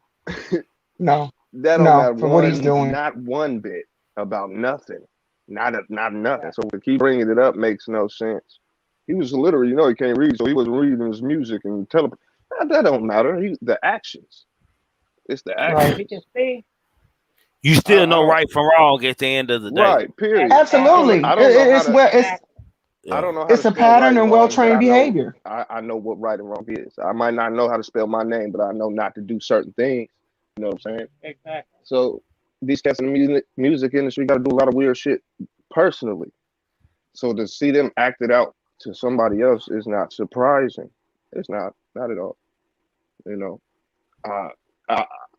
No. That don't No. matter For what he's doing. not one bit about nothing. Not nothing. So to keep bringing it up makes no sense. He was illiterate, he can't read, so he wasn't reading his music and that don't matter. The actions. It's the Right. actions. We can see. You still know right from wrong at the end of the day. Right. Period. Absolutely. I don't know how It's to. well. I don't know how to It's a spell right pattern and and wrong, but well-trained I know behavior. I know what right and wrong is. I might not know how to spell my name, but I know not to do certain things. You know what I'm saying? Exactly. So these cats in the music industry got to do a lot of weird shit personally. So to see them acted out to somebody else is not surprising. It's not at all. Uh,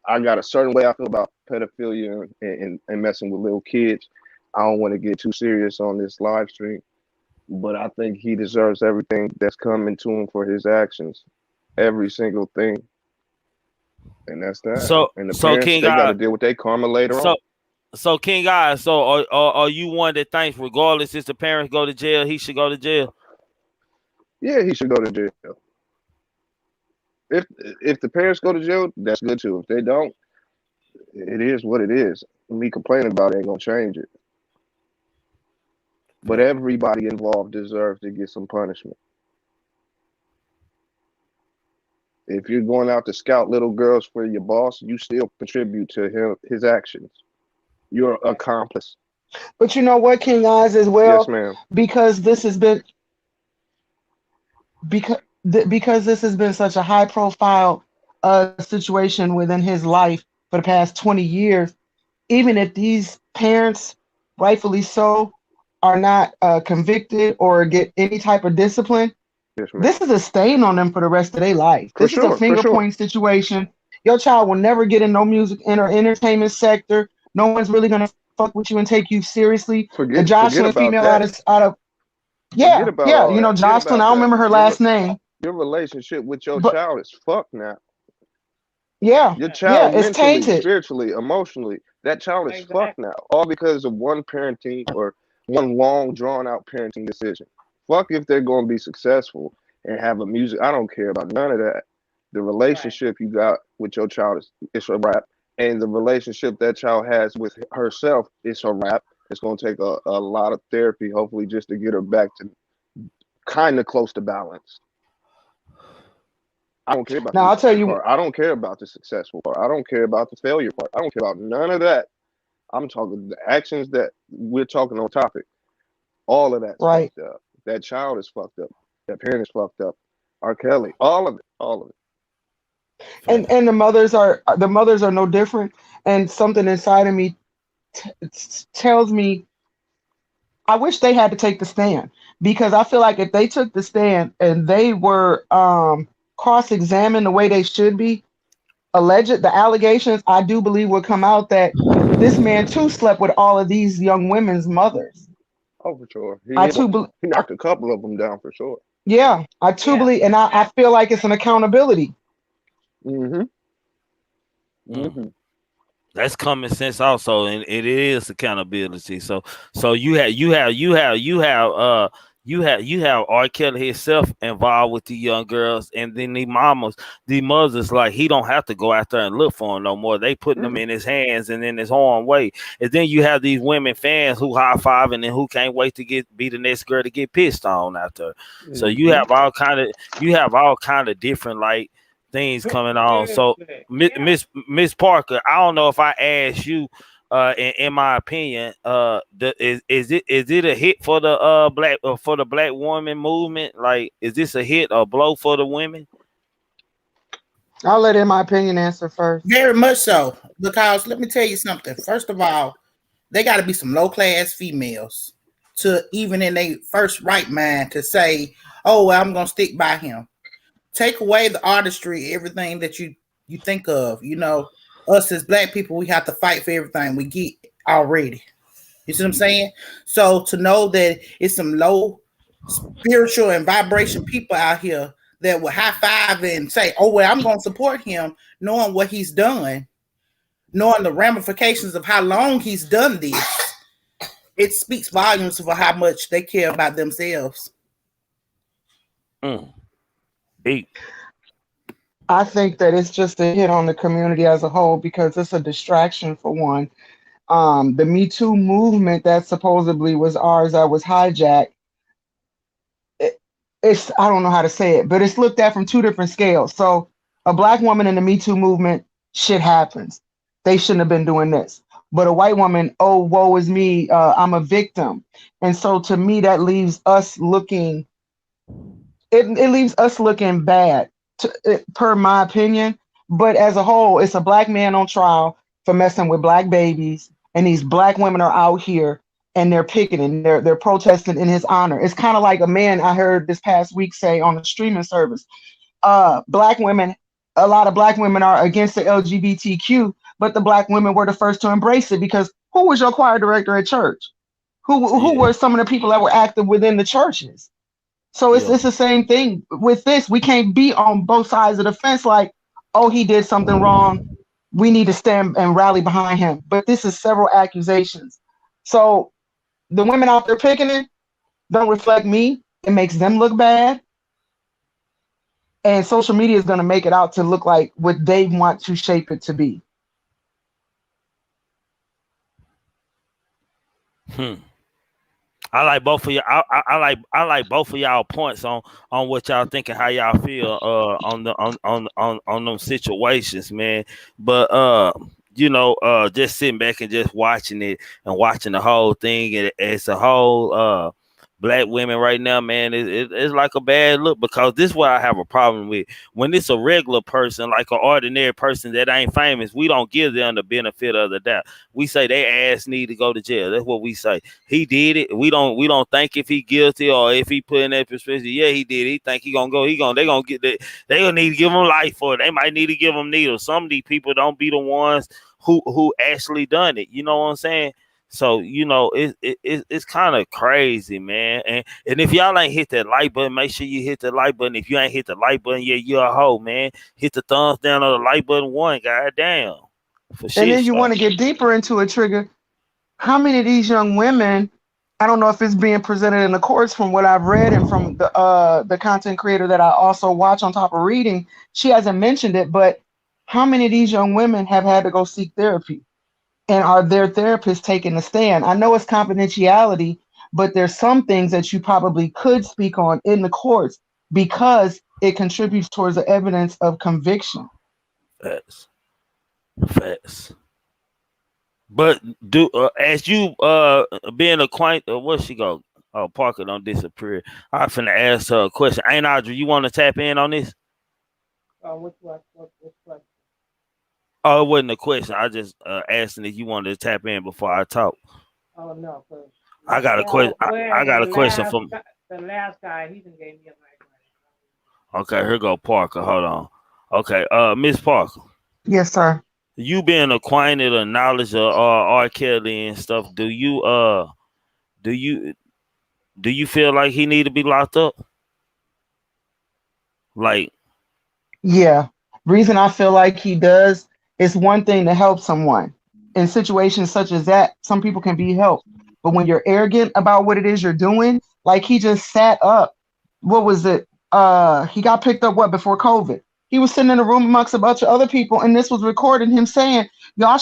I got a certain way I feel about pedophilia and messing with little kids. I don't want to get too serious on this live stream, but I think he deserves everything that's coming to him for his actions, every single thing, and that's that. So And the so parents, King they got to God, deal with their karma later on. so King God, so are you one that thinks regardless if the parents go to jail, he should go to jail? Yeah, he should go to jail. If the parents go to jail, that's good too. If they don't, it is what it is. Me complaining about it ain't gonna change it. But everybody involved deserves to get some punishment. If you're going out to scout little girls for your boss, you still contribute to his actions. You're an accomplice. But you know what, King Oz, as Yes, well, ma'am. because this has been because this has been such a high-profile situation within his life for the past 20 years. Even if these parents, rightfully so, are not convicted or get any type of discipline, Yes, ma'am. this is a stain on them for the rest of their life. For This is a sure, finger for sure. point situation. Your child will never get in no music or entertainment sector. No one's really gonna fuck with you and take you seriously. The Forget Jocelyn about female that. out of Forget about all you know, that. Forget Jocelyn, about I don't that. remember her last name. Your relationship with your But child is fucked now. yeah, Your child it's mentally, tainted. spiritually, emotionally, that child is fucked Exactly. now. All because of one parenting or one long drawn out parenting decision. Fuck if they're going to be successful. and have a music. I don't care about none of that. The relationship you got with your child is a wrap, and the relationship that child has with herself is a wrap. It's going to take a lot of therapy, hopefully, just to get her back to kind of close to balance. I don't care about Now, I'll tell you, part. I don't care about the successful part. I don't care about the failure part. I don't care about none of that. I'm talking the actions that we're talking on topic. All of that's right. fucked up. That child is fucked up. That parent is fucked up. R. Kelly, all of it, all of it. And the mothers are no different. And something inside of me tells me I wish they had to take the stand, because I feel like if they took the stand and they were cross-examined the way they should be, the allegations, I do believe would come out that this man too slept with all of these young women's mothers. Oh, for sure. He knocked a couple of them down for sure. Yeah, I believe, and I feel like it's an accountability. That's common sense also, and it is accountability. So you have R. Kelly himself involved with the young girls, and then the mothers, like, he don't have to go out there and look for them no more. They putting them in his hands and in his own way. And then you have these women fans who high fiving and who can't wait to be the next girl to get pissed on out there. So you have all kind of different, like, things coming on. So Miss Parker, I don't know if I asked you, in my opinion, is it a hit for the black woman movement? Like, is this a hit or blow for the women? I'll let in my opinion answer first. Very much so, because let me tell you something. First of all, they got to be some low class females to even in their first right mind to say, "Oh, well, I'm gonna stick by him." Take away the artistry, everything that you think of. You know, us as black people, we have to fight for everything we get already. You see what I'm saying? So to know that it's some low spiritual and vibration people out here that will high five and say, "Oh, well, I'm going to support him," knowing what he's done, knowing the ramifications of how long he's done this, it speaks volumes for how much they care about themselves. I think that it's just a hit on the community as a whole, because it's a distraction for one. The Me Too movement that supposedly was ours, that was hijacked, it's, I don't know how to say it, but it's looked at from two different scales. So a black woman in the Me Too movement, shit happens. They shouldn't have been doing this. But a white woman, oh, woe is me, I'm a victim. And so to me, that leaves us looking, it leaves us looking bad, per my opinion. But as a whole, it's a black man on trial for messing with black babies, and these black women are out here and they're picketing, they're protesting in his honor. It's kind of like a man I heard this past week say on a streaming service, black women, a lot of black women are against the LGBTQ, but the black women were the first to embrace it, because who was your choir director at church? Who were some of the people that were active within the churches? So it's the same thing with this. We can't be on both sides of the fence like, oh, he did something wrong, we need to stand and rally behind him. But this is several accusations. So the women out there picking it don't reflect me. It makes them look bad. And social media is going to make it out to look like what they want to shape it to be. I like both of y'all. I like both of y'all points on what y'all think and how y'all feel on them situations, man. But just sitting back and just watching it and watching the whole thing, and it's a whole black women right now, man, it's like a bad look, because this is what I have a problem with. When it's a regular person, like an ordinary person that ain't famous, we don't give them the benefit of the doubt. We say they ass need to go to jail. That's what we say. He did it. We don't think if he guilty or if he put in that perspective, yeah, he did. He think he gonna go. They gonna get that. They gonna need to give him life for it. They might need to give him needles. Some of these people don't be the ones who actually done it. You know what I'm saying? So, it's kind of crazy, man. And if y'all ain't hit that like button, make sure you hit the like button. If you ain't hit the like button, yeah, you're a hoe, man. Hit the thumbs down on the like button one, goddamn. And then you want to get deeper into a trigger. How many of these young women I don't know if it's being presented in the courts from what I've read and from the content creator that I also watch on top of reading. She hasn't mentioned it, but how many of these young women have had to go seek therapy? And are their therapists taking a stand? I know it's confidentiality, but there's some things that you probably could speak on in the courts because it contributes towards the evidence of conviction. Facts. Facts. But do as you being acquainted, where she go? Oh, Parker don't disappear. I finna ask her a question. Ain't Audrey, you want to tap in on this? Which question? Oh, it wasn't a question. I just asking if you wanted to tap in before I talk. Oh no, cause I got a question. I got a question from the last guy. He didn't gave me a mic. Okay, here go Parker. Hold on. Okay, Miss Parker. Yes, sir. You being acquainted or knowledge of R. Kelly and stuff, do you feel like he need to be locked up? Like, yeah. Reason I feel like he does is one thing to help someone. In situations such as that, some people can be helped. But when you're arrogant about what it is you're doing, like he just sat up. What was it? He got picked up before COVID? He was sitting in a room amongst a bunch of other people, and this was recording him saying, you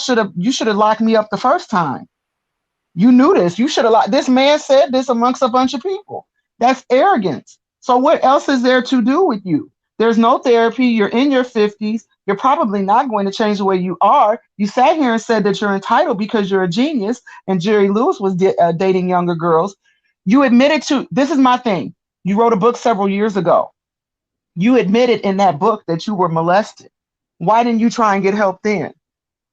should have locked me up the first time. You knew this. You should have locked. This man said this amongst a bunch of people. That's arrogance. So what else is there to do with you? There's no therapy. You're in your 50s. You're probably not going to change the way you are. You sat here and said that you're entitled because you're a genius, and Jerry Lewis was dating younger girls. You admitted to, this is my thing. You wrote a book several years ago. You admitted in that book that you were molested. Why didn't you try and get help then?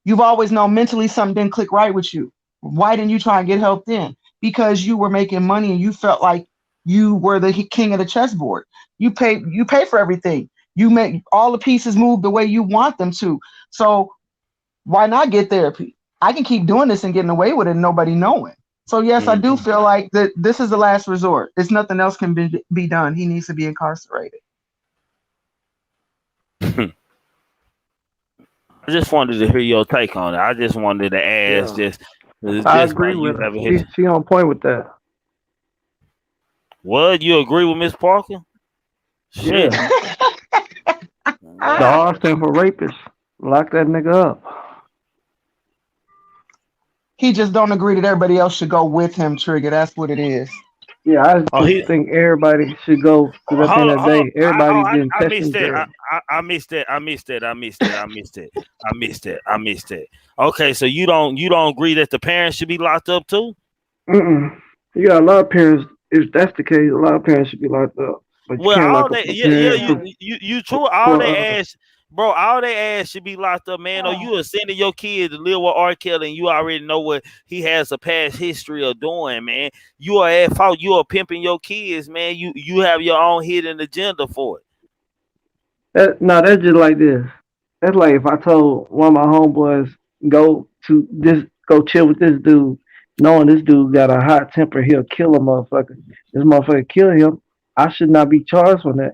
You've always known mentally something didn't click right with you. Why didn't you try and get help then? Because you were making money and you felt like you were the king of the chessboard. You pay for everything. You make all the pieces move the way you want them to. So why not get therapy? I can keep doing this and getting away with it and nobody knowing. So yes, I do feel like that this is the last resort. It's nothing else can be done. He needs to be incarcerated. I just wanted to hear your take on it. I just wanted to ask I agree with her. She on point with that. What? You agree with Miss Parker? Shit. Yeah. The R stand for rapist. Lock that nigga up. He just don't agree that everybody else should go with him, Trigger. That's what it is. Yeah, I just think everybody should go. Because at the end of the day, everybody's getting tested. I missed that. Okay, so you don't agree that the parents should be locked up too? You got a lot of parents. If that's the case, a lot of parents should be locked up. But well, all that, you true. All they ask, bro, all they ass should be locked up, man. Or you are sending your kid to live with R. Kelly, and you already know what he has a past history of doing, man. You are at fault. You are pimping your kids, man. You have your own hidden agenda for it. That's just like this. That's like if I told one of my homeboys go chill with this dude, knowing this dude got a hot temper, he'll kill a motherfucker. This motherfucker kill him. I should not be charged for that.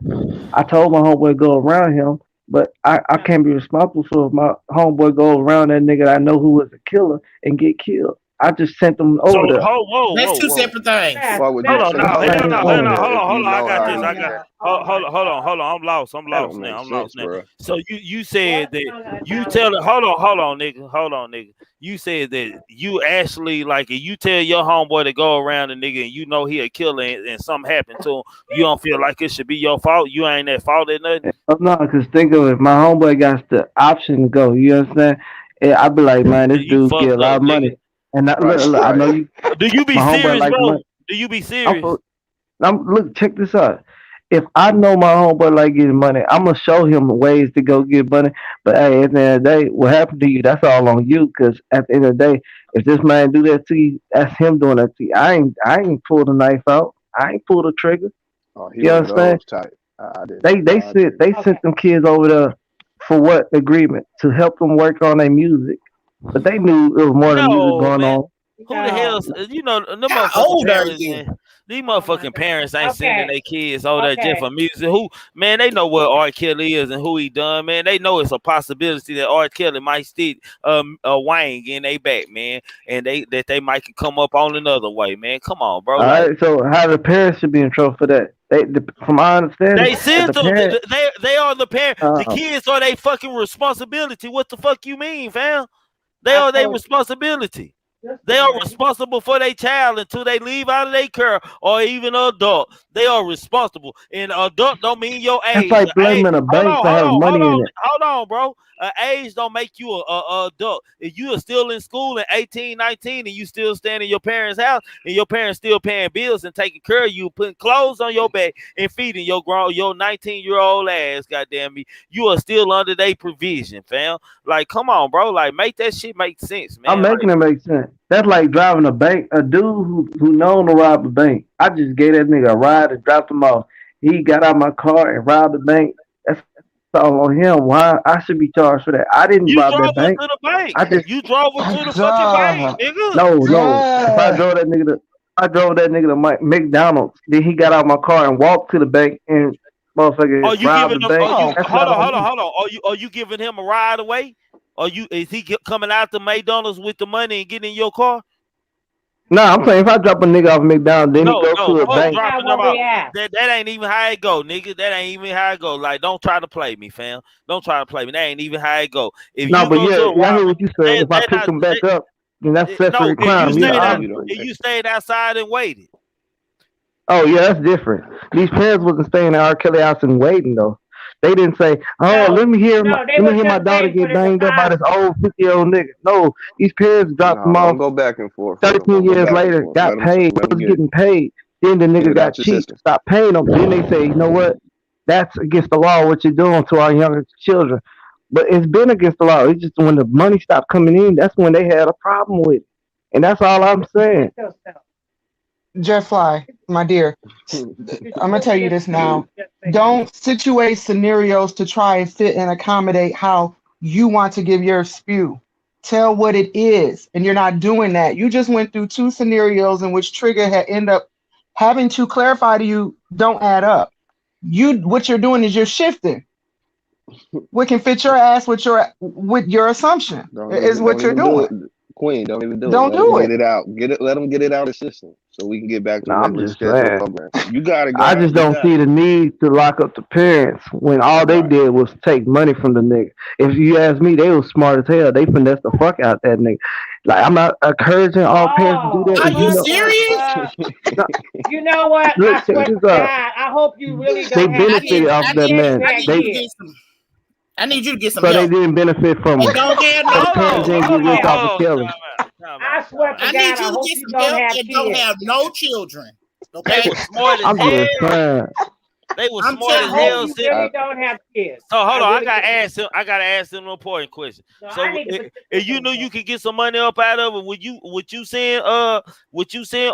I told my homeboy go around him, but I can't be responsible for if my homeboy go around that nigga I know who was a killer and get killed. I just sent them over there. That's two separate things. Hold on. I got this. Hold on. I'm lost now. So you said that you tell it. Hold on, nigga. You said that you actually like if you tell your homeboy to go around a nigga and you know he a killer and something happened to him, you don't feel like it should be your fault. You ain't at fault at nothing. No, because think of it. My homeboy got the option to go. You understand? And I be like, man, this dude get a lot of money. And look, I know you. Do you be serious, bro? Do you be serious? Look, check this out. If I know my homeboy like getting money, I'm gonna show him ways to go get money. But hey, at the end of the day, what happened to you? That's all on you. Because at the end of the day, if this man do that to you, that's him doing that to you. I ain't pulled the knife out. I ain't pulled the trigger. You understand? They sent them kids over there for what agreement to help them work on their music. But they knew it was more than music going on. Who the hell? No. You know, the How motherfucking old are parents, you? man. These Oh my motherfucking God. parents ain't sending Okay. their kids over there just Okay. for music. Who, man, they know what R. Kelly is and who he done, man. They know it's a possibility that R. Kelly might stick a wang in they back, man, and they might can come up on another way, man. Come on, bro. All Like right, so how the parents should be in trouble for that? From my understanding, they if sent the them. parent, They are the parent. The uh, kids are their fucking responsibility. What the fuck you mean, fam? They I are their told responsibility. just a They are minute. responsible for their child until they leave out of their care or even an adult. They are responsible. And adult don't mean your that's age. like blaming a Hold bank on, for hold having on, hold money on, in it. hold on, bro. Age don't make you a adult. If you are still in school at 18, 19, and you still staying in your parents' house and your parents still paying bills and taking care of you, putting clothes on your back and feeding your 19-year-old ass, goddamn me, you are still under their provision, fam. Like, come on, bro. Like, make that shit make sense, I'm man. Like, making it make sense. That's like driving a bank. A dude who known to rob a bank. I just gave that nigga a ride and dropped him off. He got out my car and robbed the bank. That's all on him. Why I should be charged for that? I didn't you rob drove that her to bank. the bank. I just You drove her to the fucking bank, Duh. nigga. no. If I Duh. drove that nigga to, I drove that nigga to McDonald's. Then he got out my car and walked to the bank and motherfucker Are you robbed giving the them? Are bank. you Oh, That's hold not on, on hold on, me. hold on? Are you giving him a ride away? Is he coming out to McDonald's with the money and getting in your car? Nah, I'm saying if I drop a nigga off McDonald's, then he No, go no, to a fuck That's bank. not dropping them what we out. asked. That ain't even how it go, nigga. That ain't even how it go. Like, don't try to play me, fam. Don't try to play me. That ain't even how it go. If No, you but go to yeah, a I hear robbery, what you said. If I they pick not. him back up, then that's No, separate if you crime. Yeah, stayed No, out, you don't. obviously. if you stayed outside and waited. Oh yeah, that's different. These parents wasn't staying at R. Kelly house and waiting though. They didn't say, "Oh, No, no, they let me were hear my just daughter waiting for get the banged up by this deposit. old 50-year-old nigga." No, these parents dropped No, them don't off. go back and forth with them. 13 Don't go years back and later, forth. got paid. Let them Was getting paid. Then the get nigga it out got your cheap. system. Stopped paying them. Then they say, "You know what? That's against the law. What you're doing to our younger children." But it's been against the law. It's just when the money stopped coming in, that's when they had a problem with it. And that's all I'm saying. Get yourself. Jet Fly, my dear. You I'm gonna should tell you just this now. just say Don't situate scenarios to try and fit and accommodate how you want to give your spew. Tell what it is, and you're not doing that. You just went through two scenarios in which Trigger had end up having to clarify to you don't add up. What you're doing is you're shifting. What can fit your ass with your assumption is what Don't you're even do it, doing. Queen. Don't even do it. Don't Let them do get it. it out. Get it. Let them get it out of the system so we can get back to No, I'm regular just scheduled saying. program. You got it, I God. just You don't got see it. the need to lock up the parents when all they Right. did was take money from the nigga. If you ask me, they was smart as hell. They finessed the fuck out that nigga. Like I'm not encouraging all parents to do Oh, that. Are And you you what know, the serious? fuck? no, You know what? I look, check swear this to out. God, I hope you really They don't have I need, benefited kids. off I of that need, If you man. I had need you They to kids. get some. I need you to get some so they help. didn't benefit from And him. don't have So no the Hold parents on, didn't children. get hold rich on, off of hold on. killing. I swear to I need God, I you to hope get you some don't help have and don't kids. have no children. They Okay? were smart as I'm hell. just saying. They were I'm smart I as telling hope you. hell. you Sitting. really don't have kids. So hold I on, I really gotta do. ask him. I gotta ask him an important question. So I So need to if you knew participate. you could get some money up out of it, would you send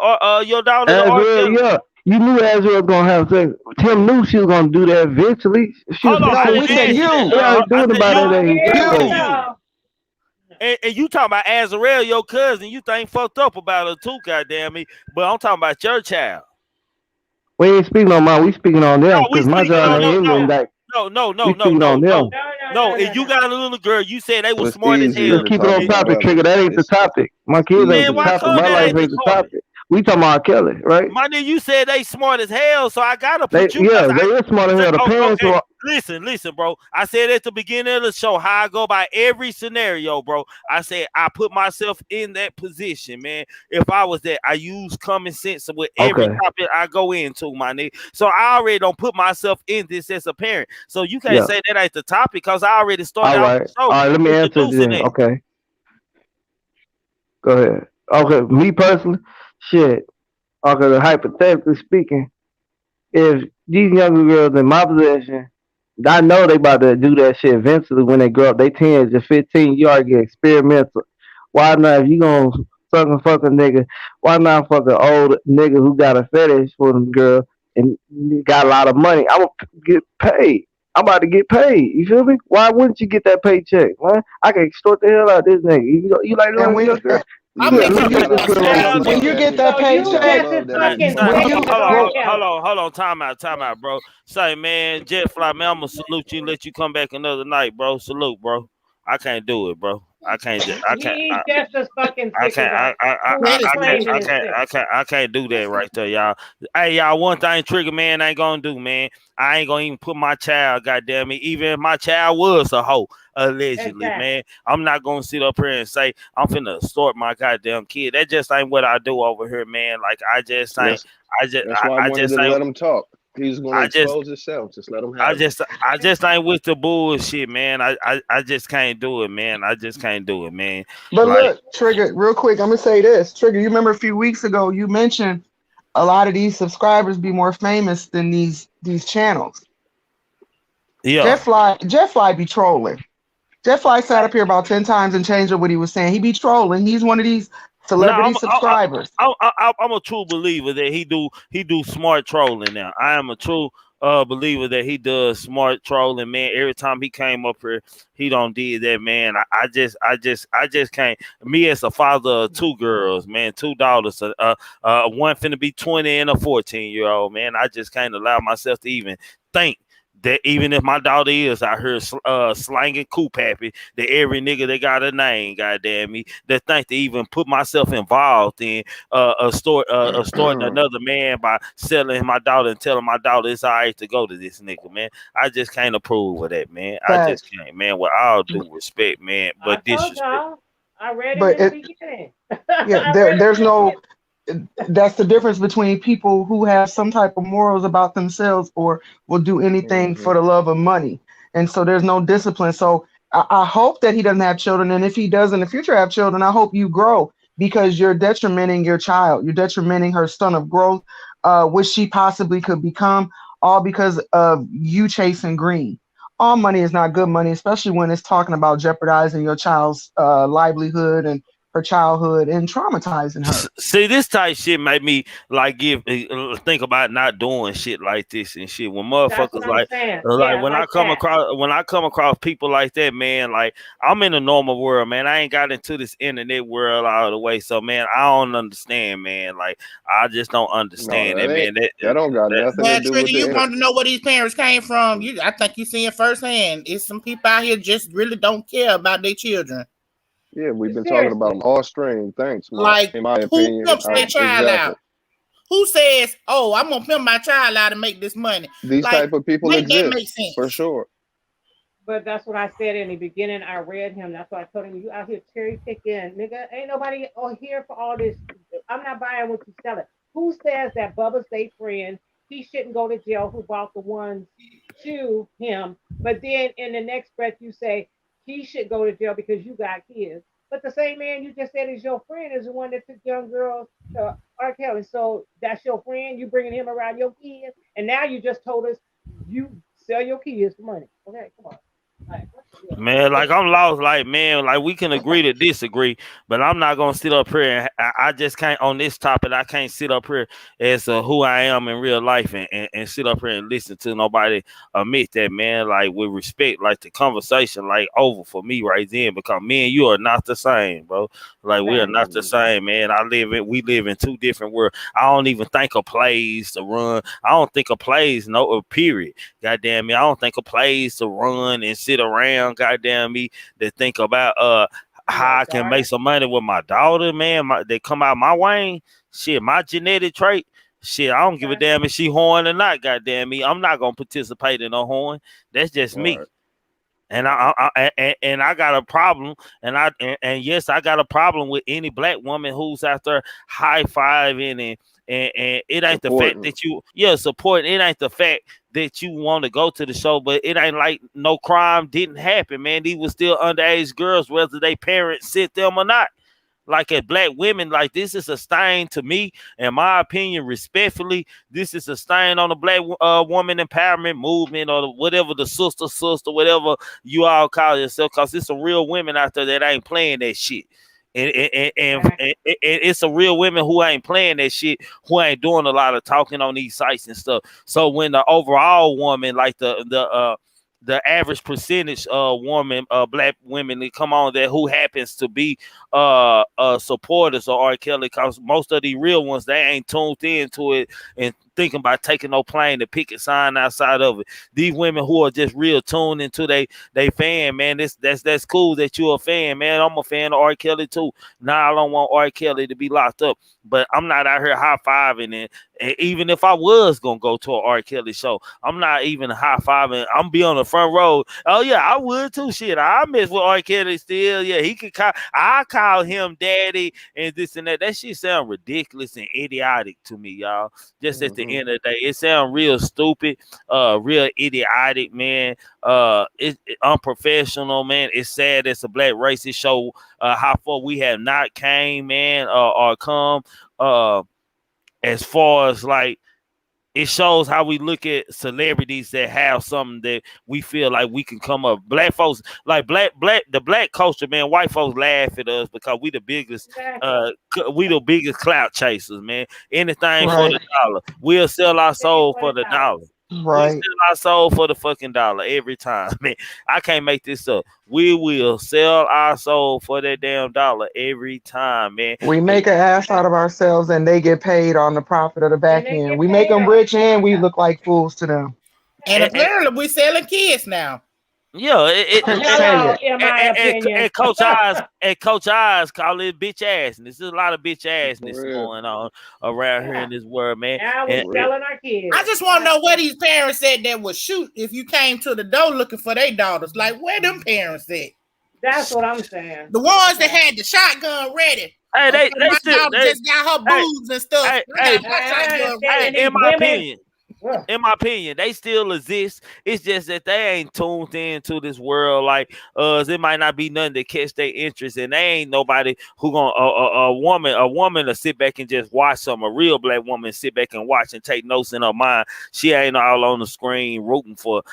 your daughter to R. Azrael, Kelly? yeah. You knew Azrael was gonna have sex. Tim knew she was gonna do that eventually. She was Hold on, I No, we didn't 16. said ask you that. you. They already I doing said about you. that Oh, age here we I said anyway. you. go. And you talking about Azrael, your cousin. You think fucked up about her too, goddamn me. But I'm talking about your child. We ain't speaking on mine. We speaking on No, them we because my speaking job on ain't even like we speaking on them. no. If you got a little girl, you said they were It's smart as easier hell. Let's to keep it talk on about topic, Trigger. others. That ain't the topic. My It's kids ain't Man, the why easier. topic. come My that life ain't the ain't the topic? topic. We talking about R. Kelly, right? My nigga, you said they smart as hell, so I gotta They put you yeah, because they is smart as hell. The parents okay. were Listen, bro. I said at the beginning of the show how I go by every scenario, bro. I said I put myself in that position, man. If I was that, I use common sense with every okay. topic I go into, my nigga. So I already don't put myself in this as a parent. So you can't Yeah. say that ain't the topic because I already started All out right. the show All right, let me answer it introducing then. it. Okay. Go ahead. Okay, me personally, shit. Okay, hypothetically speaking, if these younger girls in my possession, I know they about to do that shit eventually when they grow up. They 10 to 15, you already get experimental. Why not if you gonna suck and fuck a nigga, why not fuck an old nigga who got a fetish for them girl and got a lot of money? I'm gonna get paid. I'm about to get paid. You feel me? Why wouldn't you get that paycheck, man? I can extort the hell out of this nigga. You like And your we girl? I You mean, got When you you got all that's types of when love you that get people. that So you You got paycheck, just as love that Hey, people fucking say, when fight you same hold, as hold for. on, R. when Kelly. hold on, time out, bro. Say, man, Jet Fly, man, I'm gonna salute you, let you come back another night, bro. Salute, bro. I can't do it, bro. I can't, I can't, He's just as fucking I sick as can't, who he's claiming is sick. I can't do that right there, y'all. Hey, y'all, one thing Trigger Man ain't gonna do, man. I ain't gonna even put my child, goddamn it, even if my child was a hoe, allegedly, Exactly. man. I'm not gonna sit up here and say I'm finna extort my goddamn kid. That just ain't what I do over here, man. Like I just ain't, That's that's why I I wanted just to ain't, let him talk. He's going to I just. expose himself. Just let him have it. I just ain't with the bullshit, man. I just can't do it, man. I just can't do it, man. but Like, look, Trigger, real quick, I'm gonna say this. Trigger, you remember a few weeks ago you mentioned a lot of these subscribers be more famous than these channels. yeah. Jet Fly be trolling. Jet Fly sat up here about 10 times and changed up what he was saying. He be trolling. He's one of these No, celebrity subscribers. I'm a true believer that he do smart trolling now. I am a true believer that he does smart trolling, man. Every time he came up here, he don't did that, man. I just can't. Me as a father of two girls, man, $2, one finna be 20 and a 14-year-old, man. I just can't allow myself to even think that even if my daughter is out here slanging coop happy, that every nigga that got a name, goddamn me, that think to even put myself involved in extorting another man by selling my daughter and telling my daughter it's all right to go to this nigga, man. I just can't approve of that, man. I just Facts. can't, man. With all due respect, man, I but told disrespect. y'all. I read him But in the it, beginning. yeah, I read him there's in the no beginning. that's the difference between people who have some type of morals about themselves or will do anything Hmm. for the love of money. And so there's no discipline. So I hope that he doesn't have children. And if he does in the future have children, I hope you grow because you're detrimenting your child. You're detrimenting her son of growth, which she possibly could become, all because of you chasing green. All money is not good money, especially when it's talking about jeopardizing your child's livelihood and her childhood and traumatizing her. See, this type shit made me like give think about not doing shit like this and shit. When That's what motherfuckers I'm saying. like Yeah, like that. when I come across people like that, man, like I'm in a normal world, man. I ain't got into this internet world all the way, so man, I don't understand, man. Like I just don't No, understand that it, ain't. man. That don't got That nothing to Well, do Trigger, with the you internet. want to know where these parents came from? I think you seeing firsthand. It's some people out here just really don't care about their children. Yeah, we've been talking about Seriously. them all string. Thanks, Like, in my who opinion. pimps their child Exactly. out? Who says, "Oh, I'm gonna pimp my child out and make this money"? These Like, type of people make that exist make for sense? sure. But that's what I said in the beginning. I read him. That's why I told him, you out here cherry picking, nigga. Ain't nobody here for all this. I'm not buying what you selling. Who says that Bubba's their friend? He shouldn't go to jail. Who bought the ones to him? But then in the next breath, you say he should go to jail because you got kids. But the same man you just said is your friend is the one that took young girls to R. Kelly. So that's your friend. You bringing him around your kids, and now you just told us you sell your kids for money. Okay, come on. Like, what the hell? Man, like I'm lost. Like, man, like we can agree to disagree, but I'm not gonna sit up here and I just can't on this topic. I can't sit up here as who I am in real life and sit up here and listen to nobody admit that, man. Like with respect, like the conversation, like over for me right then because me and you are not the same, bro. Like we are Exactly. not the same, man. We live in two different worlds. I don't even think of plays to run. I don't think of plays, no period. Goddamn me, I don't think of plays to run and sit around. Goddamn me, to think about how Your I can make daughter. some money with my daughter, man. They come out my way. Shit, my genetic trait. Shit, I don't give a Okay. damn if she horn or not. Goddamn me, I'm not gonna participate in no horn. That's just me. Right. And and I got a problem, and yes, I got a problem with any black woman who's out there high fiving and it ain't the fact Supporting. that you support. It ain't the fact that you want to go to the show, but it ain't like no crime didn't happen, man. These were still underage girls, whether they parents sent them or not. Like at black women, like this is a stain to me, in my opinion, respectfully. This is a stain on the black woman empowerment movement or whatever the sister, whatever you all call yourself, because it's some real women out there that ain't playing that shit. And it's some real women who ain't playing that shit, who ain't doing a lot of talking on these sites and stuff. So when the overall woman, like the average percentage woman, black women that come on there who happens to be supporters of R. Kelly, because most of the real ones, they ain't tuned into it and thinking about taking no plane to pick a sign outside of it. These women who are just real tuned into they fan, man. That's cool that you're a fan, man. I'm a fan of R. Kelly too. Nah, I don't want R. Kelly to be locked up, but I'm not out here high fiving it. And even if I was gonna go to an R. Kelly show, I'm not even high fiving. I'm be on the front row. Oh yeah, I would too. Shit, I miss with R. Kelly still. Yeah, he could call. I call him daddy and this and that. That shit sound ridiculous and idiotic to me, y'all. Just at the end of the day, it sound real stupid, real idiotic, man. It unprofessional, man. It's sad it's a black racist show. How far we have not came, man, or come. As far as like, it shows how we look at celebrities that have something that we feel like we can come up. Black folks, like the black culture, man. White folks laugh at us because we the biggest, clout chasers, man. Anything for the dollar. We'll sell our soul for the dollar. Right. We sell our soul for the fucking dollar every time, man. I can't make this up. We will sell our soul for that damn dollar every time, man. We make an ass out of ourselves and they get paid on the profit of the back end. We make them rich and we look like fools to them. And apparently we're selling kids now. Yeah, and Coach Oz call it bitch ass, and there's a lot of bitch assness going on around here in this world, man. Now we're selling our kids. I just want to know where these parents said that would shoot if you came to the door looking for their daughters. Like, where them parents at? That's what I'm saying. The ones that had the shotgun ready. Hey, they just got her boobs and stuff. In my opinion, they still exist. It's just that they ain't tuned into this world like us. It might not be nothing to catch their interest, and they ain't nobody who gonna a woman to sit back and just watch some. A real black woman sit back and watch and take notes in her mind. She ain't all on the screen rooting for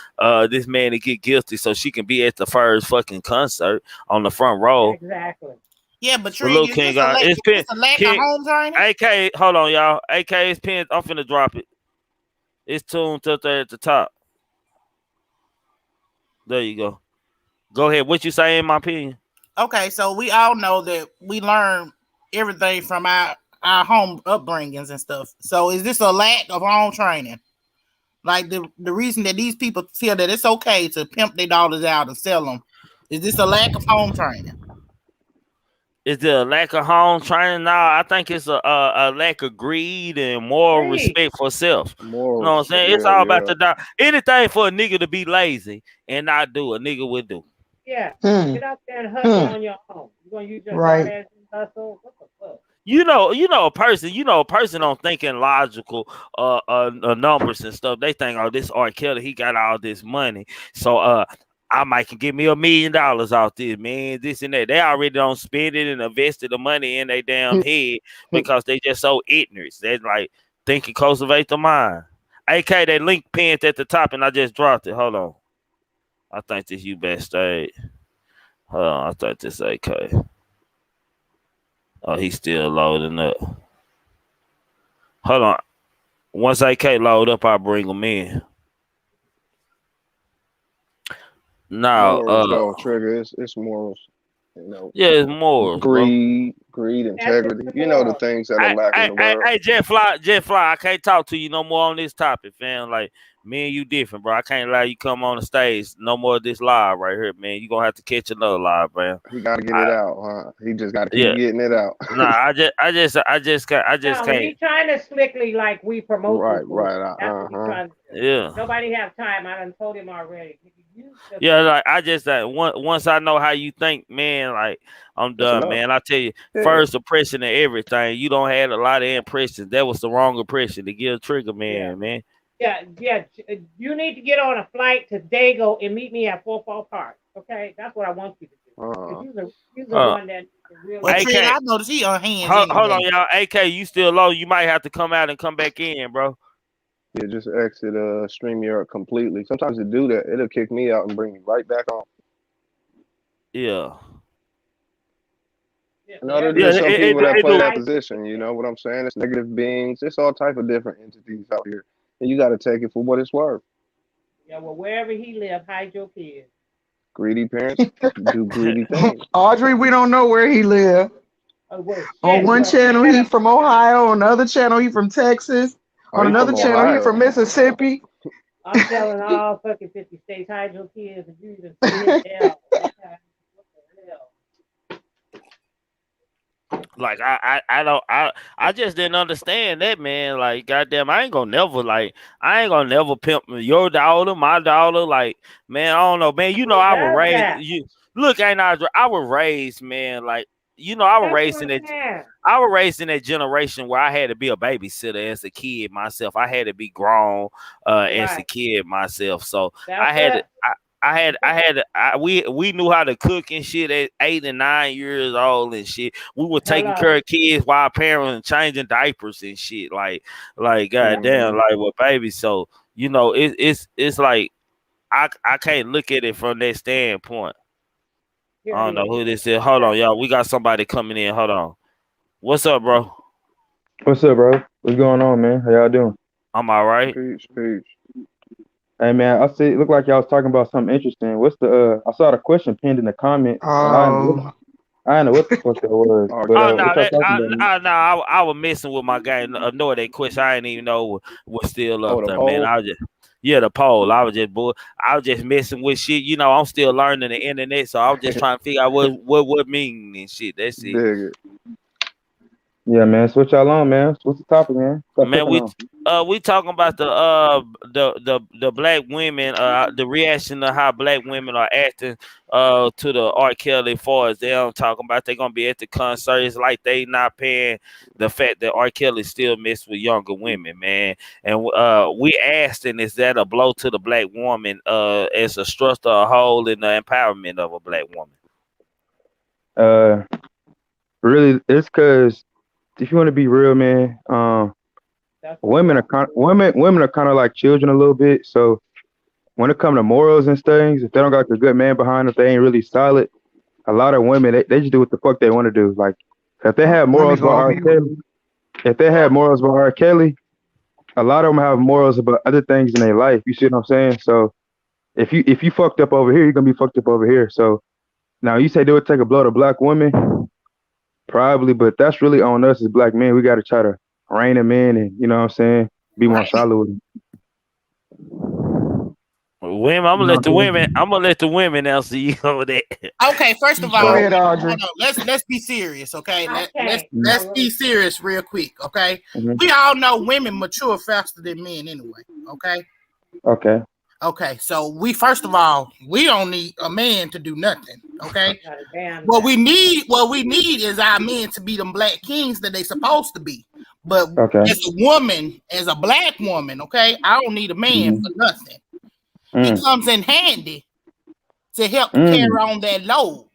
this man to get guilty so she can be at the first fucking concert on the front row. Exactly. Yeah, but Little King, it's a lack of home training. AK, hold on, y'all. AK is pinned. I'm finna drop it. It's tuned up there at the top. There you go. Go ahead. What you say, in my opinion? Okay, so we all know that we learn everything from our home upbringings and stuff. So is this a lack of home training? Like the reason that these people feel that it's okay to pimp their daughters out and sell them, is this a lack of home training? Is there a lack of home training? No, I think it's a lack of greed and moral respect for self. You know what I'm saying? It's all about the anything for a nigga to be lazy and not do, a nigga would do. Yeah. Get out there and hustle on your own. You gonna use your hard ass and hustle? What the fuck? You know a person don't think in logical numbers and stuff. They think, oh, this R. Kelly, he got all this money. So I might can give me $1 million out this, man, this and that. They already don't spend it and invested the money in their damn head because they just so ignorant. They're like thinking cultivate the mind. AK, that link pinned at the top and I just dropped it. Hold on. I think this you best stay. Hold on, I think this AK. Oh, he's still loading up. Hold on. Once AK load up, I'll bring him in. No, Trigger. It's morals. You know. Yeah, it's morals. Greed, integrity. You know the things that are lacking in the world. Hey, Jet Fly, I can't talk to you no more on this topic, fam. Like, me and you different, bro. I can't allow you come on the stage. No more of this live right here, man. You gonna have to catch another live, man. He gotta get it out, huh? He just gotta keep getting it out. Nah, I just can't. We trying to slickly like we promote. Right. Yeah. Nobody have time. I done told him already. Yeah, like I just once I know how you think, man, like I'm done, man. I tell you, first impression of everything. You don't have a lot of impressions. That was the wrong impression to give Triggaman, man. Yeah. You need to get on a flight to Dago and meet me at 4 Park. Okay, that's what I want you to do. You're the one that really. Well, AK, I noticed he on hands. Hold on, y'all. AK, you still low? You might have to come out and come back in, bro. Yeah, just exit StreamYard completely. Sometimes it do that. It'll kick me out and bring me right back on. Yeah. There's some people that play that position. You know what I'm saying? It's negative beings. It's all type of different entities out here. And you got to take it for what it's worth. Yeah, well, wherever he live, hide your kids. Greedy parents do greedy things. Audrey, we don't know where he live. Oh, well, On shit. one Well, channel, he from Ohio. On another channel, he from Texas. Oh, On he another from channel, he from Ohio. Mississippi. I'm telling all fucking 50 states, hide your kids if you even see his L. Okay? What the hell? Like I just didn't understand that, man. Like goddamn, I ain't gonna never pimp your daughter, my daughter. Like man, I don't know, man. You know Who I was does raised. that? You look, ain't I was raised, man. Like you know I was That's raised what in I'm that. saying. I was raised in that generation where I had to be a babysitter as a kid myself. I had to be grown as a Right. kid myself. So I That's had to, it. we knew how to cook and shit at 8 and 9 years old and shit. We were taking Hello. care of kids while our parents changing diapers and shit. Like goddamn, Hmm. like with babies. So you know, it's like I can't look at it from that standpoint. I don't know Period. who this is. Hold on, y'all. We got somebody coming in. Hold on. What's up, bro? What's up, bro? What's going on, man? How y'all doing? I'm all right. Peace, peace. Hey, man, I see. It looked like y'all was talking about something interesting. What's the? I saw the question pinned in the comments, and Oh, I didn't know what the fuck that was. R. But Oh Kelly. no, what y'all talking about, man? I was messing with my guy. Know that question. I didn't even know was still Oh, up the there, man. poll. I was just the poll. I was just messing with shit. You know, I'm still learning the internet, so I was just trying to figure out what mean and shit. That's it. Dig it. Yeah, man. So what y'all on, man? What's the topic, man? Stop Man, tripping on. we talking about the black women, the reaction to how black women are acting to the R. Kelly, far as they don't talking about they gonna be at the concert. It's like they not paying the fact that R. Kelly still mess with younger women, man. And we asked, and is that a blow to the black woman as a thrust of a hole in the empowerment of a black woman? Uh, really, it's because if you want to be real, man, That's what women are y'all kind do. women are kind of like children a little bit. So when it comes to morals and things, if they don't got a good man behind them, if they ain't really solid, a lot of women they just do what the fuck they want to do. Like if they have let me morals go about on R. mute. Kelly, if they have morals about R. Kelly, a lot of them have morals about other things in their life. You see what I'm saying? So if you fucked up over here, you're gonna be fucked up over here. So now you say they would take a blow to black women, probably, but that's really on us as black men. We got to try to rein them in, and you know what I'm saying, be more Right. solid with them. Women, I'm You gonna know let what the I'm women. saying? I'm gonna let the women answer you over that. Okay, first of Go all, ahead, Audrey. hold on. Let's be serious, okay? I Let's can't. Mhm. let's Oh, be serious real quick, okay? Mhm. We all know women mature faster than men anyway, okay? Okay. Okay, so we first of all, we don't need a man to do nothing, okay? not a damn What thing. we need is our men to be them black kings that they supposed to be. But Okay. as a woman, as a black woman, okay, I don't need a man Mm-hmm. for nothing. He Mm. comes in handy to help carry Mm. on that load,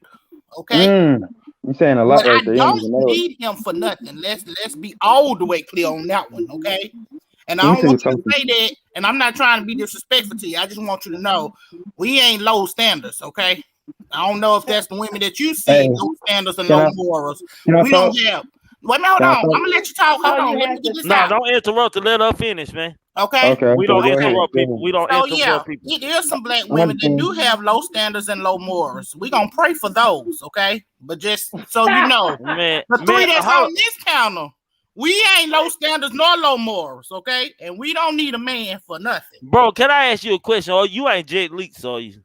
okay? Mm. You're saying a lot But right I there. You don't don't even know. need him for nothing. Let's be all the way clear on that one, okay? And Let I me don't see want what you to talking. say that, and I'm not trying to be disrespectful to you. I just want you to know we ain't low standards, okay? I don't know if that's the women that you Hey, see, low standards and can low I morals. can I We don't talk? have. Wait, hold Can I on. talk? I'm gonna let you talk. No, Hold on. you Let me have get to. this No, out. don't interrupt to let her finish, man. Okay. Okay. Okay. We Go don't ahead. interrupt Go people. ahead. We don't So yeah, interrupt people. it is some black I women that do understand. have low standards and low morals. We gonna pray for those, okay? But just so you know, Man, the three man, that's hold on this counter, we ain't low standards nor low morals, okay? And we don't need a man for nothing. bro, can I ask you a question? Oh, you ain't Jet Leaks, are you?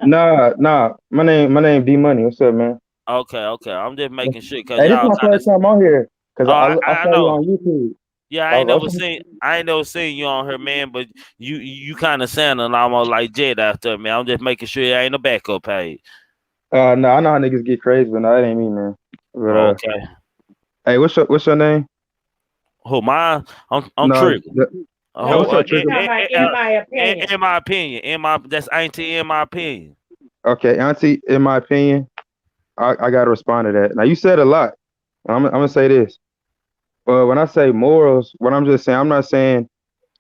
Nah. My name D Money. What's up, man? Okay. I'm just making sure because Hey, this is y'all my kind of. first time on here because Oh, I I saw you know. on YouTube. Yeah, I ain't never seen you on here, man. But you kind of sounding almost like Jet out there, man. I'm just making sure it ain't a backup page. No, I know how niggas get crazy, but no, that ain't me, man. But Okay. hey, what's your name? Who mine? I'm No, Trigger. No, what's Who? your he's trigger? talking about in my opinion. In my opinion, that's auntie. In my opinion. Okay, Auntie, in my opinion, I gotta respond to that. Now you said a lot. I'm gonna say this. When I say morals, what I'm just saying, I'm not saying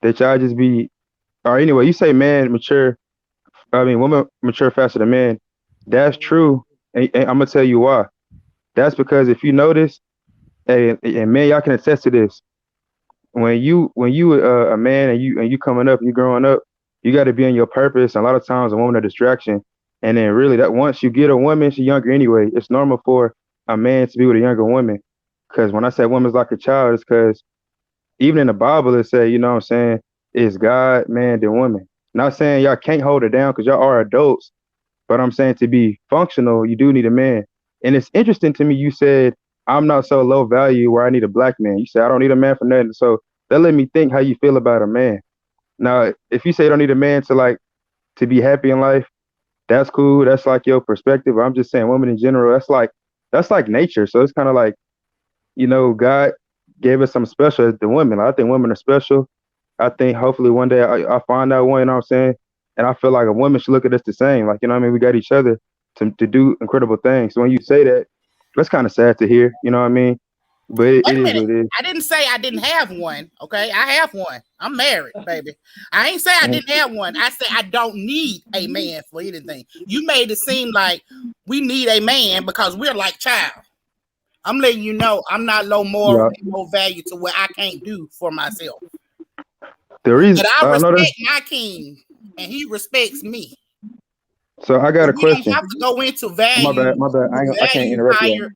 that y'all just be or anyway, you say man mature, I mean women mature faster than men. That's true. And I'm gonna tell you why. That's because if you notice, and man, y'all can attest to this. When you a man and you coming up, you growing up, You got to be on your purpose. And a lot of times, a woman a distraction. And then really, that once you get a woman, she's younger anyway. It's normal for a man to be with a younger woman. Because when I say woman's like a child, it's because even in the Bible, it say, you know what I'm saying, it's God, man, then woman. Not saying y'all can't hold it down because y'all are adults, but I'm saying to be functional, you do need a man. And it's interesting to me, you said, I'm not so low value where I need a black man. You said, I don't need a man for nothing. So that let me think how you feel about a man. Now, if you say you don't need a man to be happy in life, that's cool. That's like your perspective. I'm just saying women in general, that's like nature. So it's kind of like, God gave us something special as the women. I think women are special. I think hopefully one day I find out one, you know what I'm saying? And I feel like a woman should look at us the same. Like, you know what I mean? We got each other to do incredible things. So when you say that, that's kind of sad to hear, you know what I mean? But it Wait a is minute. what it is. I didn't say I didn't have one. Okay, I have one. I'm married, baby. I ain't say I Mhm. didn't have one. I said I don't need a man for anything. You made it seem like we need a man because we're like child. I'm letting you know I'm not low moral, Yeah. low value to what I can't do for myself. The reason, But I I know respect that's, my king, and he respects me. so I got But a we don't question. have to go into My value. bad, my bad. I can't Value interrupt you. higher.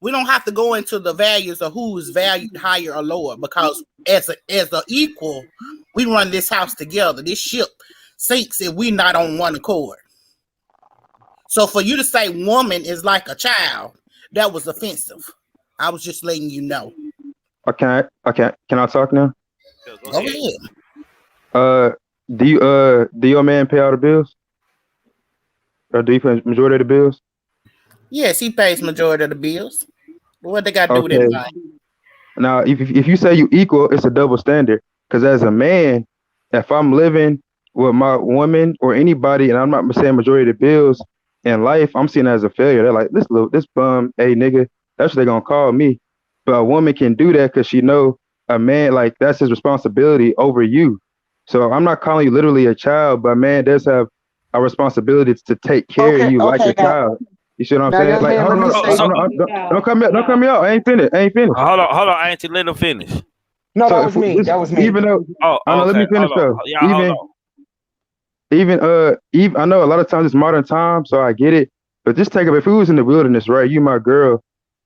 We don't have to go into the values of who is valued higher or lower because as a equal, we run this house together. This ship sinks if we not on one accord. So for you to say woman is like a child, that was offensive. I was just letting you know. Can I talk now? Yeah, go Go ahead. ahead. Do your man pay all the bills? Or do you pay majority of the bills? Yes, he pays majority of the bills. What they got to do with Okay. anything? Now, if you say you equal, it's a double standard. Because as a man, if I'm living with my woman or anybody, and I'm not saying majority of the bills in life, I'm seen as a failure. They're like this bum, hey nigga. That's what they're gonna call me. But a woman can do that because she know a man like that's his responsibility over you. So I'm not calling you literally a child, but a man does have a responsibility to take care of Okay, you like a okay. child. You see what I'm Now, saying? young Like, man, hold let on, me hold So, say. on, so don't cut me out. I ain't finished. hold on, Auntie, let him finish. No, So that if was me. this, That was me. even though Oh, I know, let okay. me finish Hold on. though. Yeah, hold on. Even I know a lot of times it's modern time, so I get it. But just take up if we was in the wilderness, right? You my girl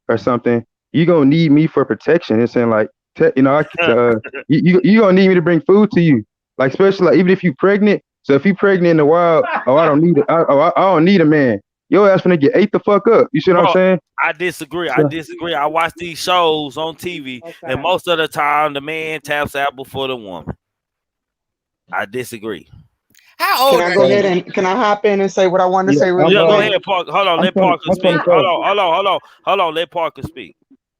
or something, you gonna need me for protection. It's saying like, you gonna need me to bring food to you, like especially like even if you pregnant. So if you pregnant in the wild, I don't need I don't need a man. Your ass finna get ate the fuck up. You see what I'm Bro, saying? I disagree. I So, disagree. I watch these shows on TV, and Okay. most of the time, the man taps out before the woman. I disagree. How Can old I are go you? ahead and can I hop in and say what I wanted to yeah, say real Yeah, go quick? ahead, Parker. Hold on, let Parker I'm speak. 24. Hold on.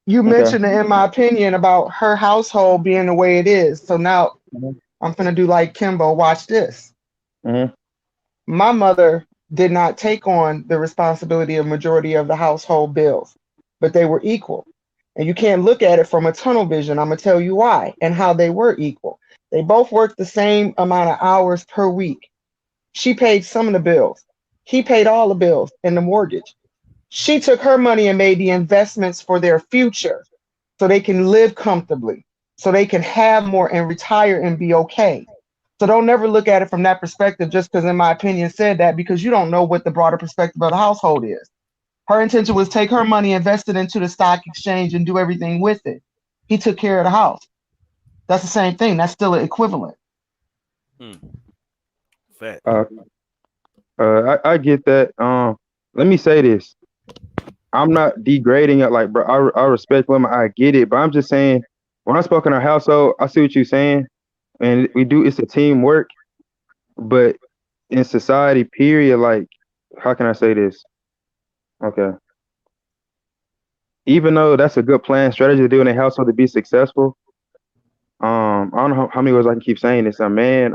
You Okay. mentioned in my opinion about her household being the way it is. So now Mhm. I'm gonna do like Kimbo. Watch this. Mhm. My mother did not take on the responsibility of majority of the household bills, but they were equal. And you can't look at it from a tunnel vision. I'm gonna tell you why and how they were equal. They both worked the same amount of hours per week. She paid some of the bills. He paid all the bills and the mortgage. She took her money and made the investments for their future so they can live comfortably, so they can have more and retire and be okay. So don't never look at it from that perspective just because, in my opinion, said that because you don't know what the broader perspective of the household is. Her intention was take her money, invest it into the stock exchange, and do everything with it. He took care of the house. That's the same thing. That's still an equivalent. Hmm. Fact. Uh, I get that. Let me say this. I'm not degrading it. Like, bro, I respect women. I get it. But I'm just saying, when I spoke in our household, I see what you're saying. And we do, it's a teamwork. But in society, period, like, how can I say this? Okay. Even though that's a good plan, strategy to do in a household to be successful, I don't know how many words I can keep saying this. A man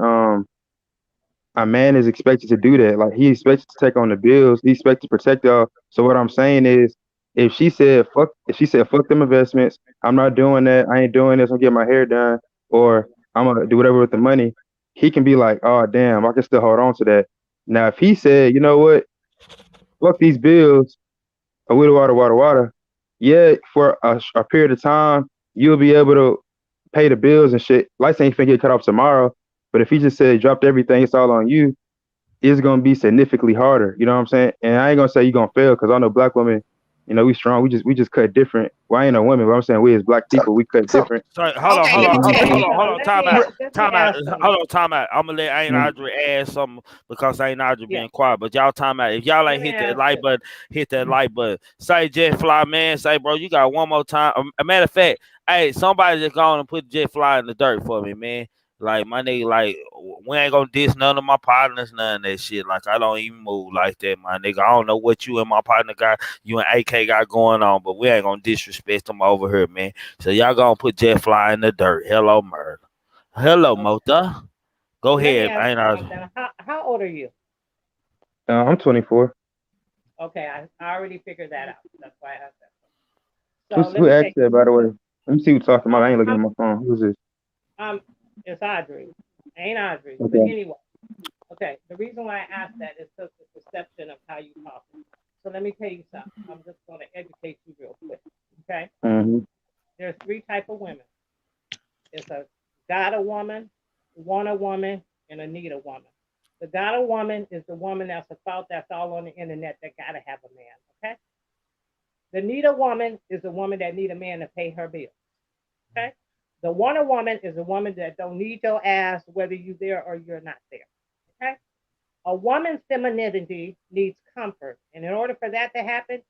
is expected to do that. Like he expected to take on the bills. He expected to protect y'all. So what I'm saying is, if she said fuck them investments, I'm not doing that. I ain't doing this. I'm getting my hair done, or I'm gonna do whatever with the money. He can be like, oh damn, I can still hold on to that. Now if he said, you know what, fuck these bills, a little water. Yeah, for a period of time, you'll be able to pay the bills and shit. Lights ain't finna get cut off tomorrow, But if he just said dropped everything, it's all on you, it's gonna be significantly harder. You know what I'm saying? And I ain't gonna say you're gonna fail because I know black women, you know, we strong. We just cut different. Well, I ain't no women, but I'm saying we as black So, people, we cut so different. Sorry, hold on, Okay, hold let on, me hold on, tell hold you on, hold on. something. Time out, Let me time out. ask something. Hold on, time out. I'm gonna let Aunt Mm. Audrey add something because Aunt Audrey Yeah, being quiet. But y'all time out. If y'all let ain't me hit that ask like this. button, hit that like button. Say Jet Fly, man. Say, bro, you got one more time. A matter of fact, hey, somebody just go on and put Jet Fly in the dirt for me, man. Like my nigga, like we ain't gonna diss none of my partners, none of that shit. Like I don't even move like that, my nigga. I don't know what you and my partner got, you and AK got going on, but we ain't gonna disrespect them over here, man. So y'all gonna put Jet Fly in the dirt. Hello, murder. Hello, Okay. Mota. Go Let me ahead, ask ain't you I? something. How old are you? I'm 24. Okay, I already figured that out. That's why I asked that. So let Who me tell asked you. that, by the way? Let me see who talking about. I'm, I ain't looking I'm, at my phone. Who's this? it's Audrey. Ain't Audrey. But Okay. anyway, okay. The reason why I asked that is because the perception of how you talk. So let me tell you something. I'm just going to educate you real quick. Okay. Mm-hmm. There's three type of women. It's a got a woman, want a woman, and a need a woman. The got a woman is the woman that's a thought that's all on the internet that gotta have a man. Okay. The need a woman is the woman that need a man to pay her bills. Okay. The want a woman is a woman that don't need your ass whether you're there or you're not there. Okay. A woman's femininity needs comfort, and in order for that to happen,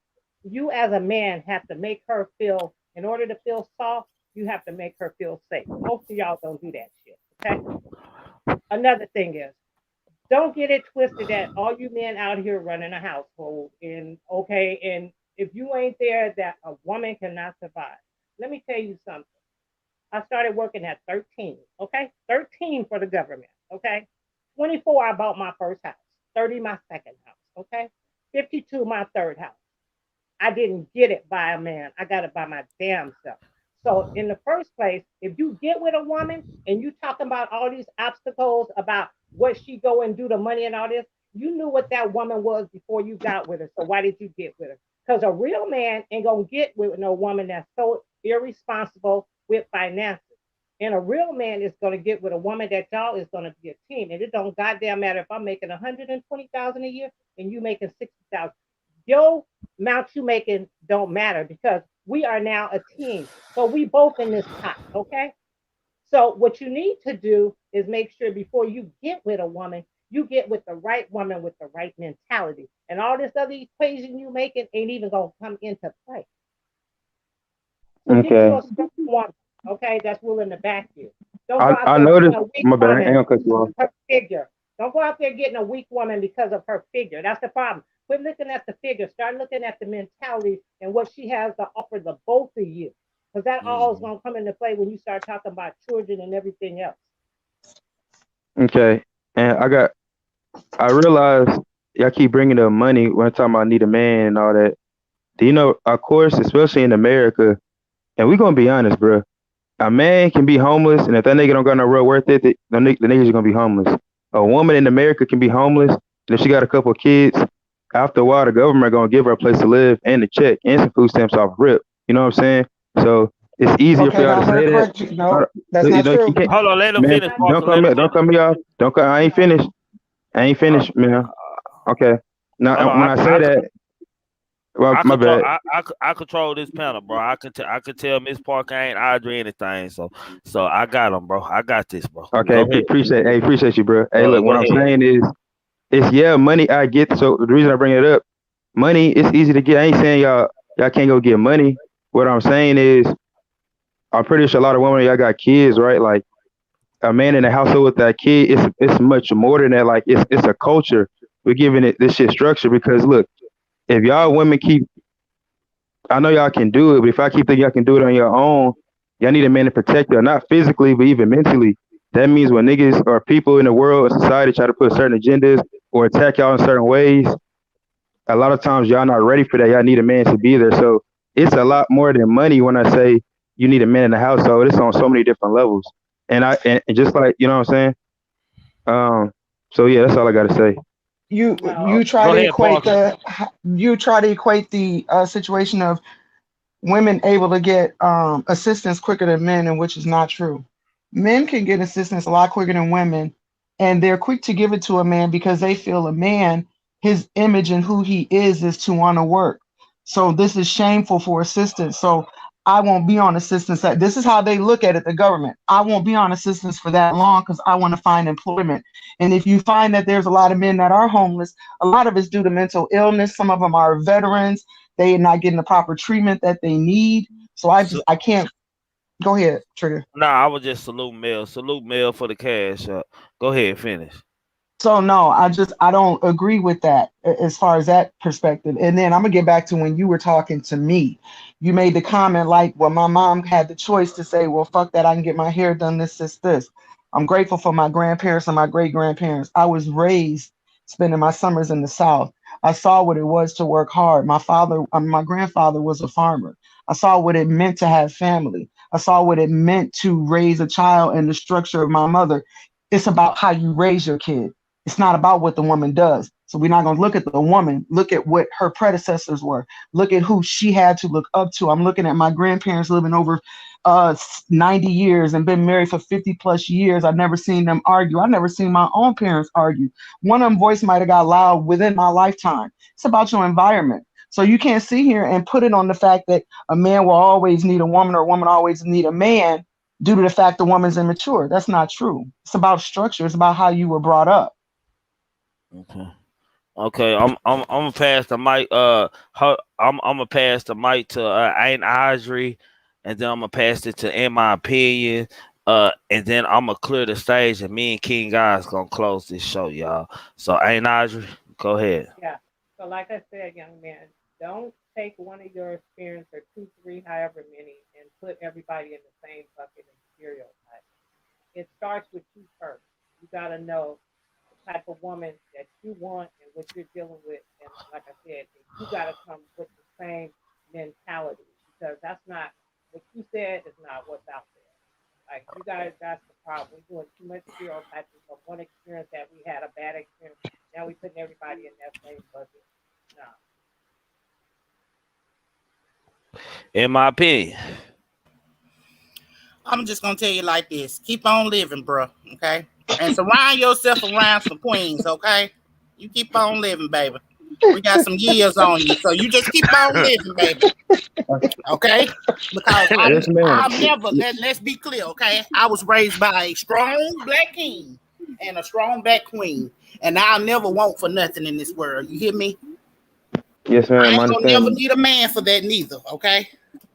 you as a man have to make her feel. In order to feel soft, you have to make her feel safe. Most of y'all don't do that shit. Okay. Another thing is, don't get it twisted that all you men out here running a household and okay, and if you ain't there, that a woman cannot survive. Let me tell you something. I started working at 13, okay? 13 for the government, okay? 24, I bought my first house. 30, my second house, okay? 52, my third house. I didn't get it by a man. I got it by my damn self. So in the first place, if you get with a woman and you talking about all these obstacles about what she go and do the money and all this, you knew what that woman was before you got with her. So why did you get with her? Because a real man ain't gonna get with no woman that's so irresponsible with finances. And a real man is gonna get with a woman that y'all is gonna be a team. And it don't goddamn matter if I'm making 120,000 a year and you making 60,000. Your amount you making don't matter because we are now a team. So we both in this pot, okay? So what you need to do is make sure before you get with a woman, you get with the right woman with the right mentality. And all this other equation you making ain't even gonna come into play. So get you Okay. a strong woman, okay, that's willing to back you. Don't go out I there getting noticed. a weak My bad. I ain't woman gonna cut you because off. of her figure. Don't go out there getting a weak woman because of her figure. That's the problem. Quit looking at the figure. Start looking at the mentality and what she has to offer the both of you. Because that all is going to come into play when you start talking about children and everything else. Okay. And I realized y'all keep bringing up money when I'm talking about need a man and all that. Do you know, of course, especially in America, and we're gonna be honest, bro. A man can be homeless, and if that nigga don't got no real worth ethic, the niggas are gonna be homeless. A woman in America can be homeless, and if she got a couple of kids, after a while, the government gonna give her a place to live and a check and some food stamps off rip. You know what I'm saying? So it's easier for okay, y'all now to I'm gonna say that. correct you. No, that's You not know, you true. can't, Hold on, let him man. finish, Don't Parker. cut Let me. him Don't finish. cut me off. Don't cut. I ain't finished. I ain't Hold finished, man. Okay. hold Now, on. when I say that, well, I my control. bad. I control this panel, bro. I can tell Miss Parker ain't Audrey anything. So I got him, bro. I got this, bro. Okay, Go ahead. appreciate you, bro. Hey, look, Go what I'm ahead. saying is yeah, money I get. So the reason I bring it up, money it's easy to get. I ain't saying y'all can't go get money. What I'm saying is, I'm pretty sure a lot of women y'all got kids, right? Like a man in a household with that kid, it's much more than that. Like it's a culture. We're giving it this shit structure because look, if y'all women keep, I know y'all can do it, but if I keep thinking y'all can do it on your own, y'all need a man to protect you, not physically, but even mentally. That means when niggas or people in the world or society try to put certain agendas or attack y'all in certain ways, a lot of times y'all not ready for that. Y'all need a man to be there. So it's a lot more than money when I say you need a man in the household. It's on so many different levels. And just like, you know what I'm saying? So yeah, that's all I gotta say. You Well, you try Go to ahead, equate Parker. the situation of women able to get assistance quicker than men, and which is not true. Men can get assistance a lot quicker than women, and they're quick to give it to a man because they feel a man, his image and who he is to want to work. So this is shameful for assistance. So I won't be on assistance. This is how they look at it, the government. I won't be on assistance for that long because I want to find employment. And if you find that there's a lot of men that are homeless, a lot of it's due to mental illness. Some of them are veterans. They are not getting the proper treatment that they need. So I can't. Go ahead, Trigger. Nah, I was just salute mail for the cash. Go ahead, finish. So no, I don't agree with that as far as that perspective. And then I'm gonna get back to when you were talking to me. You made the comment like, well, my mom had the choice to say, well, fuck that, I can get my hair done, this. I'm grateful for my grandparents and my great grandparents. I was raised spending my summers in the South. I saw what it was to work hard. My grandfather was a farmer. I saw what it meant to have family. I saw what it meant to raise a child and the structure of my mother. It's about how you raise your kid. It's not about what the woman does. So we're not going to look at the woman, look at what her predecessors were, look at who she had to look up to. I'm looking at my grandparents living over 90 years and been married for 50 plus years. I've never seen them argue. I've never seen my own parents argue. One of them voice might have got loud within my lifetime. It's about your environment. So you can't sit here and put it on the fact that a man will always need a woman or a woman always need a man due to the fact the woman's immature. That's not true. It's about structure. It's about how you were brought up. Okay. I'm gonna pass the mic. I'm gonna pass the mic to Aunt Audrey, and then I'm gonna pass it to In My Opinion. And then I'm gonna clear the stage, and me and King Guys gonna close this show, y'all. So Aunt Audrey, go ahead. Yeah. So like I said, young man, don't take one of your experience or 2, 3, however many, and put everybody in the same bucket and stereotype. It starts with you first. You gotta know type of woman that you want and what you're dealing with. And like I said, you got to come with the same mentality, because that's not what you said is not what's out there. Like, you guys, that's the problem. We're doing too much stereotyping from one experience that we had a bad experience. Now we're putting everybody in that same bucket. No. In my opinion, I'm just gonna tell you like this: keep on living, bro. Okay, and surround yourself around some queens. Okay, you keep on living, baby. We got some years on you, so you just keep on living, baby. Okay, because I'm never. Let's be clear. Okay, I was raised by a strong black king and a strong black queen, and I'll never want for nothing in this world. You hear me? Yes, ma'am. I ain't gonna never need a man for that neither. Okay,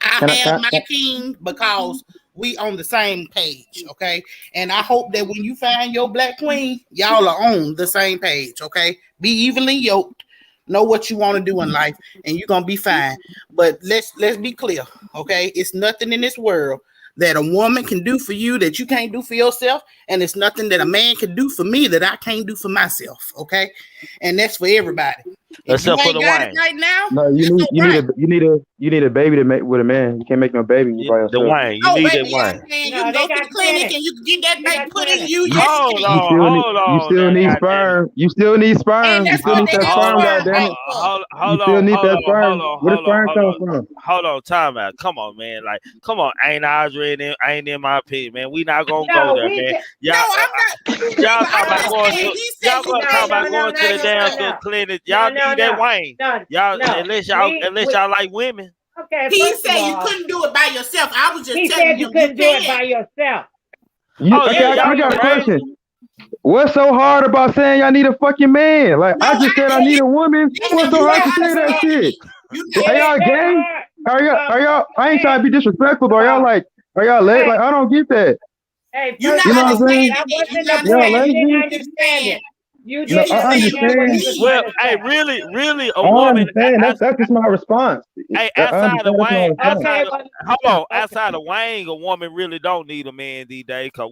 I have my king because we on the same page. Okay, and I hope that when you find your black queen, y'all are on the same page. Okay, be evenly yoked. Know what you want to do in life, and you're gonna be fine. But let's be clear. Okay, it's nothing in this world that a woman can do for you that you can't do for yourself, and it's nothing that a man can do for me that I can't do for myself. Okay, and that's for everybody. Except for the wine. Right now, no, you need a baby to make with a man. You can't make no baby by yourself. The wine, you need that wine. You can go to the clinic and you can get that baby put in you. Hold on. You still need sperm. You still need sperm. You still need that sperm, goddammit. Hold on. You still need that sperm. Where the sperm come from? Hold on, time out. Come on, man. Like, come on, Ain't Audrey and ain't in my opinion, man. We not gonna go there, man. Y'all talk about going to the damn clinic. Y'all need that wine. Y'all unless y'all like women. Okay. He said you couldn't do it by yourself. I was just he telling said you couldn't do it by yourself. I got a question. What's so hard about saying y'all need a fucking man? Like, I just said I need a woman. What's so hard to say that shit? Are y'all gay? Are y'all? I ain't trying to be disrespectful, but are y'all like? Are y'all late? Like, I don't get that. Hey, you know what I'm saying? You didn't I understand. Well, hey, really, a I woman. understand. That's just my response. Hey, outside of Wayne, outside of Wayne, a woman really don't need a man these days, because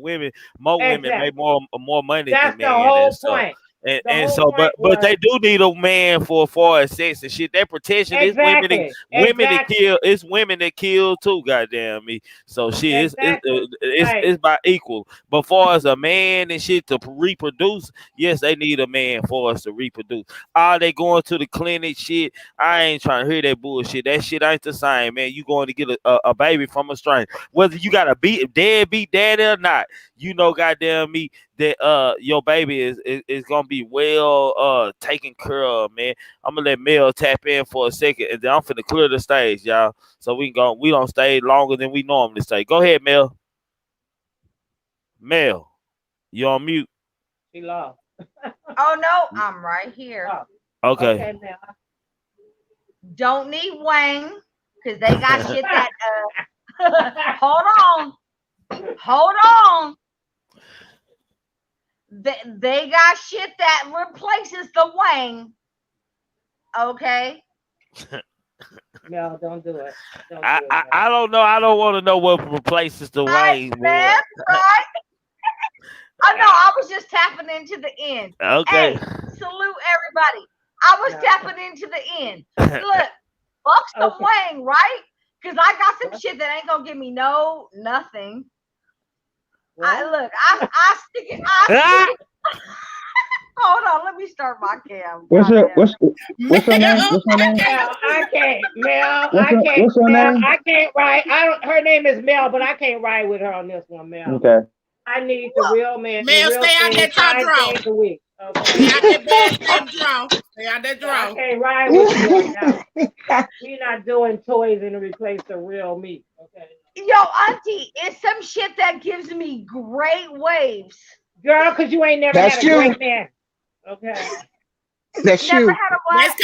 more women make more money That's than men. the whole point. The and whole so, point but they was do need a man for sex and shit. That protection is exactly, women that exactly, kill. It's women that kill too. Goddamn me. So shit, exactly. Right. it's by equal. But far as a man and shit to reproduce, yes, they need a man for us to reproduce. Are they going to the clinic? Shit, I ain't trying to hear that bullshit. That shit ain't the same, man. You going to get a baby from a stranger, whether you got a deadbeat daddy or not. You know, goddamn me, that your baby is gonna be well taken care of, man. I'm gonna let Mel tap in for a second, and then I'm finna clear the stage, y'all, so we don't stay longer than we normally stay. Go ahead, Mel. Mel, you on mute? She lost. Oh no, I'm right here. Oh, Okay. okay, now. Don't need Wayne because they got shit that. Hold on. They got shit that replaces the Wayne. Okay. No, don't do it. Don't do I, it. I I don't know. I don't want to know what replaces the Wayne, man. Right? Oh no, I was just tapping into the end. Okay. Hey, salute everybody. I was tapping into the end. Look, fuck the Wayne, right? Because I got some shit that ain't gonna give me nothing. I stick it. Hold on, let me start my cam. What's your name? What's her name? Mel, I can't. Mel, What's her Mel, name? I can't write. Her name is Mel, but I can't ride with her on this one, Mel. Okay. I need the real man. Mel, the real stay out thing that draw. 5 days a week. Okay. Stay out that bad draw. Stay out that draw. I can't ride with you right now. We're not doing toys and replace the real me. Okay. Yo, auntie, it's some shit that gives me great waves. Girl, because you ain't never had a great man. Okay. That's never you. had a what?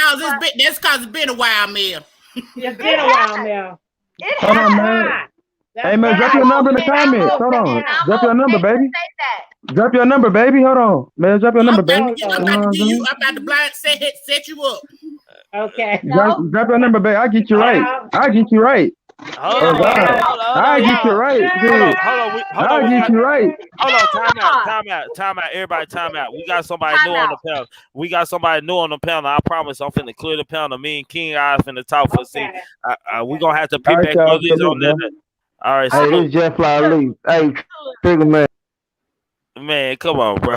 That's cause it's been a while, Mel. It's been a while, Mel. It Hold on, has. man. Hey, man, drop your number in the comments. Hold on. Drop your number, baby. Drop your number, baby. Hold on. Man, drop your number, baby. I'm about to blind set you up. Okay. Drop your number, baby. I'll get you right. I'll get you right. Hold on, I'll get you right. Hold on. I'll get you right. Hold on, time out. Everybody, time out. We got somebody new on the panel. I promise I'm finna clear the panel. Me and King I finna talk for a second. We gonna have to pick back y'all, brothers on that. All right, Hey, this Jeff Fly Lee. Hey, Triggaman. Man, come on, bro.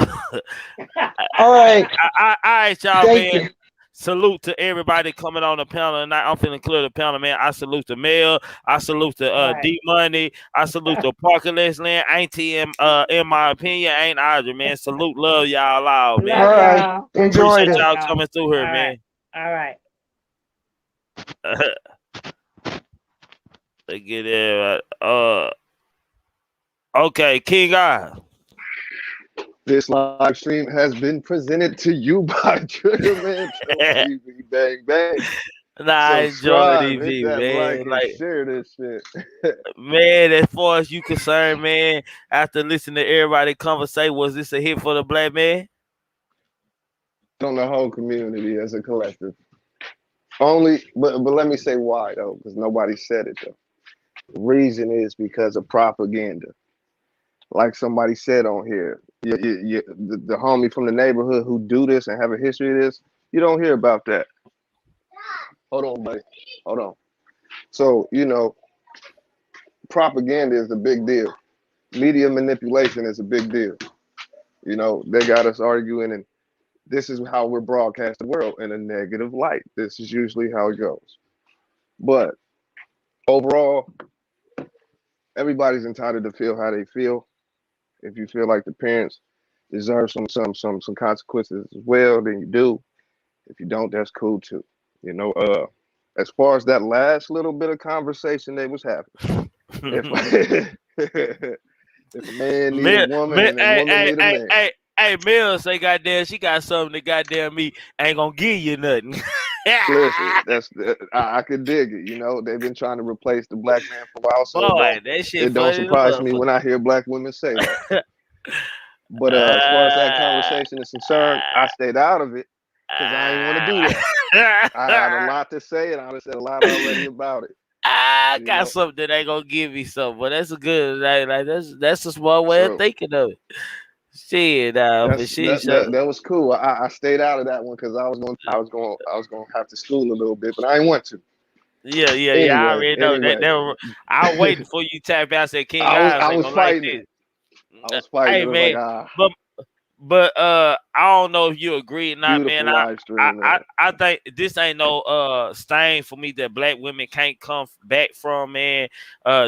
All right. All right, y'all, Thank man. you. Salute to everybody coming on the panel tonight. I'm finna clear the panel, man. I salute the Mel. I salute the D Money. I salute the Parker Land. Auntie, in my opinion, ain't Audrey, man. Salute, love y'all all, man. All right. Enjoyed Appreciate it. y'all coming through here, man. All right. Let's get there. Okay, King I. This live stream has been presented to you by Triggerman. Bang bang. Nah, I enjoy it, hit that man. like and share this shit. Man, as far as you concerned, man, after listening to everybody conversate, was this a hit for the black man? On the whole community as a collective. Only, but let me say why though, because nobody said it though. The reason is because of propaganda. Like somebody said on here, the homie from the neighborhood who do this and have a history of this, you don't hear about that. Hold on, buddy. Hold on. So, propaganda is a big deal. Media manipulation is a big deal. They got us arguing, and this is how we're broadcast the world in a negative light. This is usually how it goes. But overall, everybody's entitled to feel how they feel. If you feel like the parents deserve some consequences as well, then you do. If you don't, that's cool too. As far as that last little bit of conversation they was having, if a man needs a woman and a woman needs a man. Hey, Mel say, goddamn, she got something that goddamn me ain't gonna give you nothing. Listen, I could dig it. They've been trying to replace the black man for a while, so Boy, that shit it don't surprise me when I hear black women say that. But as far as that conversation is concerned, I stayed out of it because I ain't want to do that. I had a lot to say, and I said a lot already about it. I got something that ain't gonna give me something, but that's a good, like that's a smart way of thinking of it. Shit, for shit show. That was cool. I stayed out of that one because I was gonna have to school a little bit, but I didn't want to. Yeah. I already know that. I was waiting for you to tap out. Said King Eyes I ain't was gonna like fighting this. it. I was fighting Hey it. It was man, like, but I don't know if you agree or not, beautiful man. live stream, man. I think this ain't no stain for me that black women can't come back from, man.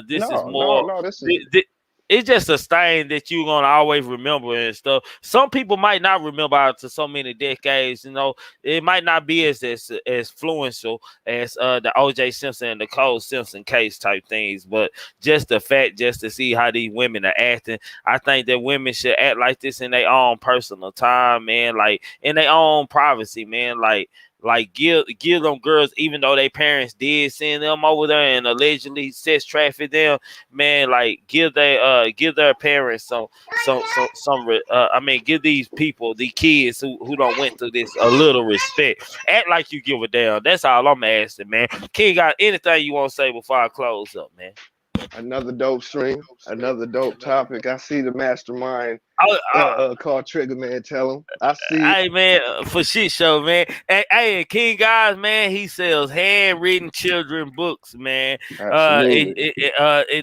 This is more. No. This is It's just a stain that you're gonna always remember and stuff. Some people might not remember after so many decades. You know, it might not be as influential as the O.J. Simpson and the Cole Simpson case type things, but just the fact, just to see how these women are acting, I think that women should act like this in their own personal time, man, like in their own privacy, man, like give them girls, even though their parents did send them over there and allegedly sex traffic them, man, like give their parents give these people, the kids who don't went through this, a little respect. Act like you give a damn. That's all I'm asking, man. King, got anything you want to say before I close up, man? another dope stream, another dope topic. I see the mastermind called Triggaman. Tell him I see. Hey man, for shit show, man. Hey, King Guys, man, he sells handwritten children books, man. Absolutely.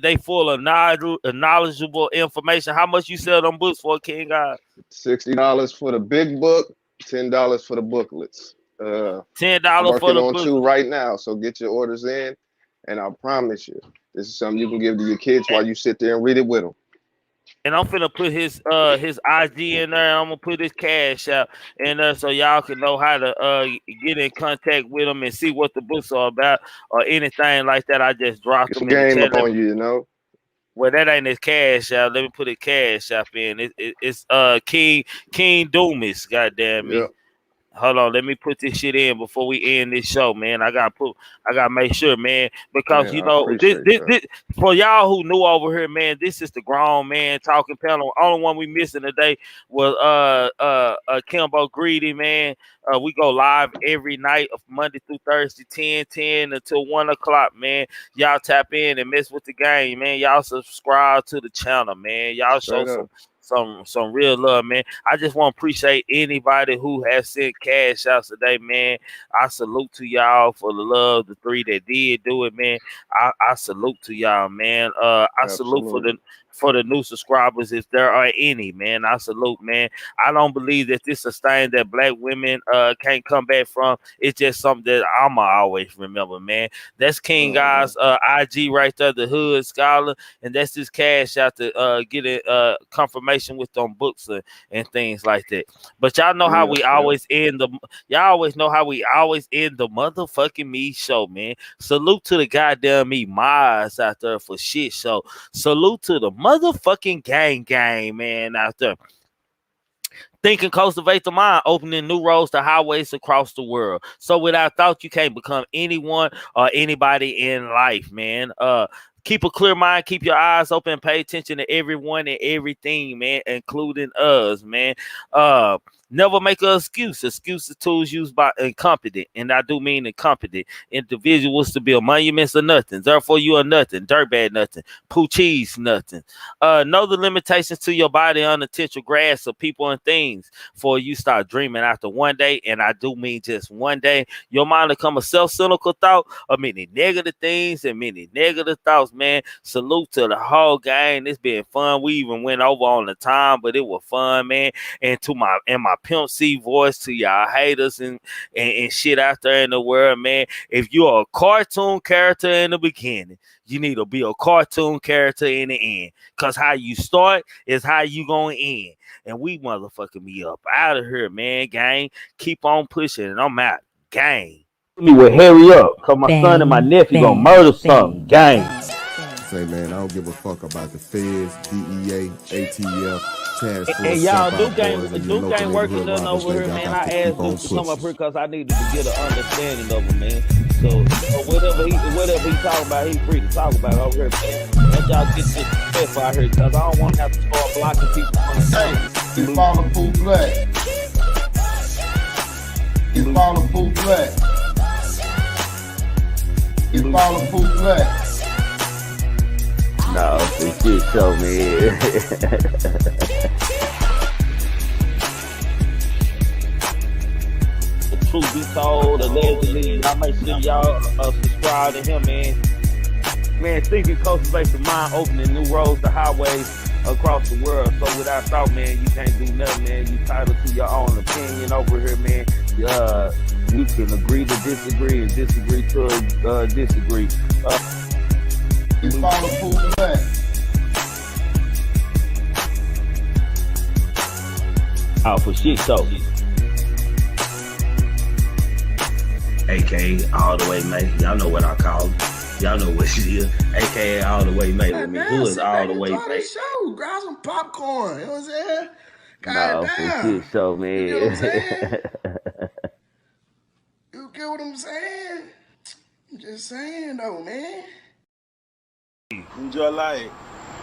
They full of knowledgeable information. How much you sell them books for, King Guys? $60 for the big book, $10 for the booklets. $10 working for the on book. 2 right now, so get your orders in, and I promise you, this is something you can give to your kids while you sit there and read it with them. And I'm finna put his IG in there. And I'm gonna put his cash out in there so y'all can know how to get in contact with him and see what the books are about or anything like that. I just dropped It's them a in the game chat. on you, you know. Well, that ain't his cash out. Let me put his cash out in. It's King Doomis. Goddamn me. Yeah. Hold on, let me put this shit in before we end this show, man. I gotta make sure, man, because Man, you I know appreciate this for y'all who new over here, man. This is the grown man talking panel. Only one we missing today was Kimbo Greedy, man. We go live every night of Monday through Thursday, 10 until 1 o'clock, man. Y'all tap in and mess with the game, man. Y'all subscribe to the channel, man. Y'all show some real love, man. I just want to appreciate anybody who has sent cash outs today, man. I salute to y'all for the love. The 3 that did do it, man. I salute to y'all, man. I salute for the new subscribers, if there are any, man. I salute, man. I don't believe that this is a thing that black women can't come back from. It's just something that I'ma always remember, man. That's King Guy's IG right there, the Hood Scholar, and that's his cash out to get it confirmation with them books and things like that. But y'all know how we always end the motherfucking me show, man. Salute to the goddamn me mods out there for shit show. Salute to the motherfucking gang, man, out there. Think and cultivate the mind, opening new roads to highways across the world. So without thought, you can't become anyone or anybody in life, man. Keep a clear mind, keep your eyes open, pay attention to everyone and everything, man, including us, man. Never make an excuse. Excuse the tools used by incompetent, and I do mean incompetent individuals to build monuments or nothing. Therefore, you are nothing. Dirtbag nothing. Poo cheese nothing. Know the limitations to your body, unintentional grasp of people and things. For you start dreaming after one day, and I do mean just one day, your mind become a self-cynical thought of many negative things and many negative thoughts, man. Salute to the whole gang. It's been fun. We even went over on the time, but it was fun, man. And to my Pimp C voice to y'all haters and shit out there in the world, man. If you're a cartoon character in the beginning, you need to be a cartoon character in the end. Cause how you start is how you gonna end. And we motherfucking me up out of here, man. Gang, keep on pushing, and I'm out. Gang. Me will hurry up, cause my son and my nephew gonna murder something. Gang. Say, man, I don't give a fuck about the feds, DEA, ATF, task force. And y'all, Duke ain't working nothing over here, man. I asked Duke to come up here because I needed to get an understanding of him, man. So whatever he talking about, he free to talk about over here, man. Let y'all get this stuff out here, because I don't want to have to start blocking people from the Hey, you follow Pooh Black. You follow Pooh Black. You follow Pooh Black. No, for shit show, man. truth be told, allegedly. Y'all make sure y'all subscribe to him, man. Man, thinking cultivates the mind, opening new roads to highways across the world. So without thought, man, you can't do nothing, man. You titled to your own opinion over here, man. We can agree to disagree and disagree to disagree. You follow Pool Black. Out for shit show. AKA all the way, mate. Y'all know what I call it. Y'all know what she is. AKA all the way, mate. With me. Who is all the way, mate? Show. Grab some popcorn. You know what I'm saying? No, for shit show, man. You get what I'm saying? You get what I'm saying? I'm just saying, though, man. Enjoy life.